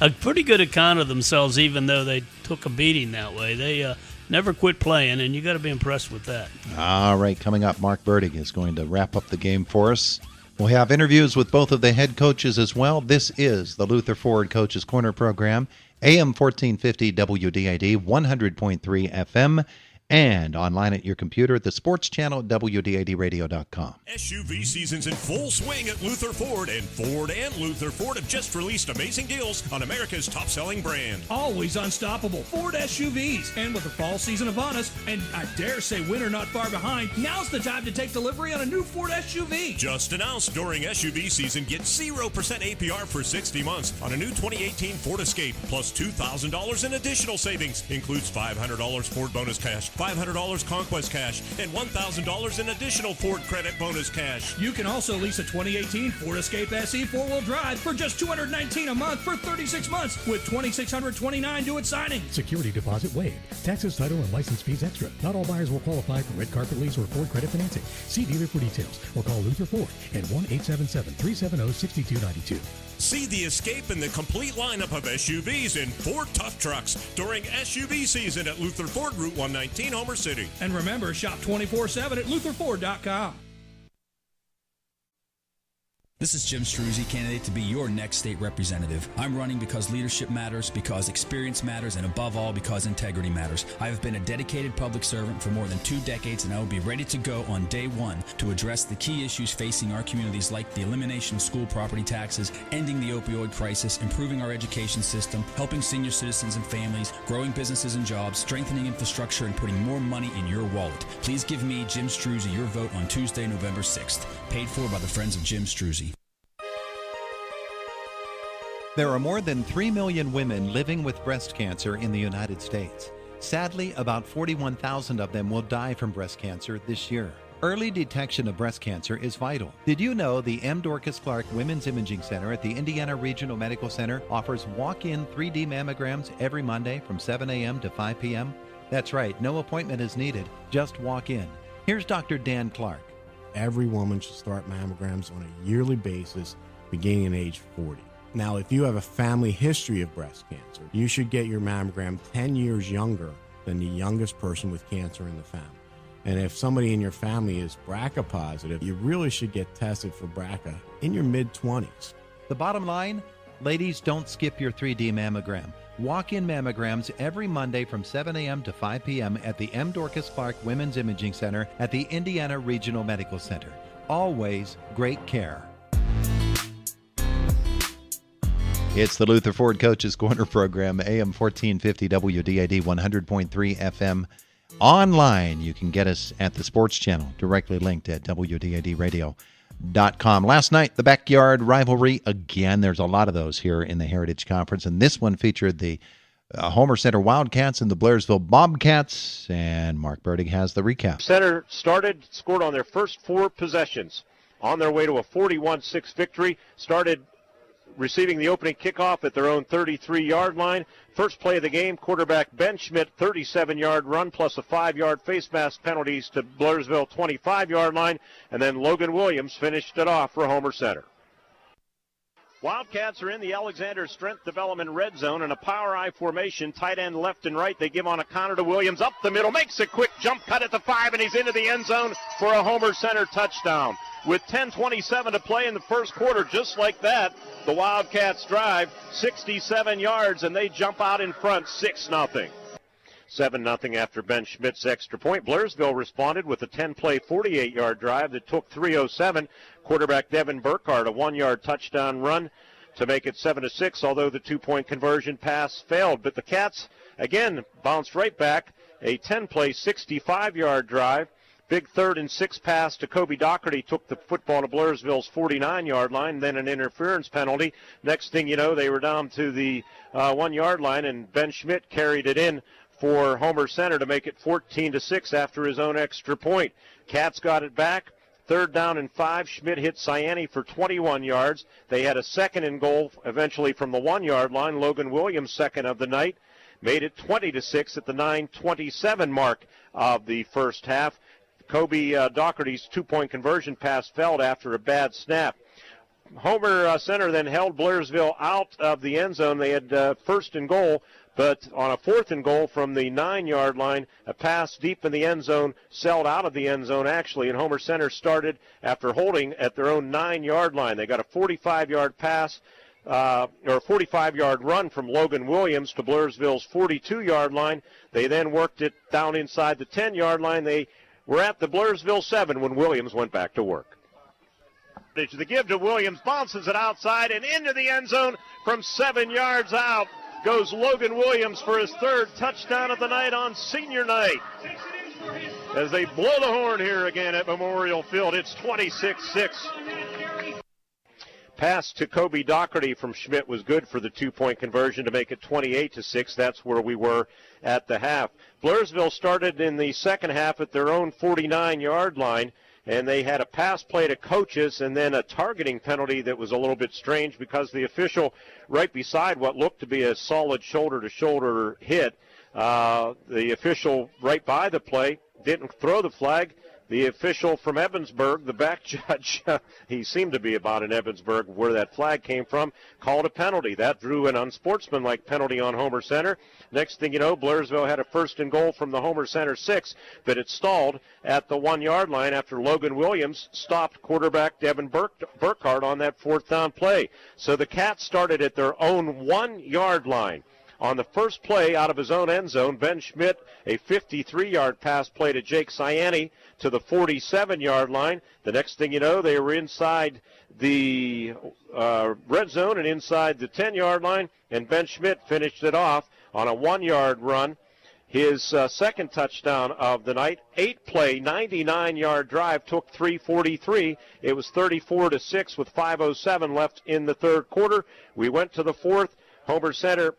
Speaker 3: a pretty good account of themselves, even though they took a beating that way. They never quit playing, and you got to be impressed with that.
Speaker 2: All right, coming up, Mark Burdig is going to wrap up the game for us. We'll have interviews with both of the head coaches as well. This is the Luther Ford Coaches Corner program, AM 1450 WDID 100.3 FM. And online at your computer at the sports channel at WDIDradio.com.
Speaker 4: SUV season's in full swing at Luther Ford, and Ford and Luther Ford have just released amazing deals on America's top-selling brand.
Speaker 5: Always unstoppable Ford SUVs. And with the fall season upon us, and I dare say winter not far behind, now's the time to take delivery on a new Ford SUV.
Speaker 4: Just announced during SUV season, get 0% APR for 60 months on a new 2018 Ford Escape, plus $2,000 in additional savings. Includes $500 Ford bonus cash, $500 Conquest cash, and $1,000 in additional Ford credit bonus cash.
Speaker 5: You can also lease a 2018 Ford Escape SE 4-wheel drive for just $219 a month for 36 months with $2,629 due at signing.
Speaker 6: Security deposit waived. Taxes, title, and license fees extra. Not all buyers will qualify for red carpet lease or Ford credit financing. See dealer for details or call Luther Ford at 1-877-370-6292.
Speaker 4: See the Escape and the complete lineup of SUVs in Ford Tough Trucks during SUV season at Luther Ford, Route 119, Homer City.
Speaker 5: And remember, shop 24/7 at LutherFord.com.
Speaker 9: This is Jim Struzzi, candidate to be your next state representative. I'm running because leadership matters, because experience matters, and above all, because integrity matters. I have been a dedicated public servant for more than 2 decades, and I will be ready to go on day one to address the key issues facing our communities, like the elimination of school property taxes, ending the opioid crisis, improving our education system, helping senior citizens and families, growing businesses and jobs, strengthening infrastructure, and putting more money in your wallet. Please give me, Jim Struzzi, your vote on Tuesday, November 6th. Paid for by the Friends of Jim Struzzi.
Speaker 8: There are more than 3 million women living with breast cancer in the United States. Sadly, about 41,000 of them will die from breast cancer this year. Early detection of breast cancer is vital. Did you know the M. Dorcas Clark Women's Imaging Center at the Indiana Regional Medical Center offers walk-in 3D mammograms every Monday from 7 a.m. to 5 p.m.? That's right, no appointment is needed. Just walk in. Here's Dr. Dan Clark.
Speaker 12: Every woman should start mammograms on a yearly basis beginning at age 40. Now, if you have a family history of breast cancer, you should get your mammogram 10 years younger than the youngest person with cancer in the family. And if somebody in your family is BRCA positive, you really should get tested for BRCA in your mid-20s.
Speaker 8: The bottom line, ladies, don't skip your 3D mammogram. Walk-in mammograms every Monday from 7 a.m. to 5 p.m. at the M. Dorcas Clark Women's Imaging Center at the Indiana Regional Medical Center. Always great care.
Speaker 2: It's the Luther Ford Coaches Corner program, AM 1450 WDID 100.3 FM. Online, you can get us at the sports channel, directly linked at WDIDradio.com. Last night, the backyard rivalry again. There's a lot of those here in the Heritage Conference, and this one featured the Homer Center Wildcats and the Blairsville Bobcats, and Mark Burdig has the recap.
Speaker 13: Center scored on their first 4 possessions. On their way to a 41-6 victory, started receiving the opening kickoff at their own 33-yard line. First play of the game, quarterback Ben Schmidt, 37-yard run plus a 5-yard face mask penalties to Blairsville 25-yard line, and then Logan Williams finished it off for Homer Center. Wildcats are in the Alexander Strength Development red zone in a power I formation, tight end left and right. They give on a counter to Williams up the middle, makes a quick jump cut at the 5, and he's into the end zone for a Homer Center touchdown. With 10:27 to play in the first quarter, just like that, the Wildcats drive 67 yards, and they jump out in front 6-0. 7-0 after Ben Schmidt's extra point. Blairsville responded with a 10-play, 48-yard drive that took 3:07. Quarterback Devin Burkhardt, a 1-yard touchdown run to make it 7-6, although the 2-point conversion pass failed. But the Cats, again, bounced right back. A 10-play, 65-yard drive. Big 3rd and 6 pass to Kobe Doherty took the football to Blairsville's 49-yard line, then an interference penalty. Next thing you know, they were down to the 1-yard line, and Ben Schmidt carried it in for Homer Center to make it 14-6 after his own extra point. Cats got it back. 3rd down and 5. Schmidt hit Ciani for 21 yards. They had a 2nd and goal eventually from the 1-yard line. Logan Williams, 2nd of the night, made it 20-6 at the 9:27 mark of the first half. Kobe Doherty's 2-point conversion pass failed after a bad snap. Homer Center then held Blairsville out of the end zone. They had 1st and goal, but on a 4th and goal from the 9-yard line, a pass deep in the end zone, sailed out of the end zone actually, and Homer Center started after holding at their own 9-yard line. They got a 45-yard pass, or a 45-yard run from Logan Williams to Blairsville's 42-yard line. They then worked it down inside the 10-yard line. They were at the Blairsville 7 when Williams went back to work. The give to Williams, bounces it outside and into the end zone from 7 yards out goes Logan Williams for his 3rd touchdown of the night on senior night. As they blow the horn here again at Memorial Field, it's 26-6. Pass to Kobe Doherty from Schmidt was good for the 2-point conversion to make it 28-6. That's where we were at the half. Blairsville started in the second half at their own 49-yard line, and they had a pass play to Coaches and then a targeting penalty that was a little bit strange because the official right beside what looked to be a solid shoulder-to-shoulder hit, the official right by the play didn't throw the flag. The official from Evansburg, the back judge, he seemed to be about in Evansburg where that flag came from, called a penalty. That drew an unsportsmanlike penalty on Homer Center. Next thing you know, Blairsville had a 1st and goal from the Homer Center 6, but it stalled at the 1-yard line after Logan Williams stopped quarterback Devin Burkhardt on that 4th down play. So the Cats started at their own 1-yard line. On the first play out of his own end zone, Ben Schmidt, a 53-yard pass play to Jake Ciani to the 47-yard line. The next thing you know, they were inside the red zone and inside the 10-yard line, and Ben Schmidt finished it off on a 1-yard run. His 2nd touchdown of the night, 8-play, 99-yard drive, took 3:43. It was 34-6 with 5:07 left in the 3rd quarter. We went to the 4th. Homer Center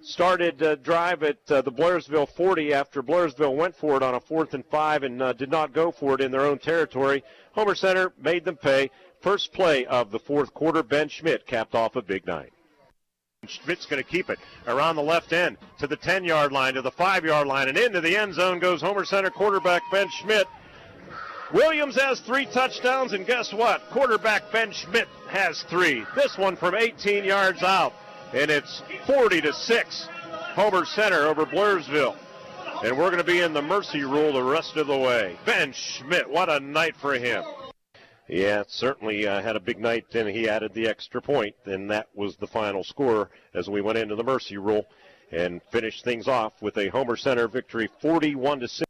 Speaker 13: started drive at the Blairsville 40 after Blairsville went for it on a 4th and 5 and did not go for it in their own territory. Homer Center made them pay. First play of the 4th quarter, Ben Schmidt capped off a big night. Schmidt's going to keep it around the left end to the 10-yard line, to the 5-yard line, and into the end zone goes Homer Center quarterback Ben Schmidt. Williams has 3 touchdowns, and guess what? Quarterback Ben Schmidt has 3. This one from 18 yards out. And it's 40-6, Homer Center over Blairsville. And we're going to be in the mercy rule the rest of the way. Ben Schmidt, what a night for him. Yeah, certainly had a big night, and he added the extra point, and that was the final score as we went into the mercy rule and finished things off with a Homer Center victory, 41-6.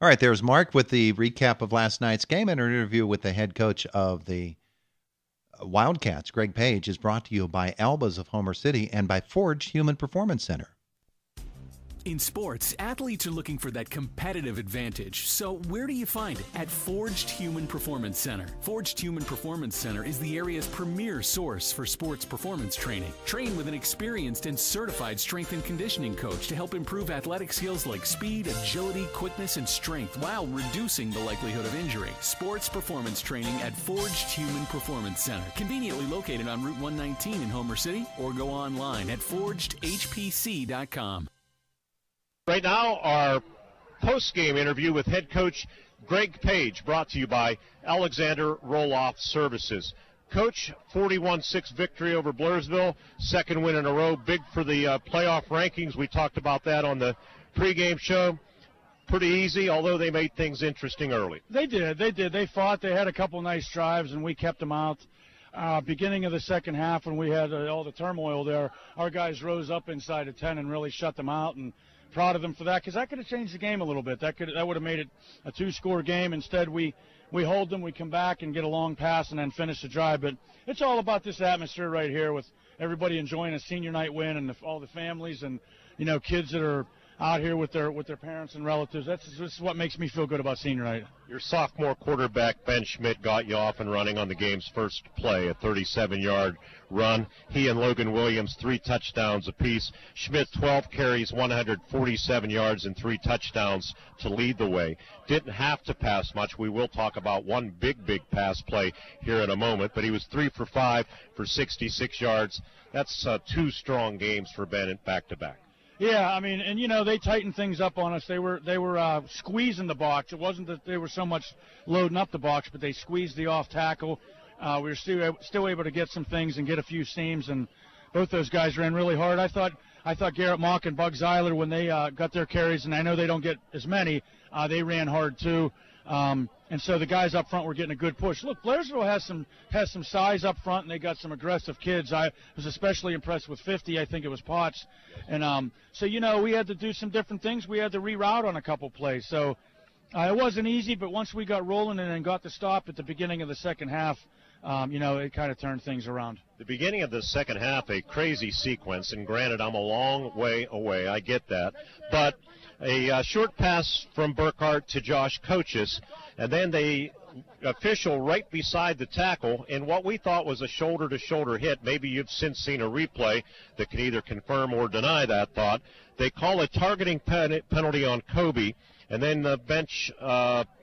Speaker 2: All right, there's Mark with the recap of last night's game and an interview with the head coach of the Wildcats. Greg Page is brought to you by Albas of Homer City and by Forge Human Performance Center.
Speaker 7: In sports, athletes are looking for that competitive advantage. So where do you find it? At Forged Human Performance Center. Forged Human Performance Center is the area's premier source for sports performance training. Train with an experienced and certified strength and conditioning coach to help improve athletic skills like speed, agility, quickness, and strength while reducing the likelihood of injury. Sports performance training at Forged Human Performance Center. Conveniently located on Route 119 in Homer City, or go online at forgedhpc.com.
Speaker 13: Right now, our post-game interview with head coach Greg Page, brought to you by Alexander Roloff Services. Coach, 41-6 victory over Blairsville, second win in a row, big for the playoff rankings. We talked about that on the pregame show. Pretty easy, although they made things interesting early.
Speaker 15: They did. They fought. They had a couple nice drives, and we kept them out. Beginning of the second half, when we had all the turmoil there, our guys rose up inside of 10 and really shut them out, and proud of them for that, because that could have changed the game a little bit. That would have made it a two-score game. Instead, we hold them, we come back and get a long pass and then finish the drive. But it's all about this atmosphere right here with everybody enjoying a senior night win, and all the families and kids that are out here with their parents and relatives. This is what makes me feel good about senior night.
Speaker 13: Your sophomore quarterback, Ben Schmidt, got you off and running on the game's first play, a 37-yard run. He and Logan Williams, 3 touchdowns apiece. Schmidt, 12 carries, 147 yards, and 3 touchdowns to lead the way. Didn't have to pass much. We will talk about one big pass play here in a moment, but he was 3 for 5 for 66 yards. That's 2 strong games for Ben in back-to-back.
Speaker 15: Yeah, I mean, and they tightened things up on us. They were squeezing the box. It wasn't that they were so much loading up the box, but they squeezed the off tackle. We were still able to get some things and get a few seams, and both those guys ran really hard. I thought Garrett Mock and Bug Zeiler, when they got their carries, and I know they don't get as many, they ran hard too. And so the guys up front were getting a good push. Look, Blairsville has some size up front, and they got some aggressive kids. I was especially impressed with 50. I think it was Potts. And so we had to do some different things. We had to reroute on a couple plays. So it wasn't easy, but once we got rolling and then got the stop at the beginning of the second half, it kind of turned things around.
Speaker 13: The beginning of the second half, a crazy sequence, and granted, I'm a long way away. I get that. But a short pass from Burkhart to Josh Coaches, and then the official right beside the tackle in what we thought was a shoulder-to-shoulder hit. Maybe you've since seen a replay that can either confirm or deny that thought. They call a targeting penalty on Kobe, and then the bench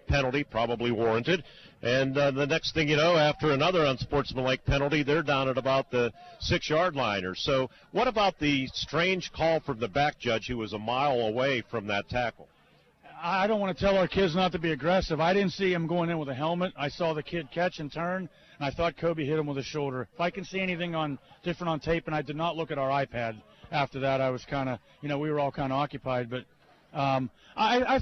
Speaker 13: penalty, probably warranted. And the next thing you know, after another unsportsmanlike penalty, they're down at about the 6-yard line or so. What about the strange call from the back judge who was a mile away from that tackle?
Speaker 15: I don't want to tell our kids not to be aggressive. I didn't see him going in with a helmet. I saw the kid catch and turn, and I thought Kobe hit him with a shoulder. If I can see anything different on tape, and I did not look at our iPad after that, I was kind of, we were all kind of occupied. But I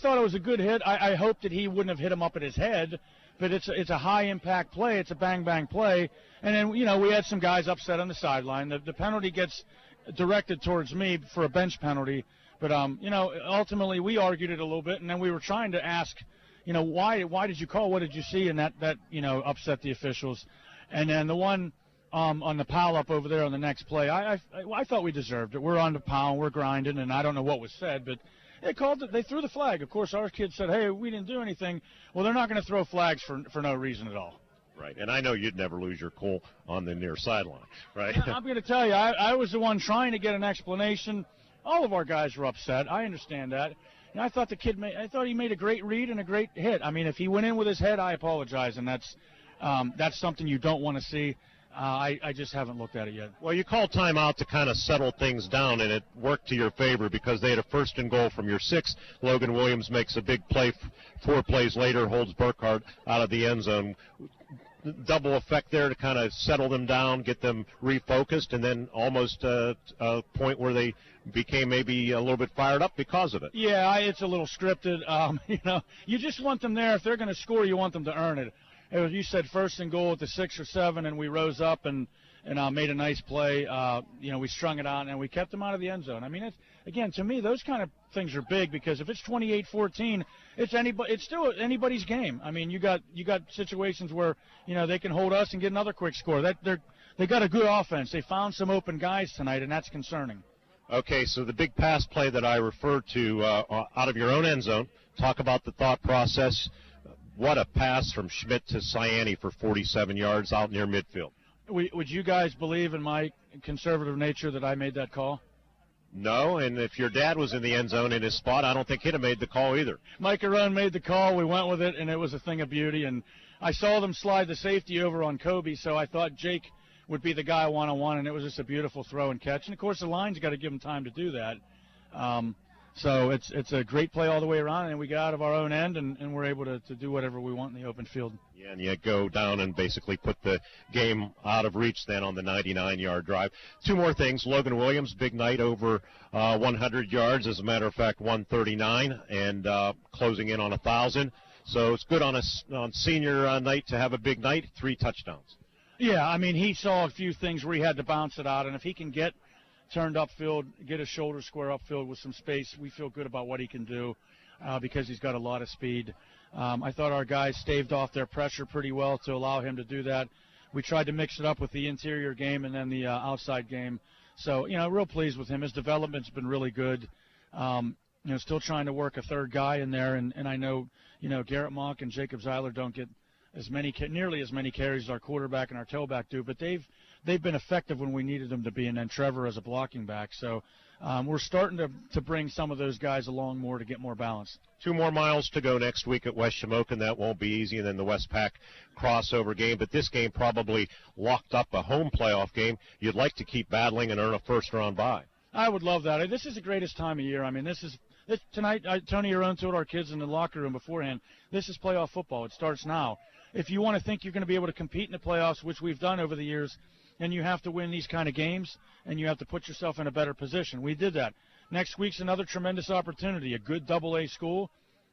Speaker 15: thought it was a good hit. I hoped that he wouldn't have hit him up at his head, but it's a high-impact play. It's a bang-bang play. And then, we had some guys upset on the sideline. The penalty gets directed towards me for a bench penalty. But, ultimately we argued it a little bit, and then we were trying to ask, why did you call? What did you see? And that upset the officials. And then the one on the pile up over there on the next play, I thought we deserved it. We're on the pile, we're grinding, and I don't know what was said, but they threw the flag. Of course, our kids said, hey, we didn't do anything. Well, they're not going to throw flags for no reason at all.
Speaker 13: Right, and I know you'd never lose your cool on the near sideline, right?
Speaker 15: I'm going to tell you, I was the one trying to get an explanation. All of our guys were upset. I understand that. And I thought I thought he made a great read and a great hit. I mean, if he went in with his head, I apologize, and that's something you don't want to see. I just haven't looked at it yet.
Speaker 13: Well, you called timeout to kind of settle things down, and it worked to your favor because they had a 1st and goal from your 6. Logan Williams makes a big play 4 plays later, holds Burkhart out of the end zone. Double effect there to kind of settle them down, get them refocused, and then almost a point where they became maybe a little bit fired up because of it.
Speaker 15: Yeah, it's a little scripted. You just want them there. If they're going to score, you want them to earn it. You said 1st and goal at the 6 or 7, and we rose up and made a nice play. We strung it out, and we kept them out of the end zone. I mean, again, to me, those kind of things are big because if it's 28-14, it's still anybody's game. I mean, you got situations where they can hold us and get another quick score. They got a good offense. They found some open guys tonight, and that's concerning.
Speaker 13: Okay, so the big pass play that I referred to out of your own end zone, talk about the thought process. What a pass from Schmidt to Ciani for 47 yards out near midfield.
Speaker 15: Would you guys believe in my conservative nature that I made that call?
Speaker 13: No, and if your dad was in the end zone in his spot, I don't think he'd have made the call either.
Speaker 15: Mike Arone made the call. We went with it, and it was a thing of beauty. And I saw them slide the safety over on Kobe, so I thought Jake would be the guy one-on-one, and it was just a beautiful throw and catch. And, of course, the line's got to give him time to do that. So it's a great play all the way around, and we got out of our own end, and we're able to do whatever we want in the open field.
Speaker 13: Yeah, and you go down and basically put the game out of reach then on the 99-yard drive. Two more things. Logan Williams, big night, over 100 yards. As a matter of fact, 139, and closing in on 1,000. So it's good on senior night to have a big night, 3 touchdowns.
Speaker 15: Yeah, I mean, he saw a few things where he had to bounce it out, and if he can get turned upfield, get his shoulder square upfield with some space, we feel good about what he can do because he's got a lot of speed. I thought our guys staved off their pressure pretty well to allow him to do that. We tried to mix it up with the interior game and then the outside game. So, real pleased with him. His development's been really good. Still trying to work a third guy in there, and I know, Garrett Monk and Jacob Zeiler don't get nearly as many carries as our quarterback and our tailback do, but they've been effective when we needed them to be, and then Trevor as a blocking back. So we're starting to bring some of those guys along more to get more balance.
Speaker 13: 2 more miles to go next week at West Shamokin. That won't be easy, and then the Westpac crossover game. But this game probably locked up a home playoff game. You'd like to keep battling and earn a first-round bye.
Speaker 15: I would love that. This is the greatest time of year. I mean, tonight, Tony Arone told our kids in the locker room beforehand, this is playoff football. It starts now. If you want to think you're going to be able to compete in the playoffs, which we've done over the years, then you have to win these kind of games, and you have to put yourself in a better position. We did that. Next week's another tremendous opportunity, a good AA school,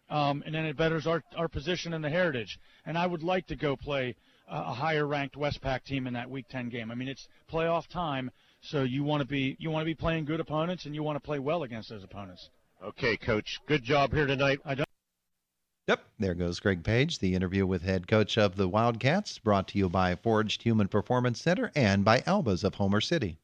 Speaker 15: and then it betters our position in the Heritage. And I would like to go play a higher-ranked Westpac team in that Week 10 game. I mean, it's playoff time, so you want to be playing good opponents, and you want to play well against those opponents.
Speaker 13: Okay, Coach. Good job here tonight.
Speaker 2: Yep, there goes Greg Page, the interview with head coach of the Wildcats, brought to you by Forged Human Performance Center and by Albas of Homer City.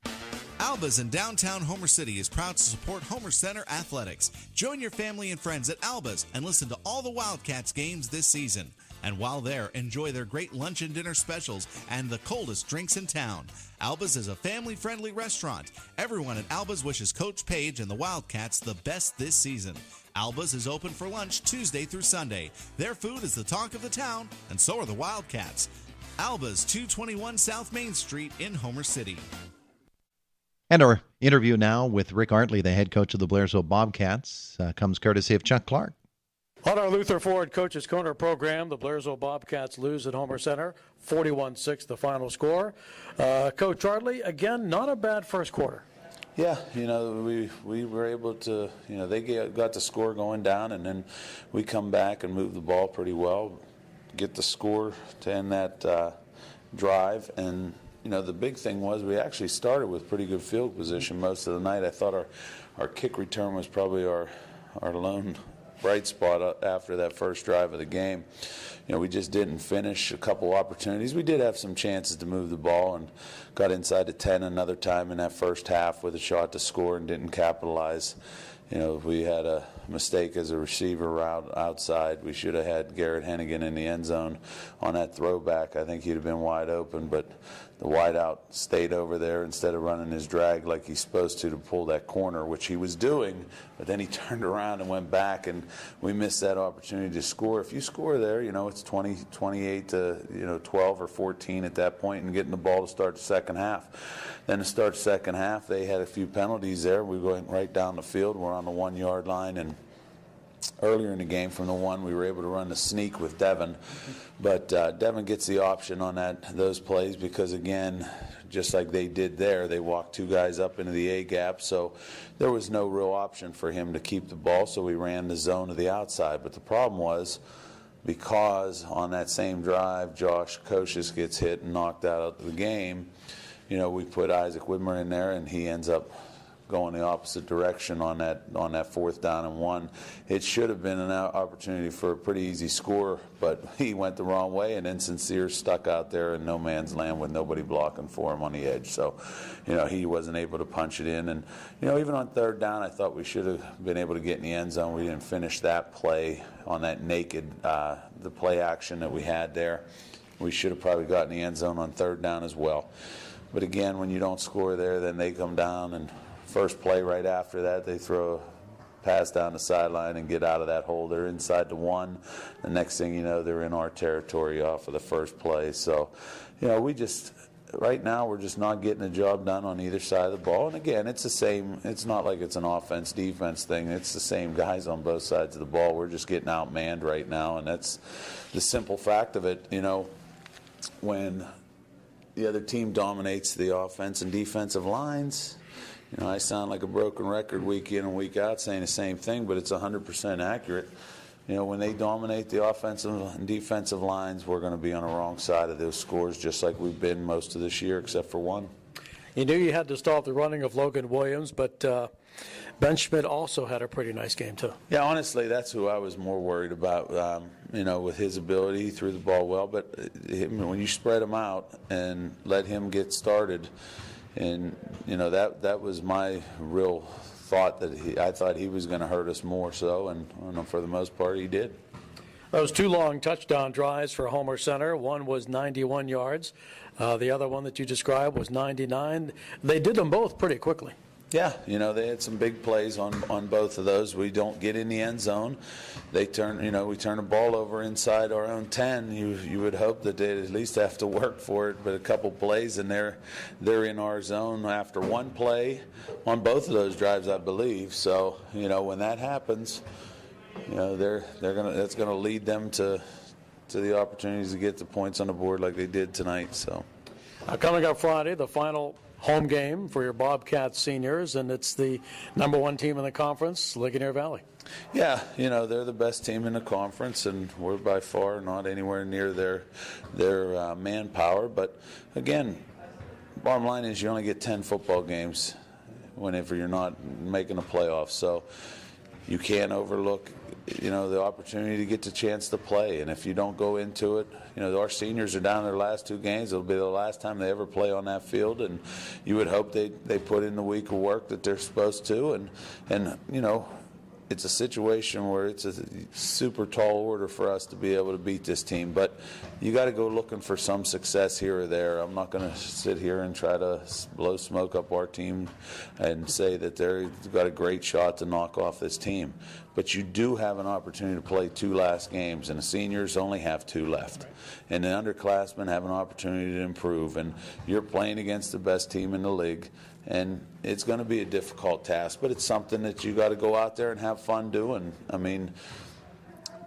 Speaker 20: Albas in downtown Homer City is proud to support Homer Center Athletics. Join your family and friends at Albas and listen to all the Wildcats games this season. And while there, enjoy their great lunch and dinner specials and the coldest drinks in town. Albas is a family-friendly restaurant. Everyone at Albas wishes Coach Page and the Wildcats the best this season. Albas is open for lunch Tuesday through Sunday. Their food is the talk of the town, and so are the Wildcats. Albas, 221 South Main Street in Homer City.
Speaker 2: And our interview now with Rick Artley, the head coach of the Blairsville Bobcats, comes courtesy of Chuck Clark.
Speaker 14: On our Luther Ford Coaches Corner program, the Blairsville Bobcats lose at Homer Center, 41-6 the final score. Coach Artley, again, not a bad first quarter.
Speaker 16: Yeah, we were able to, they got the score going down, and then we come back and move the ball pretty well, get the score to end that drive. And, the big thing was we actually started with pretty good field position most of the night. I thought our kick return was probably our lone bright spot after that first drive of the game. We just didn't finish a couple opportunities. We did have some chances to move the ball and got inside the 10 another time in that first half with a shot to score and didn't capitalize. We had a mistake as a receiver route outside. We should have had Garrett Hennigan in the end zone on that throwback. I think he'd have been wide open, but the wideout stayed over there instead of running his drag like he's supposed to pull that corner, which he was doing, but then he turned around and went back, and we missed that opportunity to score. If you score there, it's 28 to 12 or 14 at that point, and getting the ball to start the second half. Then to start the second half, they had a few penalties there. We went right down the field. We're on the 1 yard line, and earlier in the game from the 1, we were able to run the sneak with Devin. But Devin gets the option on those plays because, again, just like they did there, they walked 2 guys up into the A gap. So there was no real option for him to keep the ball, so we ran the zone to the outside. But the problem was, because on that same drive, Josh Kocius gets hit and knocked out of the game, we put Isaac Widmer in there, and he ends up going the opposite direction on that 4th down and 1. It should have been an opportunity for a pretty easy score, but he went the wrong way, and then Sincere stuck out there in no man's land with nobody blocking for him on the edge. So, he wasn't able to punch it in. And, even on 3rd down, I thought we should have been able to get in the end zone. We didn't finish that play on that naked, the play action that we had there. We should have probably gotten the end zone on 3rd down as well. But again, when you don't score there, then they come down, and first play right after that, they throw a pass down the sideline and get out of that hole. They're inside the 1. The next thing you know, they're in our territory off of the first play. So, right now we're just not getting the job done on either side of the ball. And again, it's the same. It's not like it's an offense-defense thing. It's the same guys on both sides of the ball. We're just getting outmanned right now, and that's the simple fact of it. When the other team dominates the offense and defensive lines, I sound like a broken record week in and week out saying the same thing, but it's 100% accurate. When they dominate the offensive and defensive lines, we're going to be on the wrong side of those scores, just like we've been most of this year, except for one.
Speaker 14: You knew you had to stop the running of Logan Williams, but Ben Schmidt also had a pretty nice game, too.
Speaker 16: Yeah, honestly, that's who I was more worried about, with his ability. He threw the ball well, but when you spread him out and let him get started, and, that was my real thought, that I thought he was going to hurt us more so, and for the most part he did.
Speaker 14: Those 2 long touchdown drives for Homer Center. One was 91 yards. The other one that you described was 99. They did them both pretty quickly.
Speaker 16: Yeah, they had some big plays on both of those. We don't get in the end zone. We turn the ball over inside our own 10. You would hope that they'd at least have to work for it, but a couple plays and they're in our zone after one play on both of those drives, I believe. So, when that happens, that's gonna lead them to the opportunities to get the points on the board like they did tonight. So,
Speaker 14: coming up Friday, the final home game for your Bobcats seniors, and it's the number 1 team in the conference, Ligonier Valley.
Speaker 16: Yeah, they're the best team in the conference, and we're by far not anywhere near their manpower. But again, bottom line is you only get 10 football games whenever you're not making the playoffs. So you can't overlook, the opportunity to get the chance to play. And if you don't go into it, our seniors are down their last 2 games. It'll be the last time they ever play on that field, and you would hope they put in the week of work that they're supposed to. And it's a situation where it's a super tall order for us to be able to beat this team. But you got to go looking for some success here or there. I'm not going to sit here and try to blow smoke up our team and say that they've got a great shot to knock off this team. But you do have an opportunity to play 2 last games, and the seniors only have 2 left. And the underclassmen have an opportunity to improve. And you're playing against the best team in the league. And it's going to be a difficult task, but it's something that you got to go out there and have fun doing. I mean,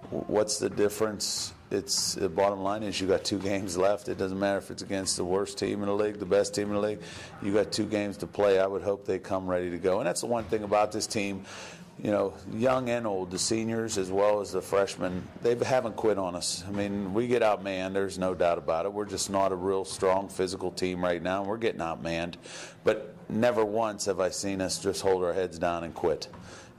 Speaker 16: what's the difference? The bottom line is you got 2 games left. It doesn't matter if it's against the worst team in the league, the best team in the league. You got 2 games to play. I would hope they come ready to go. And that's the one thing about this team. Young and old, the seniors as well as the freshmen, they haven't quit on us. I mean, we get outmanned, there's no doubt about it. We're just not a real strong physical team right now, and we're getting outmanned. But never once have I seen us just hold our heads down and quit.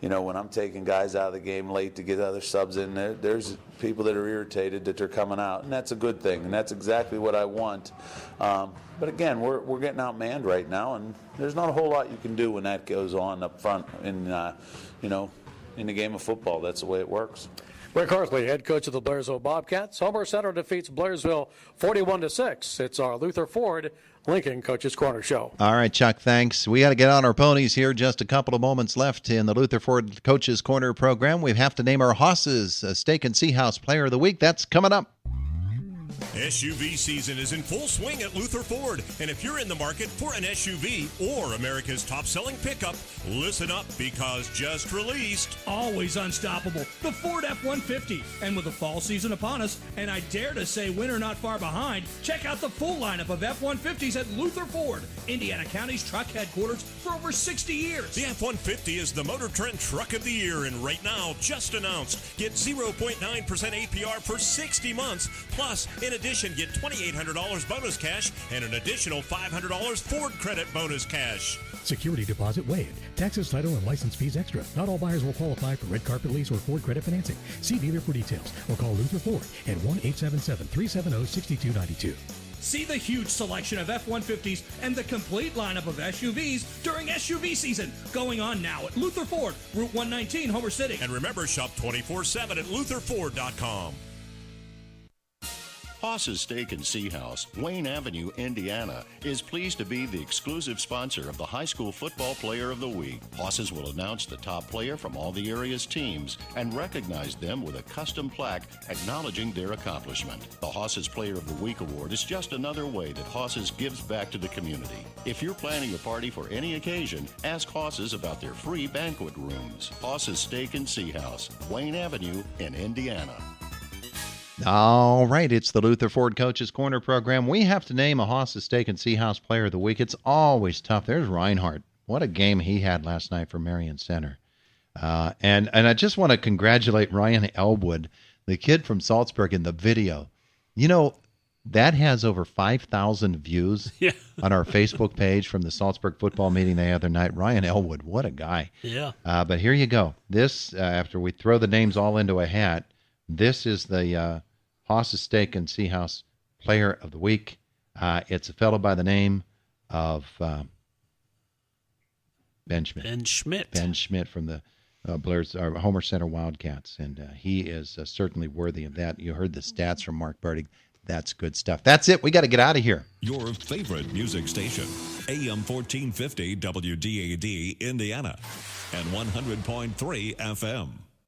Speaker 16: When I'm taking guys out of the game late to get other subs in there, there's people that are irritated that they're coming out, and that's a good thing, and that's exactly what I want. But again, we're getting outmanned right now, and there's not a whole lot you can do when that goes on up front in the game of football. That's the way it works.
Speaker 14: Rick Hartley, head coach of the Blairsville Bobcats. Homer Center defeats Blairsville 41-6. It's our Luther Ford Lincoln Coach's Corner show.
Speaker 2: All right, Chuck, thanks. We got to get on our ponies here. Just a couple of moments left in the Luther Ford Coach's Corner program. We have to name our Hosses Steak and Sea House Player of the Week. That's coming up.
Speaker 4: SUV season is in full swing at Luther Ford, and if you're in the market for an SUV or America's top-selling pickup, listen up, because just released,
Speaker 5: always unstoppable, the Ford F-150. And with the fall season upon us, and I dare to say winter not far behind, check out the full lineup of F-150s at Luther Ford, Indiana County's truck headquarters for over 60 years.
Speaker 4: The F-150 is the Motor Trend Truck of the Year, and right now, just announced, get 0.9% APR for 60 months, plus an addition, get $2,800 bonus cash and an additional $500 Ford credit bonus cash.
Speaker 6: Security deposit waived. Taxes, title, and license fees extra. Not all buyers will qualify for red carpet lease or Ford credit financing. See dealer for details or call Luther Ford at 1-877-370-6292.
Speaker 5: See the huge selection of F-150s and the complete lineup of SUVs during SUV season. Going on now at Luther Ford, Route 119, Homer City.
Speaker 4: And remember, shop 24/7 at LutherFord.com.
Speaker 1: Haas's Steak and Sea House, Wayne Avenue, Indiana, is pleased to be the exclusive sponsor of the High School Football Player of the Week. Haas's will announce the top player from all the area's teams and recognize them with a custom plaque acknowledging their accomplishment. The Haas's Player of the Week award is just another way that Haas's gives back to the community. If you're planning a party for any occasion, ask Haas's about their free banquet rooms. Haas's Steak and Sea House, Wayne Avenue in Indiana.
Speaker 2: All right, it's the Luther Ford Coaches Corner program. We have to name a Haas's Steak and Sea House Player of the Week. It's always tough. There's Reinhardt. What a game he had last night for Marion Center. And I just want to congratulate Ryan Elwood, the kid from Salzburg, in the video. You know, that has over 5,000 views on our Facebook page from the Salzburg football meeting the other night. Ryan Elwood, what a guy.
Speaker 3: Yeah.
Speaker 2: But here you go. This, after we throw the names all into a hat, this is the Haas's Steak and Sea House Player of the Week. It's a fellow by the name of Ben Schmidt. Ben Schmidt from the Homer Center Wildcats, and he is certainly worthy of that. You heard the stats from Mark Burdig. That's good stuff. That's it. We got to get out of here.
Speaker 4: Your favorite music station, AM 1450 WDAD, Indiana, and 100.3 FM.